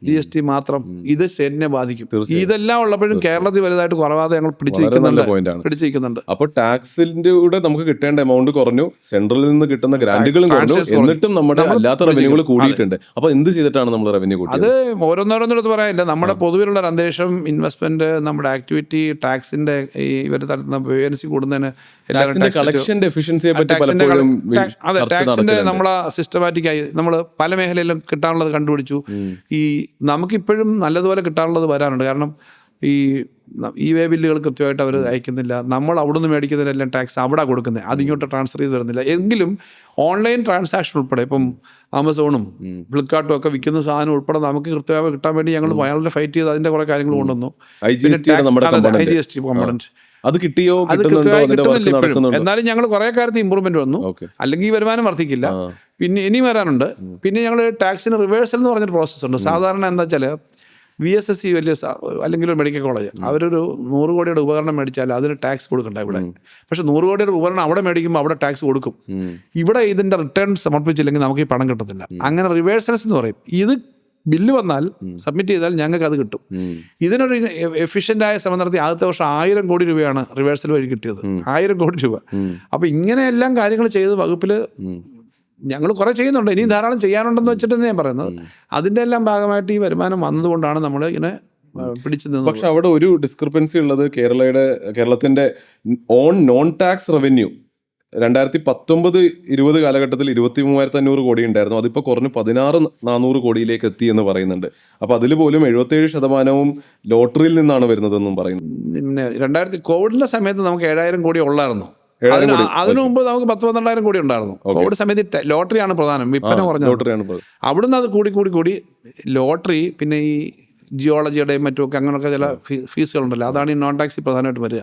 Speaker 2: GST മാത്രം. ഇത് സ്റ്റേറ്റിനെ ബാധിക്കും. ഇതെല്ലാം ഉള്ളപ്പോഴും കേരളത്തിൽ വലുതായിട്ട് കുറവാതെ ഞങ്ങൾ പിടിച്ചിരിക്കുന്നുണ്ട്.
Speaker 1: അപ്പോൾ ടാക്സിന്റെ കൂടെ നമുക്ക് കിട്ടേണ്ട എമൗണ്ട് കുറഞ്ഞു, സെൻട്രലിൽ നിന്ന് കിട്ടുന്ന ഗ്രാന്റുകളും കുറഞ്ഞു, എന്നിട്ടും നമ്മുടെ അല്ലാത്ത റവന്യൂകൾ കൂടിയിട്ടുണ്ട്. അപ്പോൾ എന്ത് ചെയ്തിട്ടാണ് നമ്മൾ റവന്യൂ കൂട്ടിയത്?
Speaker 2: അത് ഓരോന്നോരോന്നിടത്ത് പറയാനില്ല. നമ്മുടെ പൊതുവിലുള്ള ഒരു അന്തരീക്ഷം, ഇൻവെസ്റ്റ്മെന്റ്, നമ്മുടെ ആക്ടിവിറ്റി, ടാക്സിന്റെ ഇവർ തരുന്ന വേക്കൻസി കൂടുന്നതിന്,
Speaker 1: കളക്ഷന്റെ എഫിഷ്യൻസിയെ പറ്റി പലപ്പോഴും
Speaker 2: ടാക്സിന്റെ നമ്മളെ സിസ്റ്റമാറ്റിക്കായി നമ്മൾ പല മേഖലയിലും കിട്ടാനുള്ളത് കണ്ടുപിടിച്ചു. ഈ നമുക്കിപ്പോഴും നല്ലതുപോലെ കിട്ടാനുള്ളത് വരാനുണ്ട്. കാരണം ഈ വേ ബില്ലുകൾ കൃത്യമായിട്ട് അവർ അയക്കുന്നില്ല. നമ്മൾ അവിടെ നിന്ന് മേടിക്കുന്നതിനെല്ലാം ടാക്സ് അവിടെ കൊടുക്കുന്നത്, അതിങ്ങോട്ട് ട്രാൻസ്ഫർ ചെയ്ത് വരുന്നില്ല. എങ്കിലും ഓൺലൈൻ ട്രാൻസാക്ഷൻ ഉൾപ്പെടെ ഇപ്പം ആമസോണും ഫ്ലിപ്കാർട്ടും ഒക്കെ വിൽക്കുന്ന സാധനം ഉൾപ്പെടെ നമുക്ക് കൃത്യമായി കിട്ടാൻ വേണ്ടി ഞങ്ങൾ വളരെ ഫൈറ്റ് ചെയ്ത് അതിൻ്റെ കുറേ കാര്യങ്ങൾ കൊണ്ടുവന്നു. IGST കമ്പോണന്റ്
Speaker 1: അത് കിട്ടിയോ?
Speaker 2: എന്നാലും ഞങ്ങൾ കുറെ കാര്യത്തിൽ ഇമ്പ്രൂവ്മെന്റ് വന്നു. അല്ലെങ്കിൽ വരുമാനം വർദ്ധിക്കില്ല. പിന്നെ ഇനി വരാനുണ്ട്. പിന്നെ ഞങ്ങൾ ടാക്സിന് റിവേഴ്സൽ എന്ന് പറഞ്ഞൊരു പ്രോസസ്സ് ഉണ്ട്. സാധാരണ എന്താ വെച്ചാൽ VSSC വലിയ അല്ലെങ്കിൽ ഒരു മെഡിക്കൽ കോളേജ് അവരൊരു 100 കോടിയുടെ ഉപകരണം മേടിച്ചാൽ അതിന് ടാക്സ് കൊടുക്കണ്ട ഇവിടെ. പക്ഷെ 100 കോടിയുടെ ഉപകരണം അവിടെ മേടിക്കുമ്പോൾ അവിടെ ടാക്സ് കൊടുക്കും. ഇവിടെ ഇതിന്റെ റിട്ടേൺ സമർപ്പിച്ചില്ലെങ്കിൽ നമുക്ക് ഈ പണം കിട്ടത്തില്ല. അങ്ങനെ റിവേഴ്സൽസ് എന്ന് പറയും. ഇത് ബില്ല് വന്നാൽ സബ്മിറ്റ് ചെയ്താൽ ഞങ്ങൾക്ക് അത് കിട്ടും. ഇതിനൊരു എഫിഷ്യൻ്റായ ശ്രമം നടത്തി ആദ്യത്തെ വർഷം 1000 കോടി രൂപയാണ് റിവേഴ്സൽ വഴി കിട്ടിയത്. 1000 കോടി രൂപ. അപ്പോൾ ഇങ്ങനെയെല്ലാം കാര്യങ്ങൾ ചെയ്ത് വകുപ്പിൽ ഞങ്ങൾ കുറേ ചെയ്യുന്നുണ്ട്. ഇനിയും ധാരാളം ചെയ്യാനുണ്ടെന്ന് വെച്ചിട്ട് തന്നെ ഞാൻ പറയുന്നത്. അതിൻ്റെ എല്ലാം ഭാഗമായിട്ട് ഈ വരുമാനം വന്നതുകൊണ്ടാണ് നമ്മൾ ഇങ്ങനെ പിടിച്ചു നിന്നത്.
Speaker 1: പക്ഷെ അവിടെ ഒരു ഡിസ്ക്രിപ്പൻസി ഉള്ളത്, കേരളത്തിന്റെ ഓൺ നോൺ ടാക്സ് റവന്യൂ 2019-20 കാലഘട്ടത്തിൽ 23,500 കോടി ഉണ്ടായിരുന്നു. അതിപ്പോൾ കുറഞ്ഞ് 16,400 കോടിയിലേക്ക് എത്തി എന്ന് പറയുന്നുണ്ട്. അപ്പോൾ അതിൽ പോലും 77% ലോട്ടറിയിൽ നിന്നാണ് വരുന്നതെന്നും പറയുന്നു.
Speaker 2: പിന്നെ കോവിഡിന്റെ സമയത്ത് നമുക്ക് 7,000 കോടി ഉള്ളായിരുന്നു.
Speaker 1: 7,000 കോടി.
Speaker 2: അതിനു മുമ്പ് നമുക്ക് 10-12,000 കോടി ഉണ്ടായിരുന്നു. കോവിഡ് സമയത്ത് ലോട്ടറിയാണ് പ്രധാനം, വിൽപ്പന കുറഞ്ഞു.
Speaker 1: ലോട്ടറിയാണ് പ്രധാനം.
Speaker 2: അവിടുന്ന് അത് കൂടി ലോട്ടറി, പിന്നെ ഈ ജിയോളജിയുടെയും മറ്റുമൊക്കെ അങ്ങനെയൊക്കെ ചില ഫീസുകളുണ്ടല്ലോ, അതാണ് ഈ നോൺ ടാക്സി പ്രധാനമായിട്ട് വരിക.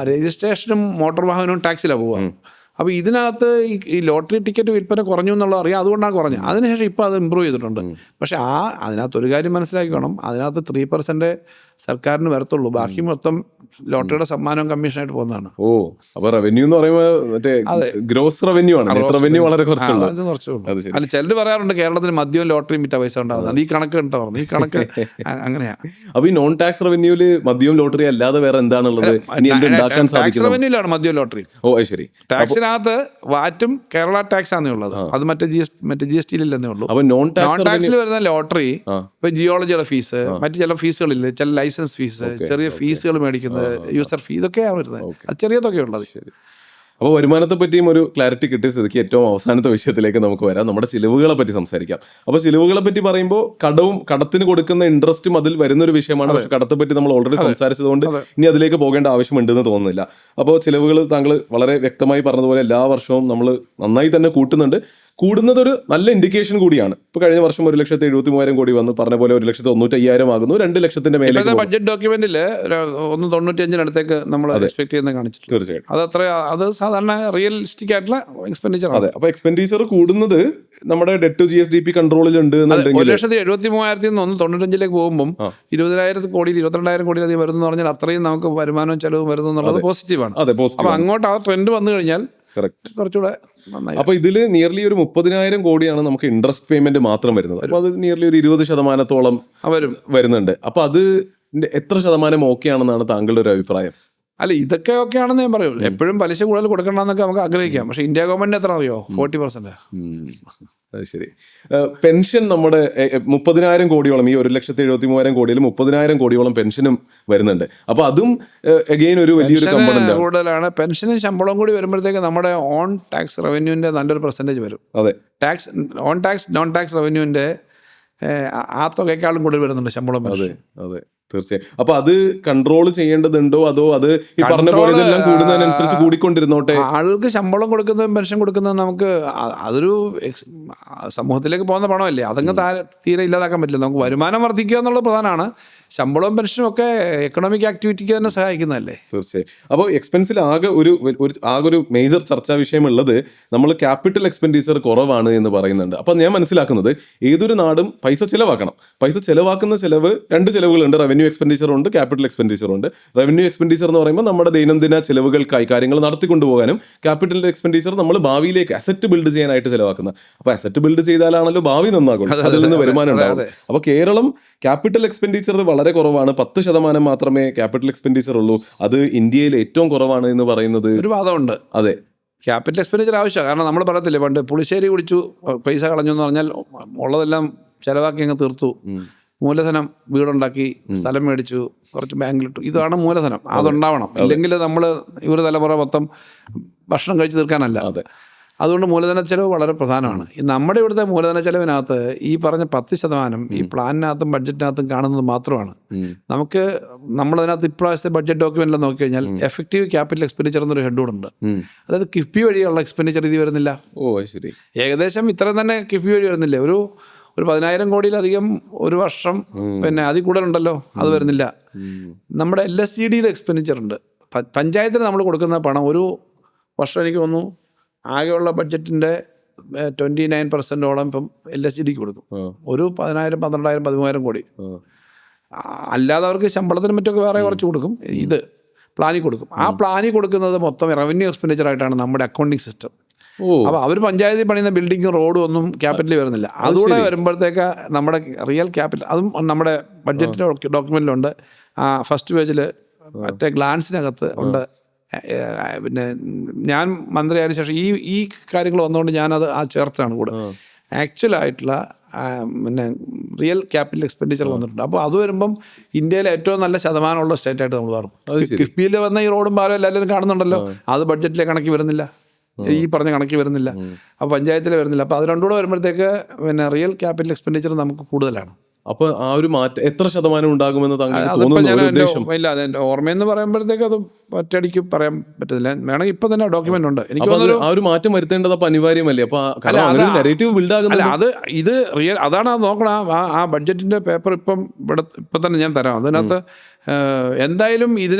Speaker 2: രജിസ്ട്രേഷനും മോട്ടോർ വാഹനവും ടാക്സിലാണ് പോവുക. അപ്പോൾ ഇതിനകത്ത് ഈ ലോട്ടറി ടിക്കറ്റ് വിൽപ്പന കുറഞ്ഞു എന്നുള്ളത് അറിയാം, അതുകൊണ്ടാണ് കുറഞ്ഞത്. അതിനുശേഷം ഇപ്പോൾ അത് ഇമ്പ്രൂവ് ചെയ്തിട്ടുണ്ട്. പക്ഷേ അതിനകത്ത് ഒരു കാര്യം മനസ്സിലാക്കണം, അതിനകത്ത് 3% സർക്കാരിന് വരത്തുള്ളൂ, ബാക്കി മൊത്തം ലോട്ടറിയുടെ സമ്മാനവും കമ്മീഷനായിട്ട് പോകുന്നതാണ്.
Speaker 1: ഓ, അപ്പോൾ റവന്യൂ എന്ന് പറയുമ്പോൾ മറ്റേ ഗ്രോസ് റവന്യൂ ആണ്, നെറ്റ് റവന്യൂ വളരെ കുറച്ചുള്ളൂ.
Speaker 2: അല്ല, ചിലർ പറയാറുണ്ട് കേരളത്തിൽ മദ്യവും ലോട്ടറിയും വിറ്റ പൈസ ഉണ്ടാകുന്നത്. ഈ കണക്ക് ഉണ്ടാവുന്നത്, ഈ കണക്ക് അങ്ങനെയാണ്.
Speaker 1: അപ്പോൾ ഈ നോൺ ടാക്സ് റവന്യൂല് മദ്യവും ലോട്ടറി അല്ലാതെ വേറെ എന്താണുള്ളത്? ഇനി എന്ത് ഉണ്ടാക്കാൻ സാധിക്കും?
Speaker 2: റവന്യൂലാണ് മദ്യവും ലോട്ടറി.
Speaker 1: ഓ, ശരി.
Speaker 2: ടാക്സിനകത്ത് വാറ്റും കേരള ടാക്സ് ആണ് ഉള്ളത്, അത് മറ്റേ GST ഇല്ലെന്നേ ഉള്ളൂ.
Speaker 1: അപ്പോൾ നോൺ
Speaker 2: ടാക്സിൽ വരുന്ന ലോട്ടറി, ഇപ്പൊ ജിയോളജിയുടെ ഫീസ്, മറ്റു ചില ഫീസുകളില്ലേ, ചില ലൈസൻസ് ഫീസ്, ചെറിയ ഫീസുകൾ മേടിക്കുന്നത്, യൂസർ ഫീ, ഇതൊക്കെയാണ് വരുന്നത്. അത് ചെറിയ തുകയുള്ളത്.
Speaker 1: ശരി. അപ്പോൾ വരുമാനത്തെ പറ്റിയും ഒരു ക്ലാരിറ്റി കിട്ടിയ സ്ഥിതിക്ക് ഏറ്റവും അവസാനത്തെ വിഷയത്തിലേക്ക് നമുക്ക് വരാം. നമ്മുടെ ചിലവുകളെ പറ്റി സംസാരിക്കാം. അപ്പോൾ ചിലവുകളെ പറ്റി പറയുമ്പോൾ കടത്തിന് കൊടുക്കുന്ന ഇൻട്രസ്റ്റും അതിൽ വരുന്നൊരു വിഷയമാണ്. പക്ഷേ കടത്തെ പറ്റി നമ്മൾ ഓൾറെഡി സംസാരിച്ചതുകൊണ്ട് ഇനി അതിലേക്ക് പോകേണ്ട ആവശ്യമുണ്ടെന്ന് തോന്നുന്നില്ല. അപ്പോൾ ചിലവുകൾ താങ്കൾ വളരെ വ്യക്തമായി പറഞ്ഞതുപോലെ എല്ലാ വർഷവും നമ്മൾ നന്നായി തന്നെ കൂടുന്നതൊരു നല്ല ഇൻഡിക്കേഷൻ കൂടിയാണ്. ഇപ്പോൾ കഴിഞ്ഞ വർഷം 1,73,000 കോടി വന്നു, പറഞ്ഞ പോലെ 1,95,000 ആകുന്നു, 2 ലക്ഷത്തിന്റെ മേലെ.
Speaker 2: ബഡ്ജറ്റ് ഡോക്യുമെന്റിൽ 1.95 അടുത്തേക്ക് നമ്മൾ എക്സ്പെക്ട് ചെയ്യുന്നത് കാണിച്ചിട്ടുണ്ട്.
Speaker 1: തീർച്ചയായും
Speaker 2: അത് സാധാരണ റിയലിസ്റ്റിക് ആയിട്ടുള്ള എക്സ്പെൻഡിച്ചർ.
Speaker 1: അതെ. അപ്പോൾ എക്സ്പെൻഡിച്ചർ കൂടുന്നത് നമ്മുടെ ഡെറ്റ് ടു GSDP കൺട്രോളിൽ ഉണ്ട്.
Speaker 2: 1,73,000 നിന്ന് 1.95 പോകുമ്പോൾ 20,000 കോടി 22,000 കോടിയിലധികം വരുന്നു പറഞ്ഞാൽ അത്രയും നമുക്ക് വരുമാനവും ചെലവും വരുന്നു എന്നുള്ളത് പോസിറ്റീവാണ്. അപ്പോൾ അങ്ങോട്ട് ആ ട്രെൻഡ് വന്നു കഴിഞ്ഞാൽ കുറച്ചുകൂടെ നന്നായി.
Speaker 1: അപ്പോൾ ഇതിൽ നിയർലി ഒരു 30,000 കോടിയാണ് നമുക്ക് ഇൻട്രസ്റ്റ് പേയ്മെന്റ് മാത്രം വരുന്നത്. അപ്പോൾ അത് നിയർലി ഒരു 20% വരുന്നുണ്ട്. അപ്പോൾ അത് എത്ര ശതമാനം ഓക്കെ ആണെന്നാണ് താങ്കളുടെ ഒരു അഭിപ്രായം?
Speaker 2: അല്ല, ഇതൊക്കെ ഓക്കെ ആണെന്ന് ഞാൻ പറയുള്ളൂ. എപ്പോഴും പലിശ കൂടുതൽ കൊടുക്കണമെന്നൊക്കെ നമുക്ക് ആഗ്രഹിക്കാം. പക്ഷേ ഇന്ത്യ ഗവൺമെന്റ് എത്ര അറിയോ? 40%.
Speaker 1: അത് ശരി. പെൻഷൻ നമ്മുടെ 30,000 കോടിയോളം, ഈ 1,73,000 കോടിയിൽ 30,000 കോടിയോളം പെൻഷനും വരുന്നുണ്ട്. അപ്പോൾ അതും അഗെയിൻ ഒരു വലിയൊരു കമ്പണന്റ്
Speaker 2: കൂടുതലാണ്. പെൻഷനും ശമ്പളവും കൂടി വരുമ്പോഴത്തേക്ക് നമ്മുടെ ഓൺ ടാക്സ് റവന്യൂവിന്റെ നല്ലൊരു പെർസെൻറ്റേജ് വരും.
Speaker 1: അതെ.
Speaker 2: ഓൺ ടാക്സ് നോൺ ടാക്സ് റവന്യൂവിന്റെ ആ തുകയേക്കാളും കൂടുതൽ വരുന്നുണ്ട് ശമ്പളം.
Speaker 1: അതെ, അതെ, തീർച്ചയായും. അപ്പൊ അത് കൺട്രോൾ ചെയ്യേണ്ടതുണ്ടോ, അതോ അത് ഈ പറഞ്ഞ പോലെ ഇതെല്ലാം കൂടുന്നതിനനുസരിച്ച് കൂടിക്കൊണ്ടിരുന്നോട്ടെ?
Speaker 2: ആളുകൾക്ക് ശമ്പളം കൊടുക്കുന്നതും പെൻഷൻ കൊടുക്കുന്നതും നമുക്ക് അതൊരു സമൂഹത്തിലേക്ക് പോകുന്ന പണമല്ലേ, അതങ്ങ് തീരെ ഇല്ലാതാക്കാൻ പറ്റില്ല. നമുക്ക് വരുമാനം വർദ്ധിക്കുക എന്നുള്ളത് പ്രധാനമാണ്. ശമ്പളവും പെൻഷനും ഒക്കെ എക്കണോമിക് ആക്ടിവിറ്റിക്ക് തന്നെ സഹായിക്കുന്നതല്ലേ.
Speaker 1: തീർച്ചയായും. അപ്പോൾ എക്സ്പെൻസിൽ ആകെ ഒരു മേജർ ചർച്ചാ വിഷയമുള്ളത് നമ്മൾ ക്യാപിറ്റൽ എക്സ്പെൻഡിച്ചർ കുറവാണ് എന്ന് പറയുന്നുണ്ട്. അപ്പോൾ ഞാൻ മനസ്സിലാക്കുന്നത് ഏതൊരു നാടും പൈസ ചിലവാക്കണം. പൈസ ചിലവാക്കുന്ന ചിലവ് 2 ചിലവുകളുണ്ട്. റവന്യൂ എക്സ്പെൻഡിച്ചർ ഉണ്ട്, ക്യാപിറ്റൽ എക്സ്പെൻഡിച്ചർ ഉണ്ട്. റവന്യൂ എക്സ്പെൻഡിച്ചർ എന്ന് പറയുമ്പോൾ നമ്മുടെ ദൈനംദിന ചിലവുകൾക്കായി കാര്യങ്ങൾ നടത്തിക്കൊണ്ടുപോകാനും, ക്യാപിറ്റൽ എക്സ്പെൻഡിച്ചർ നമ്മൾ ഭാവിയിലേക്ക് അസറ്റ് ബിൽഡ് ചെയ്യാനായിട്ട് ചിലവാക്കുന്നത്. അപ്പോൾ അസറ്റ് ബിൽഡ് ചെയ്താലാണല്ലോ ഭാവി നന്നാകും, അതിൽ നിന്ന് വരുമാനം ഉണ്ടാകും. അപ്പോൾ കേരളം ക്യാപിറ്റൽ എക്സ്പെൻഡിച്ചർ വളരെ കുറവാണ്. 10% മാത്രമേ ക്യാപിറ്റൽ എക്സ്പെൻഡിച്ചർ ഉള്ളൂ. അത് ഇന്ത്യയിൽ ഏറ്റവും കുറവാണ് എന്ന് പറയുന്നത്
Speaker 2: ഒരു വാദമുണ്ട്.
Speaker 1: അതെ,
Speaker 2: ക്യാപിറ്റൽ എക്സ്പെൻഡിച്ചർ ആവശ്യമാണ്. കാരണം നമ്മൾ പറയത്തില്ലേ പണ്ട് പുളിശ്ശേരി കുടിച്ചു പൈസ കളഞ്ഞു എന്ന് പറഞ്ഞാൽ ഉള്ളതെല്ലാം ചിലവാക്കി അങ്ങ് തീർത്തു. മൂലധനം വീടുണ്ടാക്കി, സ്ഥലം മേടിച്ചു, കുറച്ച് ബാങ്കിലിട്ടു. ഇതാണ് മൂലധനം, അതുണ്ടാവണം. ഇല്ലെങ്കിൽ നമ്മൾ ഇവർ തലമുറ മൊത്തം ഭക്ഷണം കഴിച്ച് തീർക്കാനല്ല. അതുകൊണ്ട് മൂലധന ചെലവ് വളരെ പ്രധാനമാണ്. നമ്മുടെ ഇവിടുത്തെ മൂലധന ചെലവിനകത്ത് ഈ പറഞ്ഞ 10% ഈ പ്ലാനിനകത്തും ബഡ്ജറ്റിനകത്തും കാണുന്നത് മാത്രമാണ്. നമുക്ക് നമ്മളതിനകത്ത് ഇപ്രാവശ്യത്തെ ബഡ്ജറ്റ് ഡോക്യുമെന്റിൽ നോക്കിക്കഴിഞ്ഞാൽ എഫക്റ്റീവ് ക്യാപിറ്റൽ എക്സ്പെൻഡിച്ചർ എന്നൊരു ഹെഡ്ഡുണ്ട്. അതായത് കിഫ്ബി വഴിയുള്ള എക്സ്പെൻഡിച്ചർ ഇത് വരുന്നില്ല.
Speaker 1: ശരി.
Speaker 2: ഏകദേശം ഇത്രയും തന്നെ കിഫ്ബി വഴി വരുന്നില്ലേ. ഒരു 10,000 കോടിയിലധികം ഒരു വർഷം, പിന്നെ അതിൽ കൂടുതലുണ്ടല്ലോ, അത് വരുന്നില്ല. നമ്മുടെ LSGDയുടെ എക്സ്പെൻഡിച്ചർ ഉണ്ട്. പഞ്ചായത്തിന് നമ്മൾ കൊടുക്കുന്ന പണം ഒരു വർഷം എനിക്ക് തോന്നുന്നു ആകെയുള്ള ബഡ്ജറ്റിൻ്റെ 29% ഇപ്പം LSGDക്ക് കൊടുക്കും. ഒരു 10,000, 12,000, 13,000 കോടി. അല്ലാതെ അവർക്ക് ശമ്പളത്തിന് മറ്റൊക്കെ വേറെ കുറച്ച് കൊടുക്കും. ഇത് പ്ലാനിൽ കൊടുക്കും. ആ പ്ലാനിൽ കൊടുക്കുന്നത് മൊത്തം റവന്യൂ എക്സ്പെൻഡിച്ചർ ആയിട്ടാണ് നമ്മുടെ അക്കൗണ്ടിങ് സിസ്റ്റം. അപ്പോൾ അവർ പഞ്ചായത്തിൽ പണിയുന്ന ബിൽഡിങ്ങും റോഡും ഒന്നും ക്യാപിറ്റലിൽ വരുന്നില്ല. അതുകൂടെ വരുമ്പോഴത്തേക്ക് നമ്മുടെ റിയൽ ക്യാപിറ്റൽ, അതും നമ്മുടെ ബഡ്ജറ്റിൻ്റെ ഡോക്യുമെൻറ്റിലുണ്ട്. ഫസ്റ്റ് പേജിൽ മറ്റേ ഗ്ലാൻസിനകത്ത് ഉണ്ട്. പിന്നെ ഞാൻ മന്ത്രിയായതിനു ശേഷം ഈ കാര്യങ്ങൾ വന്നുകൊണ്ട് ഞാനത് ചേർത്താണ് കൂടെ. ആക്ച്വലായിട്ടുള്ള പിന്നെ റിയൽ ക്യാപിറ്റൽ എക്സ്പെൻഡിച്ചർ വന്നിട്ടുണ്ട്. അപ്പോൾ അത് വരുമ്പം ഇന്ത്യയിലെ ഏറ്റവും നല്ല ശതമാനമുള്ള സ്റ്റേറ്റായിട്ട് നമ്മൾ മാറും. കിഫ്ബിയിൽ വന്ന ഈ റോഡും പാലം എല്ലാവരും കാണുന്നുണ്ടല്ലോ, അത് ബഡ്ജറ്റിലെ കണക്കി വരുന്നില്ല. ഈ പറഞ്ഞ കണക്ക് വരുന്നില്ല, അപ്പോൾ പഞ്ചായത്തിൽ വരുന്നില്ല. അപ്പോൾ അത് രണ്ടും കൂടെ വരുമ്പോഴത്തേക്ക് പിന്നെ റിയൽ ക്യാപിറ്റൽ എക്സ്പെൻഡിച്ചർ നമുക്ക് കൂടുതലാണ്.
Speaker 1: അപ്പൊ ആ ഒരു മാറ്റം എത്ര ശതമാനം ഉണ്ടാകുമെന്ന് താങ്കൾക്ക്
Speaker 2: അതിപ്പോൾ
Speaker 1: തോന്നുന്നു?
Speaker 2: ഞാൻ
Speaker 1: ഒരു ഉദ്ദേശം
Speaker 2: ഇല്ല, അതെൻ്റെ ഓർമ്മയെന്ന് പറയുമ്പോഴത്തേക്ക് അത് ഒറ്റയടിക്ക് പറയാൻ പറ്റത്തില്ല. വേണമെങ്കിൽ ഇപ്പം തന്നെ ഡോക്യുമെന്റ് ഉണ്ട്. എനിക്ക്
Speaker 1: അപ്പൊ അത്
Speaker 2: തോന്നുന്നു
Speaker 1: ആ ഒരു മാറ്റം വരുത്തേണ്ടത് അപ്പൊ അനിവാര്യമല്ലേ? അപ്പൊ കാരണം അങ്ങനെ ഒരു നെറേറ്റീവ് ബിൽഡ്
Speaker 2: അല്ല,
Speaker 1: ആകുന്നില്ല.
Speaker 2: അത് ഇത് റിയൽ അതാണ്. അത് നോക്കണം. ആ ബഡ്ജറ്റിന്റെ പേപ്പർ ഇപ്പം തന്നെ ഞാൻ തരാം. അതിനകത്ത് എന്തായാലും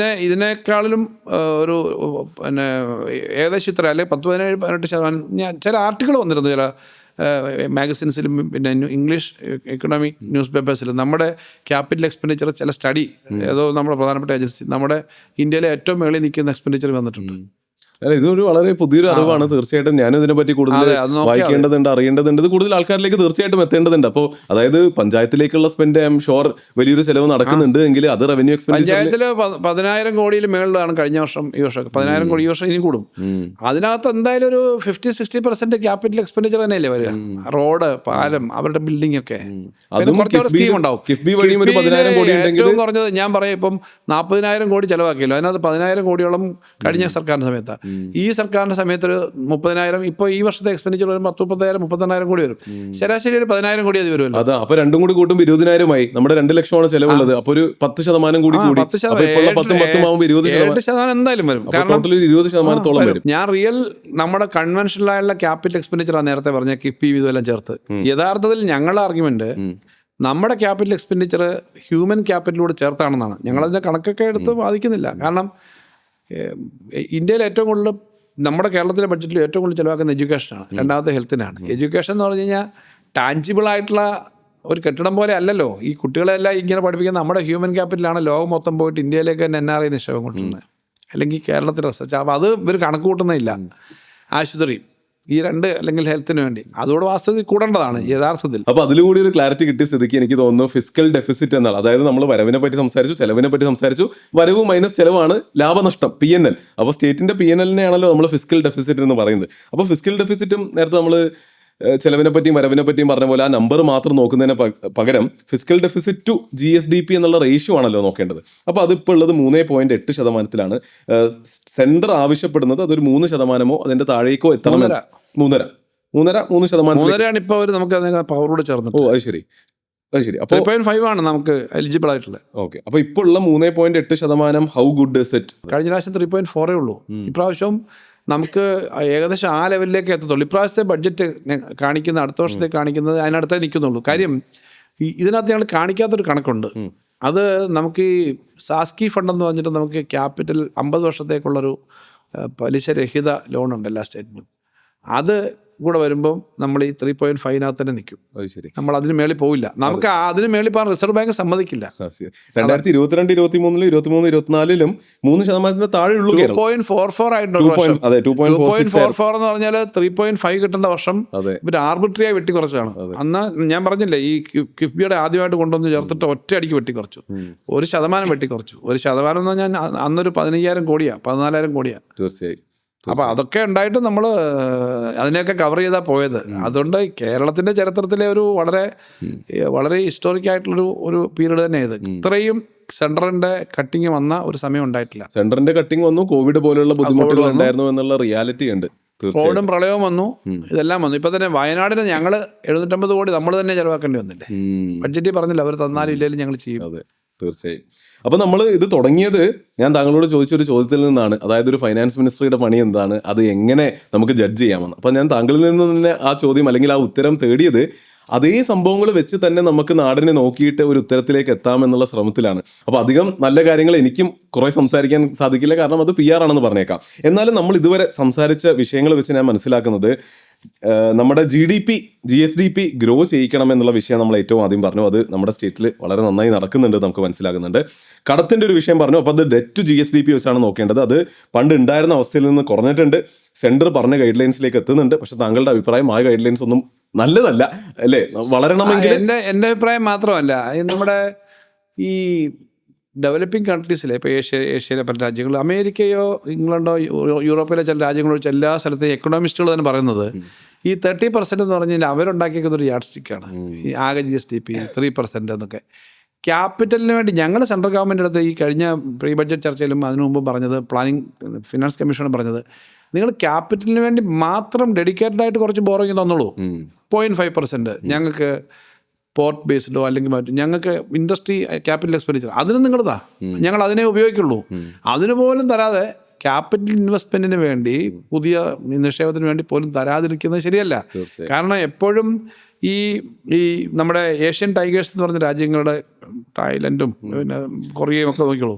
Speaker 2: ഇതിനേക്കാളിലും ഒരു പിന്നെ ഏകദേശം ഇത്ര അല്ലെങ്കിൽ 17-18% ഞാൻ ചില ആർട്ടിക്കിൾ വന്നിരുന്നു ചില മാഗസിൻസിലും പിന്നെ ഇംഗ്ലീഷ് എക്കണോമിക് ന്യൂസ് പേപ്പേഴ്സിലും നമ്മുടെ ക്യാപിറ്റൽ എക്സ്പെൻഡിച്ചർ ചില സ്റ്റഡി ഏതോ നമ്മുടെ പ്രധാനപ്പെട്ട ഏജൻസി നമ്മുടെ ഇന്ത്യയിലെ ഏറ്റവും മേളിൽ നിൽക്കുന്ന എക്സ്പെൻഡിച്ചർ വന്നിട്ടുണ്ട്.
Speaker 1: അല്ല, ഇതൊരു വളരെ പുതിയൊരു അറിവാണ്. തീർച്ചയായിട്ടും ഞാനും ഇതിനെപ്പറ്റി കൂടുതൽ
Speaker 2: അതെ, അത് നോക്കിയാൽ
Speaker 1: വായിക്കേണ്ടതുണ്ട്, അറിയേണ്ടതുണ്ട്. ഇത് കൂടുതൽ ആൾക്കാരിലേക്ക് തീർച്ചയായിട്ടും എത്തേണ്ടതുണ്ട്. അപ്പോൾ അതായത് പഞ്ചായത്തിലേക്കുള്ള സ്പെൻഡ് ഐ എം ഷുവർ വലിയൊരു ചെലവ് നടക്കുന്നുണ്ട് എങ്കിൽ അത് റവന്യൂ എക്സ്പെൻഡിച്ചർ
Speaker 2: പഞ്ചായത്തിൽ 10,000 കോടിയിൽ മേളിലാണ് കഴിഞ്ഞ വർഷം. ഈ വർഷം 10,000 കോടി, ഈ വർഷം ഇനി കൂടും. അതിനകത്ത് എന്തായാലും ഒരു 50-60% ക്യാപിറ്റൽ എക്സ്പെൻഡിച്ചർ തന്നെയല്ലേ വരിക. റോഡ്, പാലം, അവരുടെ ബിൽഡിംഗ് ഒക്കെ.
Speaker 1: അതും
Speaker 2: കുറച്ച് സ്കീം ഉണ്ടാവും.
Speaker 1: കിഫ്ബി വഴിയും ഒരു 10,000 കോടി ഉണ്ടെങ്കിൽ
Speaker 2: ഏറ്റവും കുറഞ്ഞത് ഞാൻ പറയാം, ഇപ്പം 40,000 കോടി ചെലവാക്കിയല്ലോ, അതിനകത്ത് 10,000 കോടിയോളം കഴിഞ്ഞ സർക്കാരിന്റെ സമയത്താണ്. ഈ സർക്കാരിന്റെ സമയത്ത് ഒരു 30,000, ഇപ്പോൾ ഈ വർഷത്തെ എക്സ്പെൻഡിച്ചർ വരും 30,000-32,000 കോടി വരും. ശരാശരി ഒരു 10,000 കോടി അത് വരുമല്ലോ.
Speaker 1: അതാ, അപ്പൊ രണ്ടും കൂടി കൂട്ടുമ്പോൾ 20,000 നമ്മുടെ 2 ലക്ഷമാണ് ചെലവുള്ളത്. അപ്പൊ ഒരു 10% കൂടി കൂടി
Speaker 2: 7% എന്തായാലും വരും. കാരണം
Speaker 1: 20%-ഓളം വരും.
Speaker 2: ഞാൻ റിയൽ നമ്മുടെ കൺവെൻഷനലായുള്ള ക്യാപിറ്റൽ എക്സ്പെൻഡിച്ചറാണ് നേരത്തെ പറഞ്ഞ കിഫ്ബി ഇതെല്ലാം ചേർത്ത്. യഥാർത്ഥത്തിൽ ഞങ്ങളുടെ ആർഗ്യുമെന്റ് നമ്മുടെ ക്യാപിറ്റൽ എക്സ്പെൻഡിച്ചർ ഹ്യൂമൻ ക്യാപിറ്റലിലൂടെ ചേർത്താണെന്നാണ്. ഞങ്ങളതിൻ്റെ കണക്കൊക്കെ എടുത്ത് ബാധിക്കുന്നില്ല. കാരണം ഇന്ത്യയിൽ ഏറ്റവും കൂടുതൽ നമ്മുടെ കേരളത്തിലെ ബഡ്ജറ്റിൽ ഏറ്റവും കൂടുതൽ ചിലവാക്കുന്ന എഡ്യൂക്കേഷനാണ്, രണ്ടാമത്തെ ഹെൽത്തിനാണ്. എഡ്യൂക്കേഷൻ എന്ന് പറഞ്ഞു കഴിഞ്ഞാൽ ടാഞ്ചിബിളായിട്ടുള്ള ഒരു കെട്ടിടം പോലെ അല്ലല്ലോ. ഈ കുട്ടികളെല്ലാം ഇങ്ങനെ പഠിപ്പിക്കുന്ന നമ്മുടെ ഹ്യൂമൻ ക്യാപിറ്റലാണ് ലോകം മൊത്തം പോയിട്ട് ഇന്ത്യയിലേക്ക് തന്നെ NRI നിക്ഷേപം കൊണ്ടുവരുന്നത്, അല്ലെങ്കിൽ കേരളത്തിൽ റിസർച്ച്. അപ്പോൾ അത് ഇവർ കണക്ക് കൂട്ടുന്നില്ല. ആശുപത്രി ഈ രണ്ട് അല്ലെങ്കിൽ ഹെൽത്തിന് വേണ്ടി അതോട് വാസ്തവത്തിൽ കൂടേണ്ടതാണ് യഥാർത്ഥത്തിൽ.
Speaker 1: അപ്പോൾ അതിലുകൂടി ഒരു ക്ലാരിറ്റി കിട്ടിയ സ്ഥിതിക്ക് എനിക്ക് തോന്നുന്നു ഫിസ്ക്കൽ ഡെഫിസിറ്റ് എന്നാണ്. അതായത് നമ്മൾ വരവിനെ പറ്റി സംസാരിച്ചു, ചെലവിനെ പറ്റി സംസാരിച്ചു. വരവ് മൈനസ് ചെലവാണ് ലാഭനഷ്ടം, PNL. അപ്പോൾ സ്റ്റേറ്റിന്റെ PNL-നെയാണല്ലോ നമ്മൾ ഫിസ്ക്കൽ ഡെഫിസിറ്റ് എന്ന് പറയുന്നത്. അപ്പോൾ ഫിസ്ക്കൽ ഡെഫിസിറ്റും നേരത്തെ നമ്മൾ ചെലവിനെ പറ്റിയും വരവിനെ പറ്റിയും പറഞ്ഞ പോലെ ആ നമ്പർ മാത്രം നോക്കുന്നതിന് പകരം ഫിസ്ക്കൽ ഡെഫിസിറ്റ് ടു GSDP എന്നുള്ള റേഷ്യോ ആണല്ലോ നോക്കേണ്ടത്. അപ്പോൾ അതിപ്പോൾ ഉള്ളത് 3.8%. സെൻറ്റർ ആവശ്യപ്പെടുന്നത് അതൊരു 3%-ഓ അതിന്റെ താഴേക്കോ എത്തണം. 3%
Speaker 2: ഇപ്പോൾ അവർ നമുക്ക് പവറോട് ചേർന്ന്.
Speaker 1: ഓ, അത് ശരി. അപ്പോൾ
Speaker 2: 3.5 ആണ് നമുക്ക് എലിജിബിൾ ആയിട്ടുള്ളത്.
Speaker 1: ഓക്കെ. അപ്പോൾ ഇപ്പോൾ ഉള്ള 3.8% ഹൗ ഗുഡ് ഇസ് ഇറ്റ്?
Speaker 2: കഴിഞ്ഞ പ്രാവശ്യം 3.4 ഉള്ളൂ. ഇപ്രാവശ്യം നമുക്ക് ഏകദേശം ആ ലെവലിലേക്ക് എത്തത്തുള്ളൂ. ഇപ്രാവശ്യത്തെ ബഡ്ജറ്റ് കാണിക്കുന്ന, അടുത്ത വർഷത്തേക്ക് കാണിക്കുന്നത് അതിനടുത്തേ നിൽക്കുന്നുള്ളൂ. കാര്യം ഇതിനകത്ത് ഞങ്ങൾ കാണിക്കാത്തൊരു കണക്കുണ്ട്. അത് നമുക്ക് ഈ സാസ്കി ഫണ്ട് എന്ന് പറഞ്ഞിട്ട് നമുക്ക് ക്യാപിറ്റൽ 50 വർഷത്തേക്കുള്ളൊരു പലിശരഹിത ലോൺ ഉണ്ട് എല്ലാ സ്റ്റേറ്റിനും. അത് കൂടെ വരുമ്പം നമ്മൾ ഈ 3.5 തന്നെ നിൽക്കും. നമ്മൾ അതിന് മേളിൽ പോവില്ല. നമുക്ക് അതിന് മേളിൽ പോകാൻ റിസർവ് ബാങ്ക് സമ്മതിക്കില്ല.
Speaker 1: 2022-23 23-24 3% താഴെയുള്ളൂ.
Speaker 2: 2.44 ആയിട്ടുണ്ട്. 2.44 എന്ന് പറഞ്ഞാൽ 3.5 കിട്ടേണ്ട വർഷം ഇവർ ആർബിട്രറി ആയി വെട്ടിക്കുറച്ചാണ്. അന്ന് ഞാൻ പറഞ്ഞില്ലേ, ഈ കിഫ്ബിയുടെ ആദ്യമായിട്ട് കൊണ്ടുവന്ന് ചേർത്തിട്ട് ഒറ്റയടിക്ക് വെട്ടിക്കുറച്ചു. 1% വെട്ടിക്കുറച്ചു. 1% എന്ന് പറഞ്ഞാൽ അന്നൊരു 15,000 കോടിയാണ്, 14,000 കോടിയാണ്.
Speaker 1: തീർച്ചയായും.
Speaker 2: അപ്പോൾ അതൊക്കെ ഉണ്ടായിട്ട് നമ്മൾ അതിനെയൊക്കെ കവർ ചെയ്താൽ പോയത്. അതുകൊണ്ട് കേരളത്തിൻ്റെ ചരിത്രത്തിലെ ഒരു വളരെ ഹിസ്റ്റോറിക് ആയിട്ടുള്ളൊരു പീരീഡ് തന്നെ ഇത്. ഇത്രയും സെൻട്രലിന്റെ കട്ടിങ് വന്ന ഒരു സമയം ഉണ്ടായിട്ടില്ല.
Speaker 1: സെൻട്രലിന്റെ കട്ടിങ് വന്നു, കോവിഡ് പോലെയുള്ള ബുദ്ധിമുട്ടുകൾ ഉണ്ടായിരുന്നു എന്നുള്ള റിയാലിറ്റി ഉണ്ട്.
Speaker 2: കോവിഡും പ്രളയവും വന്നു, ഇതെല്ലാം വന്നു. ഇപ്പൊ തന്നെ വയനാടിന് ഞങ്ങൾ 750 കോടി നമ്മൾ തന്നെ ചെലവാക്കേണ്ടി വന്നില്ലേ. ബഡ്ജറ്റ് പറഞ്ഞില്ല, അവർ തന്നാലും ഇല്ലെങ്കിലും ഞങ്ങൾ ചെയ്യും.
Speaker 1: അതെ, തീർച്ചയായും. അപ്പോൾ നമ്മൾ ഇത് തുടങ്ങിയത് ഞാൻ താങ്കളോട് ചോദിച്ചൊരു ചോദ്യത്തിൽ നിന്നാണ്. അതായത് ഒരു ഫൈനാൻസ് മിനിസ്ട്രിയുടെ പണി എന്താണ്, അത് എങ്ങനെ നമുക്ക് ജഡ്ജ് ചെയ്യാമെന്ന്. അപ്പോൾ ഞാൻ താങ്കളിൽ നിന്ന് തന്നെ ആ ചോദ്യം അല്ലെങ്കിൽ ആ ഉത്തരം തേടിയത് അതേ സംഭവങ്ങൾ വെച്ച് തന്നെ നമുക്ക് നാടിനെ നോക്കിയിട്ട് ഒരു ഉത്തരത്തിലേക്ക് എത്താമെന്നുള്ള ശ്രമത്തിലാണ്. അപ്പോൾ അധികം നല്ല കാര്യങ്ങൾ എനിക്കും കുറേ സംസാരിക്കാൻ സാധിക്കില്ല, കാരണം അത് PR ആണെന്ന് പറഞ്ഞേക്കാം. എന്നാലും നമ്മൾ ഇതുവരെ സംസാരിച്ച വിഷയങ്ങൾ വെച്ച് ഞാൻ മനസ്സിലാക്കുന്നത് നമ്മുടെ GSDP ഗ്രോ ചെയ്യിക്കണം എന്നുള്ള വിഷയം നമ്മൾ ഏറ്റവും ആദ്യം പറഞ്ഞു. അത് നമ്മുടെ സ്റ്റേറ്റിൽ വളരെ നന്നായി നടക്കുന്നുണ്ട്, നമുക്ക് മനസ്സിലാകുന്നുണ്ട്. കടത്തിൻ്റെ ഒരു വിഷയം പറഞ്ഞു. അപ്പോൾ അത് ഡെറ്റ് ടു GSDP വെച്ചാണ് നോക്കേണ്ടത്. അത് പണ്ട് ഉണ്ടായിരുന്ന അവസ്ഥയിൽ നിന്ന് കുറഞ്ഞിട്ടുണ്ട്. സെൻറ്റർ പറഞ്ഞ ഗൈഡ് ലൈൻസിലേക്ക് എത്തുന്നുണ്ട്. പക്ഷെ താങ്കളുടെ അഭിപ്രായം ആ ഗൈഡ് ലൈൻസ് ഒന്നും നല്ലതല്ല അല്ലേ? വളരണമെങ്കിൽ
Speaker 2: എൻ്റെ അഭിപ്രായം മാത്രമല്ല, നമ്മുടെ ഈ ഡെവലപ്പിംഗ് കൺട്രീസിലെ ഇപ്പോൾ ഏഷ്യയിലെ പല രാജ്യങ്ങൾ, അമേരിക്കയോ ഇംഗ്ലണ്ടോ യൂറോപ്പിലെ ചില രാജ്യങ്ങളോ എല്ലാ സ്ഥലത്തെയും എക്കണോമിസ്റ്റുകൾ തന്നെ പറയുന്നത് ഈ 30% എന്ന് പറഞ്ഞാൽ അവരുണ്ടാക്കിയിരിക്കുന്ന ഒരു യാഡ് സ്റ്റിക്കാണ് ഈ ആകെ GSDP 3% എന്നൊക്കെ. ക്യാപിറ്റലിന് വേണ്ടി ഞങ്ങൾ സെൻട്രൽ ഗവൺമെൻറ് അടുത്ത് ഈ കഴിഞ്ഞ പ്രീ ബഡ്ജറ്റ് ചർച്ചയിലും അതിനു മുമ്പ് പറഞ്ഞത്, പ്ലാനിംഗ് ഫിനാൻസ് കമ്മീഷനും പറഞ്ഞത്, നിങ്ങൾ ക്യാപിറ്റലിന് വേണ്ടി മാത്രം ഡെഡിക്കേറ്റഡ് ആയിട്ട് കുറച്ച് ബോറോയിങ് തന്നോളൂ, 0.5%. ഞങ്ങൾക്ക് പോർട്ട് ബേസ്ഡോ അല്ലെങ്കിൽ മറ്റു ഞങ്ങൾക്ക് ഇൻഡസ്ട്രി ക്യാപിറ്റൽ എക്സ്പെൻഡിച്ചർ അതിന് നിങ്ങളതാ, ഞങ്ങൾ അതിനെ ഉപയോഗിക്കുള്ളൂ. അതിന് പോലും തരാതെ ക്യാപിറ്റൽ ഇൻവെസ്റ്റ്മെൻറ്റിന് വേണ്ടി, പുതിയ നിക്ഷേപത്തിന് വേണ്ടി പോലും തരാതിരിക്കുന്നത് ശരിയല്ല. കാരണം എപ്പോഴും ഈ നമ്മുടെ ഏഷ്യൻ ടൈഗേഴ്സ് എന്ന് പറഞ്ഞ രാജ്യങ്ങളുടെ, തായ്ലൻഡും പിന്നെ കൊറിയയും ഒക്കെ നോക്കിയുള്ളൂ,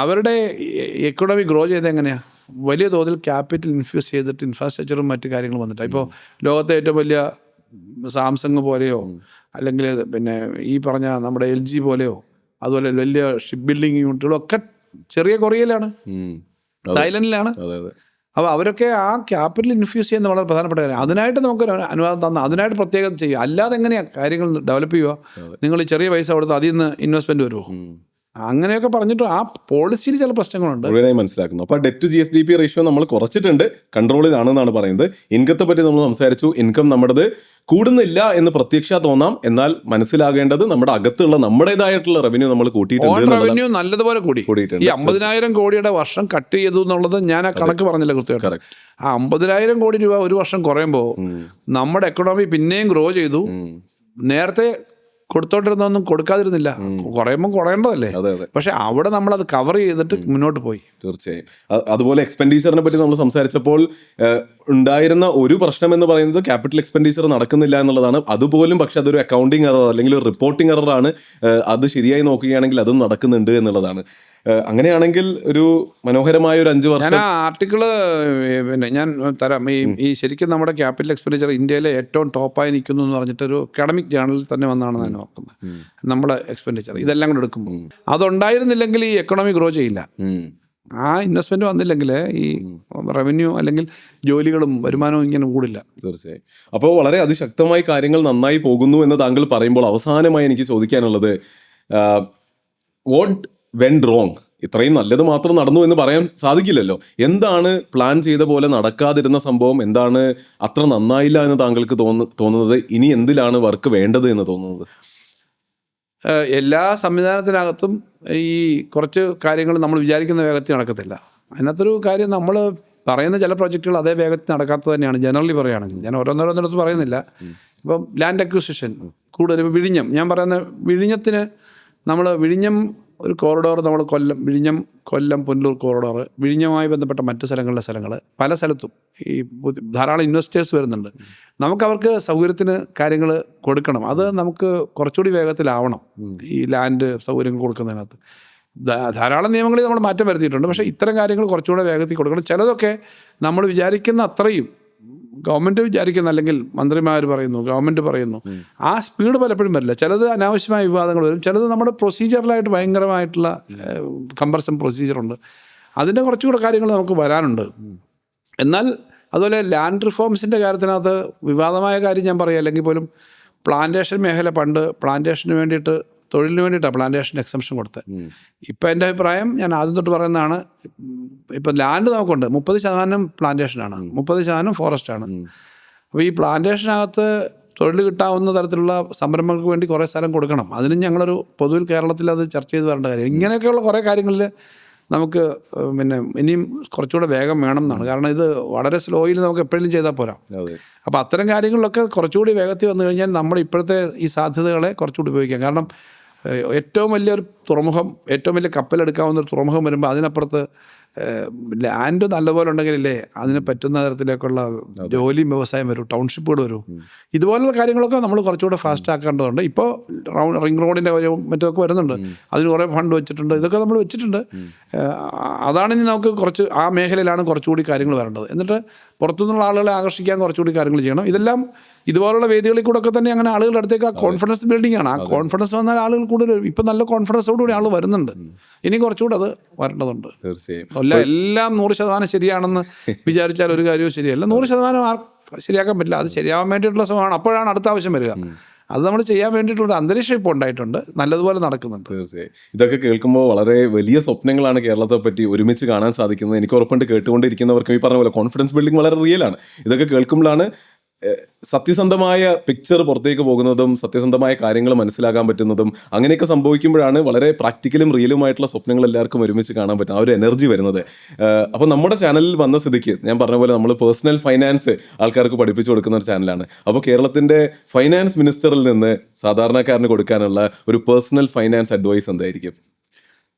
Speaker 2: അവരുടെ എക്കോണമി ഗ്രോ ചെയ്ത് എങ്ങനെയാണ്? വലിയ തോതിൽ ക്യാപിറ്റൽ ഇൻഫ്യൂസ് ചെയ്തിട്ട് ഇൻഫ്രാസ്ട്രക്ചറും മറ്റു കാര്യങ്ങളും വന്നിട്ടാണ്. ഇപ്പോൾ ലോകത്തെ ഏറ്റവും വലിയ സാംസങ് പോലെയോ അല്ലെങ്കിൽ പിന്നെ ഈ പറഞ്ഞ നമ്മുടെ LG പോലെയോ അതുപോലെ വലിയ ഷിപ്പ് ബിൽഡിംഗ് യൂണിറ്റുകളും ഒക്കെ ചെറിയ കൊറിയയിലാണ്, തായ്ലൻഡിലാണ്. അപ്പോൾ അവരൊക്കെ ആ ക്യാപിറ്റൽ ഇൻഫ്യൂസ് ചെയ്യുന്ന വളരെ പ്രധാനപ്പെട്ട കാര്യം. അതിനായിട്ട് നമുക്കൊരു അനുവാദം തന്ന അതിനായിട്ട് പ്രത്യേകം ചെയ്യുക. അല്ലാതെ എങ്ങനെയാണ് കാര്യങ്ങൾ ഡെവലപ്പ് ചെയ്യുക? നിങ്ങൾ ഈ ചെറിയ പൈസ കൊടുത്ത് അതിൽ നിന്ന് ഇൻവെസ്റ്റ്മെൻറ്റ് വരുമോ? അങ്ങനെയൊക്കെ പറഞ്ഞിട്ട് ആ പോളിസിയിൽ ചില പ്രശ്നങ്ങളുണ്ട്.
Speaker 1: മുഴുവനായി മനസ്സിലാക്കുന്നു. അപ്പോൾ ഡെറ്റ് ടു GSDP റേഷ്യോ നമ്മൾ കുറച്ചിട്ടുണ്ട്, കൺട്രോളിലാണെന്നാണ് പറയുന്നത്. ഇൻകത്തെ പറ്റി നമ്മൾ സംസാരിച്ചു. ഇൻകം നമ്മുടേത് കൂടുന്നില്ല എന്ന് പ്രത്യക്ഷ തോന്നാം, എന്നാൽ മനസ്സിലാകേണ്ടത് നമ്മുടെ അകത്തുള്ള നമ്മുടേതായിട്ടുള്ള റവന്യൂ നമ്മൾ കൂട്ടിയിട്ടുണ്ട്.
Speaker 2: റവന്യൂ നല്ലതുപോലെ കൂടിയിട്ടുണ്ട്. ഈ 50,000 കോടിയുടെ വർഷം കട്ട് ചെയ്തു എന്നുള്ളത് ഞാൻ ആ കണക്ക് പറഞ്ഞില്ല കൃത്യമായിട്ട്. ആ 50,000 കോടി രൂപ ഒരു വർഷം കുറയുമ്പോൾ നമ്മുടെ എക്കണോമി പിന്നെയും ഗ്രോ ചെയ്തു. നേരത്തെ കൊടുത്തോണ്ടിരുന്നൊന്നും കൊടുക്കാതിരുന്നില്ല, കുറയുമ്പോൾ കുറയേണ്ടതല്ലേ. പക്ഷെ അവിടെ നമ്മളത് കവർ ചെയ്തിട്ട് മുന്നോട്ട് പോയി.
Speaker 1: തീർച്ചയായും. അതുപോലെ എക്സ്പെൻഡിച്ചറിനെ പറ്റി നമ്മൾ സംസാരിച്ചപ്പോൾ ഉണ്ടായിരുന്ന ഒരു പ്രശ്നം എന്ന് പറയുന്നത് ക്യാപിറ്റൽ എക്സ്പെൻഡിച്ചർ നടക്കുന്നില്ല എന്നുള്ളതാണ്. അതുപോലും പക്ഷെ അതൊരു അക്കൗണ്ടിങ് എറർ അല്ലെങ്കിൽ ഒരു റിപ്പോർട്ടിംഗ് എററാണ്. അത് ശരിയായി നോക്കുകയാണെങ്കിൽ അതും നടക്കുന്നുണ്ട് എന്നുള്ളതാണ്. അങ്ങനെയാണെങ്കിൽ ഒരു മനോഹരമായ ഒരു 5 വർഷം.
Speaker 2: ഞാൻ ആ ആർട്ടിക്കിള് പിന്നെ ഞാൻ തരാം. ഈ ശരിക്കും നമ്മുടെ ക്യാപിറ്റൽ എക്സ്പെൻഡിച്ചർ ഇന്ത്യയിലെ ഏറ്റവും ടോപ്പായി നിൽക്കുന്നു എന്ന് പറഞ്ഞിട്ടൊരു അക്കാഡമിക് ജേണലിൽ തന്നെ വന്നാണ് ഞാൻ ഓർക്കുന്നത്. നമ്മുടെ എക്സ്പെൻഡിച്ചർ ഇതെല്ലാം കൂടെ എടുക്കുമ്പോൾ അതുണ്ടായിരുന്നില്ലെങ്കിൽ ഈ എക്കണോമി ഗ്രോ ചെയ്യില്ല. ആ ഇൻവെസ്റ്റ്മെന്റ് വന്നില്ലെങ്കിൽ ഈ റവന്യൂ അല്ലെങ്കിൽ ജോലികളും വരുമാനവും ഇങ്ങനെ കൂടില്ല.
Speaker 1: തീർച്ചയായും. അപ്പോൾ വളരെ അതിശക്തമായി കാര്യങ്ങൾ നന്നായി പോകുന്നു എന്ന് താങ്കൾ പറയുമ്പോൾ അവസാനമായി എനിക്ക് ചോദിക്കാനുള്ളത്, വാട്ട് വെന്റ് റോങ്? ഇത്രയും നല്ലത് മാത്രം നടന്നു എന്ന് പറയാൻ സാധിക്കില്ലല്ലോ. എന്താണ് പ്ലാൻ ചെയ്ത പോലെ നടക്കാതിരുന്ന സംഭവം? എന്താണ് അത്ര നന്നായില്ല എന്ന് താങ്കൾക്ക് തോന്നുന്നത്? ഇനി എന്തിലാണ് വർക്ക് വേണ്ടത് എന്ന് തോന്നുന്നത്?
Speaker 2: എല്ലാ സംവിധാനത്തിനകത്തും ഈ കുറച്ച് കാര്യങ്ങൾ നമ്മൾ വിചാരിക്കുന്ന വേഗത്തിൽ നടക്കത്തില്ല. അതിനകത്തൊരു കാര്യം, നമ്മൾ പറയുന്ന ചില പ്രോജക്റ്റുകൾ അതേ വേഗത്തിൽ നടക്കാത്തത് തന്നെയാണ് ജനറലി പറയുകയാണെങ്കിൽ. ഞാൻ ഓരോന്നോരോന്നിടത്ത് പറയുന്നില്ല. ഇപ്പം ലാൻഡ് അക്വിസിഷൻ കൂടുതൽ വിഴിഞ്ഞം, ഞാൻ പറയുന്ന വിഴിഞ്ഞത്തിന് നമ്മൾ വിഴിഞ്ഞം ഒരു കോറിഡോർ, നമ്മൾ കൊല്ലം പുനലൂർ കോറിഡോർ, വിഴിഞ്ഞവുമായി ബന്ധപ്പെട്ട മറ്റ് സ്ഥലങ്ങൾ പല സ്ഥലത്തും ഈ ധാരാളം ഇൻവെസ്റ്റേഴ്സ് വരുന്നുണ്ട്. നമുക്കവർക്ക് സൗകര്യത്തിന് കാര്യങ്ങൾ കൊടുക്കണം. അത് നമുക്ക് കുറച്ചുകൂടി വേഗത്തിലാവണം. ഈ ലാൻഡ് സൗകര്യങ്ങൾ കൊടുക്കുന്നതിനകത്ത് ധാരാളം നിയമങ്ങളിൽ നമ്മൾ മാറ്റം വരുത്തിയിട്ടുണ്ട്. പക്ഷേ ഇത്തരം കാര്യങ്ങൾ കുറച്ചുകൂടെ വേഗത്തിൽ കൊടുക്കണം. ചിലതൊക്കെ നമ്മൾ വിചാരിക്കുന്ന അത്രയും ഗവൺമെൻറ് വിചാരിക്കുന്ന, അല്ലെങ്കിൽ മന്ത്രിമാർ പറയുന്നു, ഗവൺമെൻറ് പറയുന്നു, ആ സ്പീഡ് പലപ്പോഴും വരില്ല. ചിലത് അനാവശ്യമായ വിവാദങ്ങൾ വരും. ചിലത് നമ്മുടെ പ്രൊസീജിയറിലായിട്ട് ഭയങ്കരമായിട്ടുള്ള കമ്പർസം പ്രൊസീജിയറുണ്ട്. അതിൻ്റെ കുറച്ചുകൂടെ കാര്യങ്ങൾ നമുക്ക് വരാനുണ്ട്. എന്നാൽ അതുപോലെ ലാൻഡ് റിഫോംസിൻ്റെ കാര്യത്തിനകത്ത് വിവാദമായ കാര്യം ഞാൻ പറയുക, അല്ലെങ്കിൽ പോലും പ്ലാന്റേഷൻ മേഖല പണ്ട് പ്ലാന്റേഷന് വേണ്ടിയിട്ട്, തൊഴിലിന് വേണ്ടിയിട്ടാണ് പ്ലാന്റേഷൻ എക്സംഷൻ കൊടുത്തത്. ഇപ്പം എൻ്റെ അഭിപ്രായം, ഞാൻ ആദ്യം തൊട്ട് പറയുന്നതാണ്, ഇപ്പം ലാൻഡ് നമുക്കുണ്ട് 30% പ്ലാന്റേഷനാണ്, 30% ഫോറസ്റ്റാണ്. അപ്പോൾ ഈ പ്ലാന്റേഷനകത്ത് തൊഴിൽ കിട്ടാവുന്ന തരത്തിലുള്ള സംരംഭങ്ങൾക്ക് വേണ്ടി കുറേ സ്ഥലം കൊടുക്കണം. അതിനും ഞങ്ങളൊരു പൊതുവിൽ കേരളത്തിൽ അത് ചർച്ച ചെയ്ത് വരേണ്ട കാര്യം. ഇങ്ങനെയൊക്കെയുള്ള കുറേ കാര്യങ്ങളിൽ നമുക്ക് പിന്നെ ഇനിയും കുറച്ചുകൂടെ വേഗം വേണം എന്നാണ്. കാരണം ഇത് വളരെ സ്ലോയിൽ നമുക്ക് എപ്പോഴും ചെയ്താൽ പോരാ. അപ്പോൾ അത്തരം കാര്യങ്ങളിലൊക്കെ കുറച്ചുകൂടി വേഗത്തിൽ വന്നു കഴിഞ്ഞാൽ നമ്മുടെ ഇപ്പോഴത്തെ ഈ സാധ്യതകളെ കുറച്ചുകൂടി ഉപയോഗിക്കാം. കാരണം ഏറ്റവും വലിയൊരു തുറമുഖം, ഏറ്റവും വലിയ കപ്പലെടുക്കാവുന്ന ഒരു തുറമുഖം വരുമ്പോൾ അതിനപ്പുറത്ത് ലാൻഡ് നല്ലപോലെ ഉണ്ടെങ്കിലല്ലേ അതിന് പറ്റുന്ന തരത്തിലേക്കുള്ള ജോലിയും വ്യവസായം വരും, ടൗൺഷിപ്പുകൾ വരും. ഇതുപോലുള്ള കാര്യങ്ങളൊക്കെ നമ്മൾ കുറച്ചുകൂടെ ഫാസ്റ്റ് ആക്കേണ്ടതുണ്ട്. ഇപ്പോൾ റിംഗ് റോഡിൻ്റെ കാര്യവും മറ്റൊക്കെ വരുന്നുണ്ട്, അതിന് കുറേ ഫണ്ട് വെച്ചിട്ടുണ്ട്, ഇതൊക്കെ നമ്മൾ വെച്ചിട്ടുണ്ട്. അതാണ് ഇനി നമുക്ക് കുറച്ച് ആ മേഖലയിലാണ് കുറച്ചുകൂടി കാര്യങ്ങൾ വരേണ്ടത്. എന്നിട്ട് പുറത്തുനിന്നുള്ള ആളുകളെ ആകർഷിക്കാൻ കുറച്ചുകൂടി കാര്യങ്ങൾ ചെയ്യണം. ഇതെല്ലാം ഇതുപോലുള്ള വേദികളിൽ കൂടെ ഒക്കെ തന്നെ അങ്ങനെ ആളുകളുടെ അടുത്തേക്ക് ആ കോൺഫിഡൻസ് ബിൽഡിംഗ് ആണ്. ആ കോൺഫിഡൻസ് വന്നാൽ ആളുകൾ കൂടുതൽ, ഇപ്പം നല്ല കോൺഫിഡൻസോടുകൂടി ആൾ വരുന്നുണ്ട്. ഇനി കുറച്ചുകൂടെ അത് വരേണ്ടതുണ്ട്.
Speaker 1: തീർച്ചയായും.
Speaker 2: എല്ലാം 100% ശരിയാണെന്ന് വിചാരിച്ചാൽ ഒരു കാര്യവും ശരിയല്ല. 100% ശരിയാക്കാൻ പറ്റില്ല. അത് ശരിയാവാൻ വേണ്ടിയിട്ടുള്ള ശ്രമമാണ്. അപ്പോഴാണ് അടുത്ത ആവശ്യം വരിക. അത് നമ്മൾ ചെയ്യാൻ വേണ്ടിയിട്ടുള്ള അന്തരീക്ഷം ഇപ്പോൾ ഉണ്ടായിട്ടുണ്ട്, നല്ലതുപോലെ നടക്കുന്നുണ്ട്.
Speaker 1: തീർച്ചയായും. ഇതൊക്കെ കേൾക്കുമ്പോൾ വളരെ വലിയ സ്വപ്നങ്ങളാണ് കേരളത്തെ പറ്റി ഒരുമിച്ച് കാണാൻ സാധിക്കുന്നത്. എനിക്ക് ഉറപ്പുണ്ട് കേട്ടുകൊണ്ടിരിക്കുന്നവർക്കും ഈ പറഞ്ഞ പോലെ കോൺഫിഡൻസ് ബിൽഡിംഗ് വളരെ റിയൽ ആണ്. ഇതൊക്കെ കേൾക്കുമ്പോഴാണ് സത്യസന്ധമായ പിക്ചർ പുറത്തേക്ക് പോകുന്നതും സത്യസന്ധമായ കാര്യങ്ങൾ മനസ്സിലാക്കാൻ പറ്റുന്നതും അങ്ങനെയൊക്കെ സംഭവിക്കുമ്പോഴാണ് വളരെ പ്രാക്ടിക്കലും റിയലുമായിട്ടുള്ള സ്വപ്നങ്ങൾ എല്ലാവർക്കും ഒരുമിച്ച് കാണാൻ പറ്റും, ആ ഒരു എനർജി വരുന്നത്. അപ്പോൾ നമ്മുടെ ചാനലിൽ വന്ന സ്ഥിതിക്ക് ഞാൻ പറഞ്ഞ പോലെ നമ്മൾ പേഴ്സണൽ ഫൈനാൻസ് ആൾക്കാർക്ക് പഠിപ്പിച്ചു കൊടുക്കുന്ന ഒരു ചാനലാണ്. അപ്പോൾ കേരളത്തിൻ്റെ ഫൈനാൻസ് മിനിസ്റ്ററിൽ നിന്ന് സാധാരണക്കാരന് കൊടുക്കാനുള്ള ഒരു പേഴ്സണൽ ഫൈനാൻസ് അഡ്വൈസ് എന്തായിരിക്കും?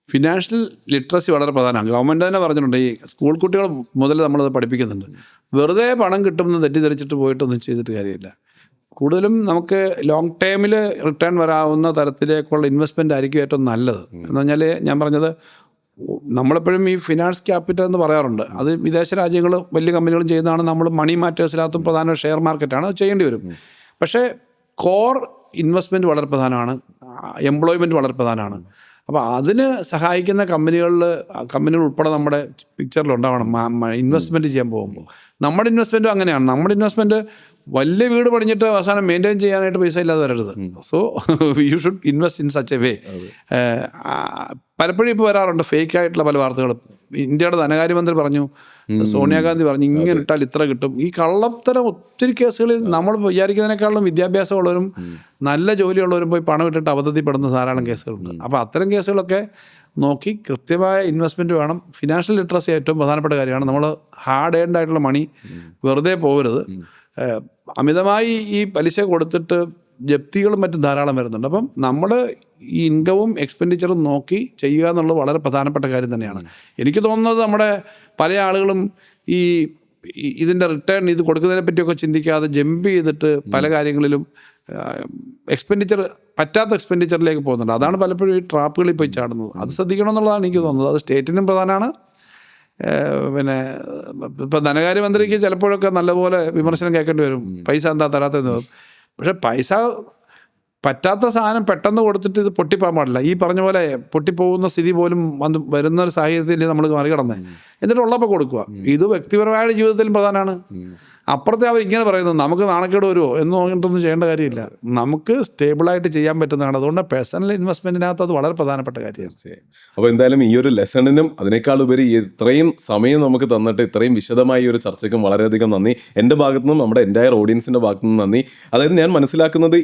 Speaker 2: ഫിനാൻഷ്യൽ ലിറ്ററസി വളരെ പ്രധാനമാണ്. ഗവൺമെൻറ് തന്നെ പറഞ്ഞിട്ടുണ്ട്, ഈ സ്കൂൾ കുട്ടികൾ മുതൽ നമ്മളത് പഠിപ്പിക്കുന്നുണ്ട്. വെറുതെ പണം കിട്ടുമെന്ന് തെറ്റിദ്ധരിച്ചിട്ട് പോയിട്ടൊന്നും ചെയ്തിട്ട് കാര്യമില്ല. കൂടുതലും നമുക്ക് ലോങ് ടൈമിൽ റിട്ടേൺ വരാവുന്ന തരത്തിലേക്കുള്ള ഇൻവെസ്റ്റ്മെൻ്റ് ആയിരിക്കും ഏറ്റവും നല്ലത്. എന്ന് പറഞ്ഞാൽ ഞാൻ പറഞ്ഞത്, നമ്മളെപ്പോഴും ഈ ഫിനാൻസ് ക്യാപിറ്റൽ എന്ന് പറയാറുണ്ട്. അത് വിദേശ രാജ്യങ്ങൾ വലിയ കമ്പനികളും ചെയ്യുന്നതാണ്. നമ്മൾ മണി മാറ്റേഴ്സിനകത്തും പ്രധാന ഷെയർ മാർക്കറ്റാണ്, അത് ചെയ്യേണ്ടി വരും. പക്ഷേ കോർ ഇൻവെസ്റ്റ്മെൻറ്റ് വളരെ പ്രധാനമാണ്, എംപ്ലോയ്മെൻറ്റ് വളരെ പ്രധാനമാണ്. അപ്പോൾ അതിന് സഹായിക്കുന്ന കമ്പനികൾ ഉൾപ്പെടെ നമ്മുടെ പിക്ചറിലുണ്ടാവണം ഇൻവെസ്റ്റ്മെൻറ്റ് ചെയ്യാൻ പോകുമ്പോൾ. നമ്മുടെ ഇൻവെസ്റ്റ്മെൻറ്റും അങ്ങനെയാണ്. നമ്മുടെ ഇൻവെസ്റ്റ്മെൻറ്റ് വലിയ വീട് പണിഞ്ഞിട്ട് അവസാനം മെയിൻറ്റെയിൻ ചെയ്യാനായിട്ട് പൈസ ഇല്ലാതെ വരരുത്. So you should invest in such a way. പലപ്പോഴും ഇപ്പോൾ വരാറുണ്ട് ഫേക്കായിട്ടുള്ള പല വാർത്തകളും. ഇന്ത്യയുടെ ധനകാര്യമന്ത്രി പറഞ്ഞു, സോണിയാഗാന്ധി പറഞ്ഞു, ഇങ്ങനെ ഇട്ടാൽ ഇത്ര കിട്ടും. ഈ കള്ളത്തരം ഒത്തിരി കേസുകളിൽ നമ്മൾ വിചാരിക്കുന്നതിനേക്കാളും വിദ്യാഭ്യാസമുള്ളവരും നല്ല ജോലിയുള്ളവരും പോയി പണം ഇട്ടിട്ട് അബദ്ധത്തിൽപ്പെടുന്ന ധാരാളം കേസുകളുണ്ട്. അപ്പോൾ അത്തരം കേസുകളൊക്കെ നോക്കി കൃത്യമായ ഇൻവെസ്റ്റ്മെൻറ്റ് വേണം. ഫിനാൻഷ്യൽ ലിറ്ററസി ഏറ്റവും പ്രധാനപ്പെട്ട കാര്യമാണ്. നമ്മൾ ഹാർഡ് ഏൺഡ് ആയിട്ടുള്ള മണി വെറുതെ പോകരുത്. അമിതമായി ഈ പലിശ കൊടുത്തിട്ട് ജപ്തികളും മറ്റും ധാരാളം വരുന്നുണ്ട്. അപ്പം നമ്മൾ ഈ ഇൻകവും എക്സ്പെൻഡിച്ചറും നോക്കി ചെയ്യുക എന്നുള്ളത് വളരെ പ്രധാനപ്പെട്ട കാര്യം തന്നെയാണ്. എനിക്ക് തോന്നുന്നത് നമ്മുടെ പല ആളുകളും ഇതിൻ്റെ റിട്ടേൺ ഇത് കൊടുക്കുന്നതിനെ പറ്റിയൊക്കെ ചിന്തിക്കാതെ ജമ്പ് ചെയ്തിട്ട് പല കാര്യങ്ങളിലും പറ്റാത്ത എക്സ്പെൻഡിച്ചറിലേക്ക് പോകുന്നുണ്ട്. അതാണ് പലപ്പോഴും ഈ ട്രാപ്പുകളിൽ പോയി ചാടുന്നത്. അത് ശ്രദ്ധിക്കണം എന്നുള്ളതാണ് എനിക്ക് തോന്നുന്നത്. അത് സ്റ്റേറ്റിനും പ്രധാനമാണ്. പിന്നെ ഇപ്പം ധനകാര്യമന്ത്രിക്ക് ചിലപ്പോഴൊക്കെ നല്ലപോലെ വിമർശനം കേൾക്കേണ്ടി വരും, പൈസ എന്താ തരാത്തതെന്ന്. പക്ഷെ പൈസ പറ്റാത്ത സാധനം പെട്ടെന്ന് കൊടുത്തിട്ട് ഇത് പൊട്ടിപ്പോകാൻ പാടില്ല. ഈ പറഞ്ഞ പോലെ പൊട്ടിപ്പോകുന്ന സ്ഥിതി പോലും വരുന്ന ഒരു സാഹചര്യത്തിൽ നമ്മൾ മറികടന്നേ, എന്നിട്ട് ഉള്ളപ്പോൾ കൊടുക്കുക. ഇത് വ്യക്തിപരമായ ജീവിതത്തിലും പ്രധാനമാണ്. അപ്പുറത്തെ അവർ ഇങ്ങനെ പറയുന്നു, നമുക്ക് നാണക്കേട് വരുമോ എന്ന് പറഞ്ഞിട്ടൊന്നും ചെയ്യേണ്ട കാര്യമില്ല. നമുക്ക് സ്റ്റേബിളായിട്ട് ചെയ്യാൻ പറ്റുന്നതാണ്. അതുകൊണ്ട് പേഴ്സണൽ ഇൻവെസ്റ്റ്മെൻറ്റിനകത്ത് അത് വളരെ പ്രധാനപ്പെട്ട കാര്യമാണ്.
Speaker 1: അപ്പോൾ എന്തായാലും ഈ ഒരു ലെസണിനും അതിനേക്കാൾ ഉപരി ഇത്രയും സമയം നമുക്ക് തന്നിട്ട് ഇത്രയും വിശദമായ ഈ ഒരു ചർച്ചയ്ക്കും വളരെയധികം നന്ദി. എൻ്റെ ഭാഗത്തു നിന്നും നമ്മുടെ എൻ്റയർ ഓഡിയൻസിൻ്റെ ഭാഗത്തു നിന്നും നന്ദി. അതായത് ഞാൻ മനസ്സിലാക്കുന്നത്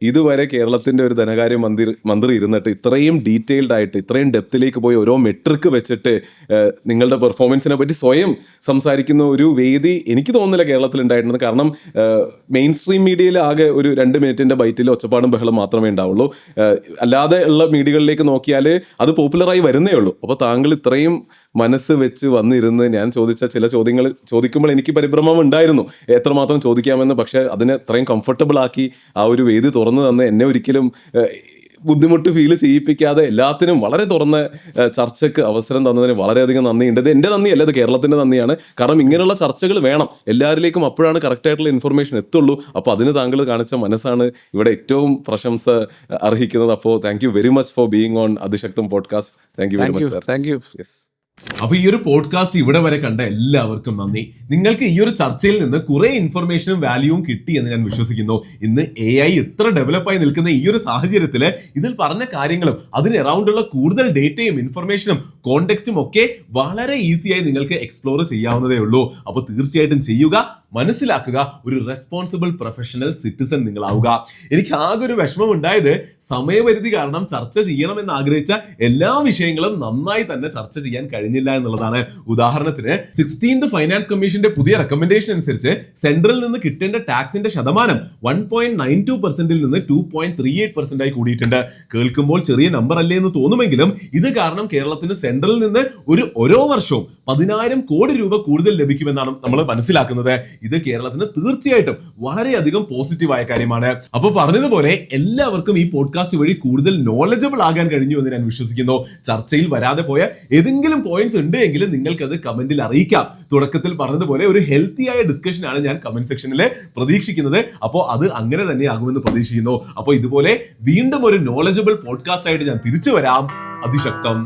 Speaker 1: ഇതുവരെ കേരളത്തിൻ്റെ ഒരു ധനകാര്യ മന്ത്രി ഇരുന്നിട്ട് ഇത്രയും ഡീറ്റെയിൽഡ് ആയിട്ട് ഇത്രയും ഡെപ്തിലേക്ക് പോയി ഓരോ മെട്രിക്ക് വെച്ചിട്ട് നിങ്ങളുടെ പെർഫോമൻസിനെ പറ്റി സ്വയം സംസാരിക്കുന്ന ഒരു വേദി എനിക്ക് തോന്നുന്നില്ല കേരളത്തിൽ ഉണ്ടായിരുന്നത്. കാരണം മെയിൻ സ്ട്രീം മീഡിയയിൽ ആകെ ഒരു 2 മിനിറ്റിൻ്റെ ബൈറ്റിൽ ഒച്ചപ്പാടും ബഹളം മാത്രമേ ഉണ്ടാവുള്ളൂ. അല്ലാതെ ഉള്ള മീഡിയകളിലേക്ക് നോക്കിയാൽ അത് പോപ്പുലറായി വരുന്നേ ഉള്ളൂ. അപ്പോൾ താങ്കൾ ഇത്രയും മനസ്സ് വെച്ച് വന്നിരുന്ന് ഞാൻ ചോദിച്ച ചില ചോദ്യങ്ങൾ ചോദിക്കുമ്പോൾ എനിക്ക് പരിഭ്രമം ഉണ്ടായിരുന്നു എത്രമാത്രം ചോദിക്കാമെന്ന്. പക്ഷേ അതിനെ അത്രയും കംഫർട്ടബിൾ ആക്കി ആ ഒരു വേദി തുറന്നു തന്ന് എന്നെ ഒരിക്കലും ബുദ്ധിമുട്ട് ഫീൽ ചെയ്യിപ്പിക്കാതെ എല്ലാത്തിനും വളരെ തുറന്ന ചർച്ചയ്ക്ക് അവസരം തന്നതിന് വളരെയധികം നന്ദിയുണ്ട്. ഇത് എൻ്റെ നന്ദിയല്ല, ഇത് കേരളത്തിൻ്റെ നന്ദിയാണ്. കാരണം ഇങ്ങനെയുള്ള ചർച്ചകൾ വേണം എല്ലാവരിലേക്കും, അപ്പോഴാണ് കറക്റ്റായിട്ടുള്ള ഇൻഫർമേഷൻ എത്തുള്ളൂ. അപ്പോൾ അതിന് താങ്കൾ കാണിച്ച മനസ്സാണ് ഇവിടെ ഏറ്റവും പ്രശംസ അർഹിക്കുന്നത്. അപ്പോൾ thank you very much for being on അതിശക്തം podcast. Thank you very much sir.
Speaker 2: Thank you.
Speaker 1: Yes.
Speaker 3: അപ്പൊ ഈ ഒരു പോഡ്കാസ്റ്റ് ഇവിടെ വരെ കണ്ട എല്ലാവർക്കും നന്ദി. നിങ്ങൾക്ക് ഈ ഒരു ചർച്ചയിൽ നിന്ന് കുറെ ഇൻഫർമേഷനും വാല്യൂവും കിട്ടി എന്ന് ഞാൻ വിശ്വസിക്കുന്നു. ഇന്ന് AI ഇത്ര ഡെവലപ്പായി നിൽക്കുന്ന ഈ ഒരു സാഹചര്യത്തിൽ ഇതിൽ പറഞ്ഞ കാര്യങ്ങളും അതിന് അറൗണ്ടുള്ള കൂടുതൽ ഡേറ്റയും ഇൻഫർമേഷനും കോണ്ടെക്സ്റ്റും ഒക്കെ വളരെ ഈസിയായി നിങ്ങൾക്ക് എക്സ്പ്ലോർ ചെയ്യാവുന്നതേ ഉള്ളൂ. അപ്പോൾ തീർച്ചയായിട്ടും ചെയ്യുക, മനസ്സിലാക്കുക, ഒരു റെസ്പോൺസിബിൾ പ്രൊഫഷണൽ സിറ്റിസൺ നിങ്ങളാവുക. എനിക്ക് ആകെ ഒരു വിഷമം ഉണ്ടായത് സമയപരിധി കാരണം ചർച്ച ചെയ്യണമെന്ന് ആഗ്രഹിച്ച എല്ലാ വിഷയങ്ങളും നന്നായി തന്നെ ചർച്ച ചെയ്യാൻ കഴിഞ്ഞില്ല എന്നുള്ളതാണ്. ഉദാഹരണത്തിന് 16th ഫൈനാൻസ് കമ്മീഷന്റെ പുതിയ റെക്കമെൻഡേഷൻ അനുസരിച്ച് സെൻട്രൽ നിന്ന് കിട്ടേണ്ട ടാക്സിന്റെ ശതമാനം 1.92% നിന്ന് 2.38% ആയി കൂടിയിട്ടുണ്ട്. കേൾക്കുമ്പോൾ ചെറിയ നമ്പർ അല്ലേ എന്ന് തോന്നുമെങ്കിലും ഇത് കാരണം കേരളത്തിന് സെൻട്രൽ നിന്ന് ഓരോ വർഷവും 10,000 കോടി രൂപ കൂടുതൽ ലഭിക്കുമെന്നാണ് നമ്മൾ മനസ്സിലാക്കുന്നത്. ഇത് കേരളത്തിന് തീർച്ചയായിട്ടും വളരെയധികം പോസിറ്റീവായ കാര്യമാണ്. അപ്പോൾ പറഞ്ഞതുപോലെ എല്ലാവർക്കും ഈ പോഡ്കാസ്റ്റ് വഴി കൂടുതൽ നോളജബിൾ ആകാൻ കഴിഞ്ഞു എന്ന് ഞാൻ വിശ്വസിക്കുന്നു. ചർച്ചയിൽ വരാതെ പോയ ഏതെങ്കിലും പോയിന്റ്സ് ഉണ്ട് എങ്കിൽ നിങ്ങൾക്കത് കമന്റിൽ അറിയിക്കാം. തുടക്കത്തിൽ പറഞ്ഞതുപോലെ ഒരു ഹെൽത്തി ആയ ഡിസ്കഷൻ ആണ് ഞാൻ കമന്റ് സെക്ഷനിൽ പ്രതീക്ഷിക്കുന്നത്. അപ്പോൾ അത് അങ്ങനെ തന്നെ ആകുമെന്ന് പ്രതീക്ഷിക്കുന്നു. അപ്പോൾ ഇതുപോലെ വീണ്ടും ഒരു നോളജബിൾ പോഡ്കാസ്റ്റ് ആയിട്ട് ഞാൻ തിരിച്ചു വരാം. അതിശക്തം.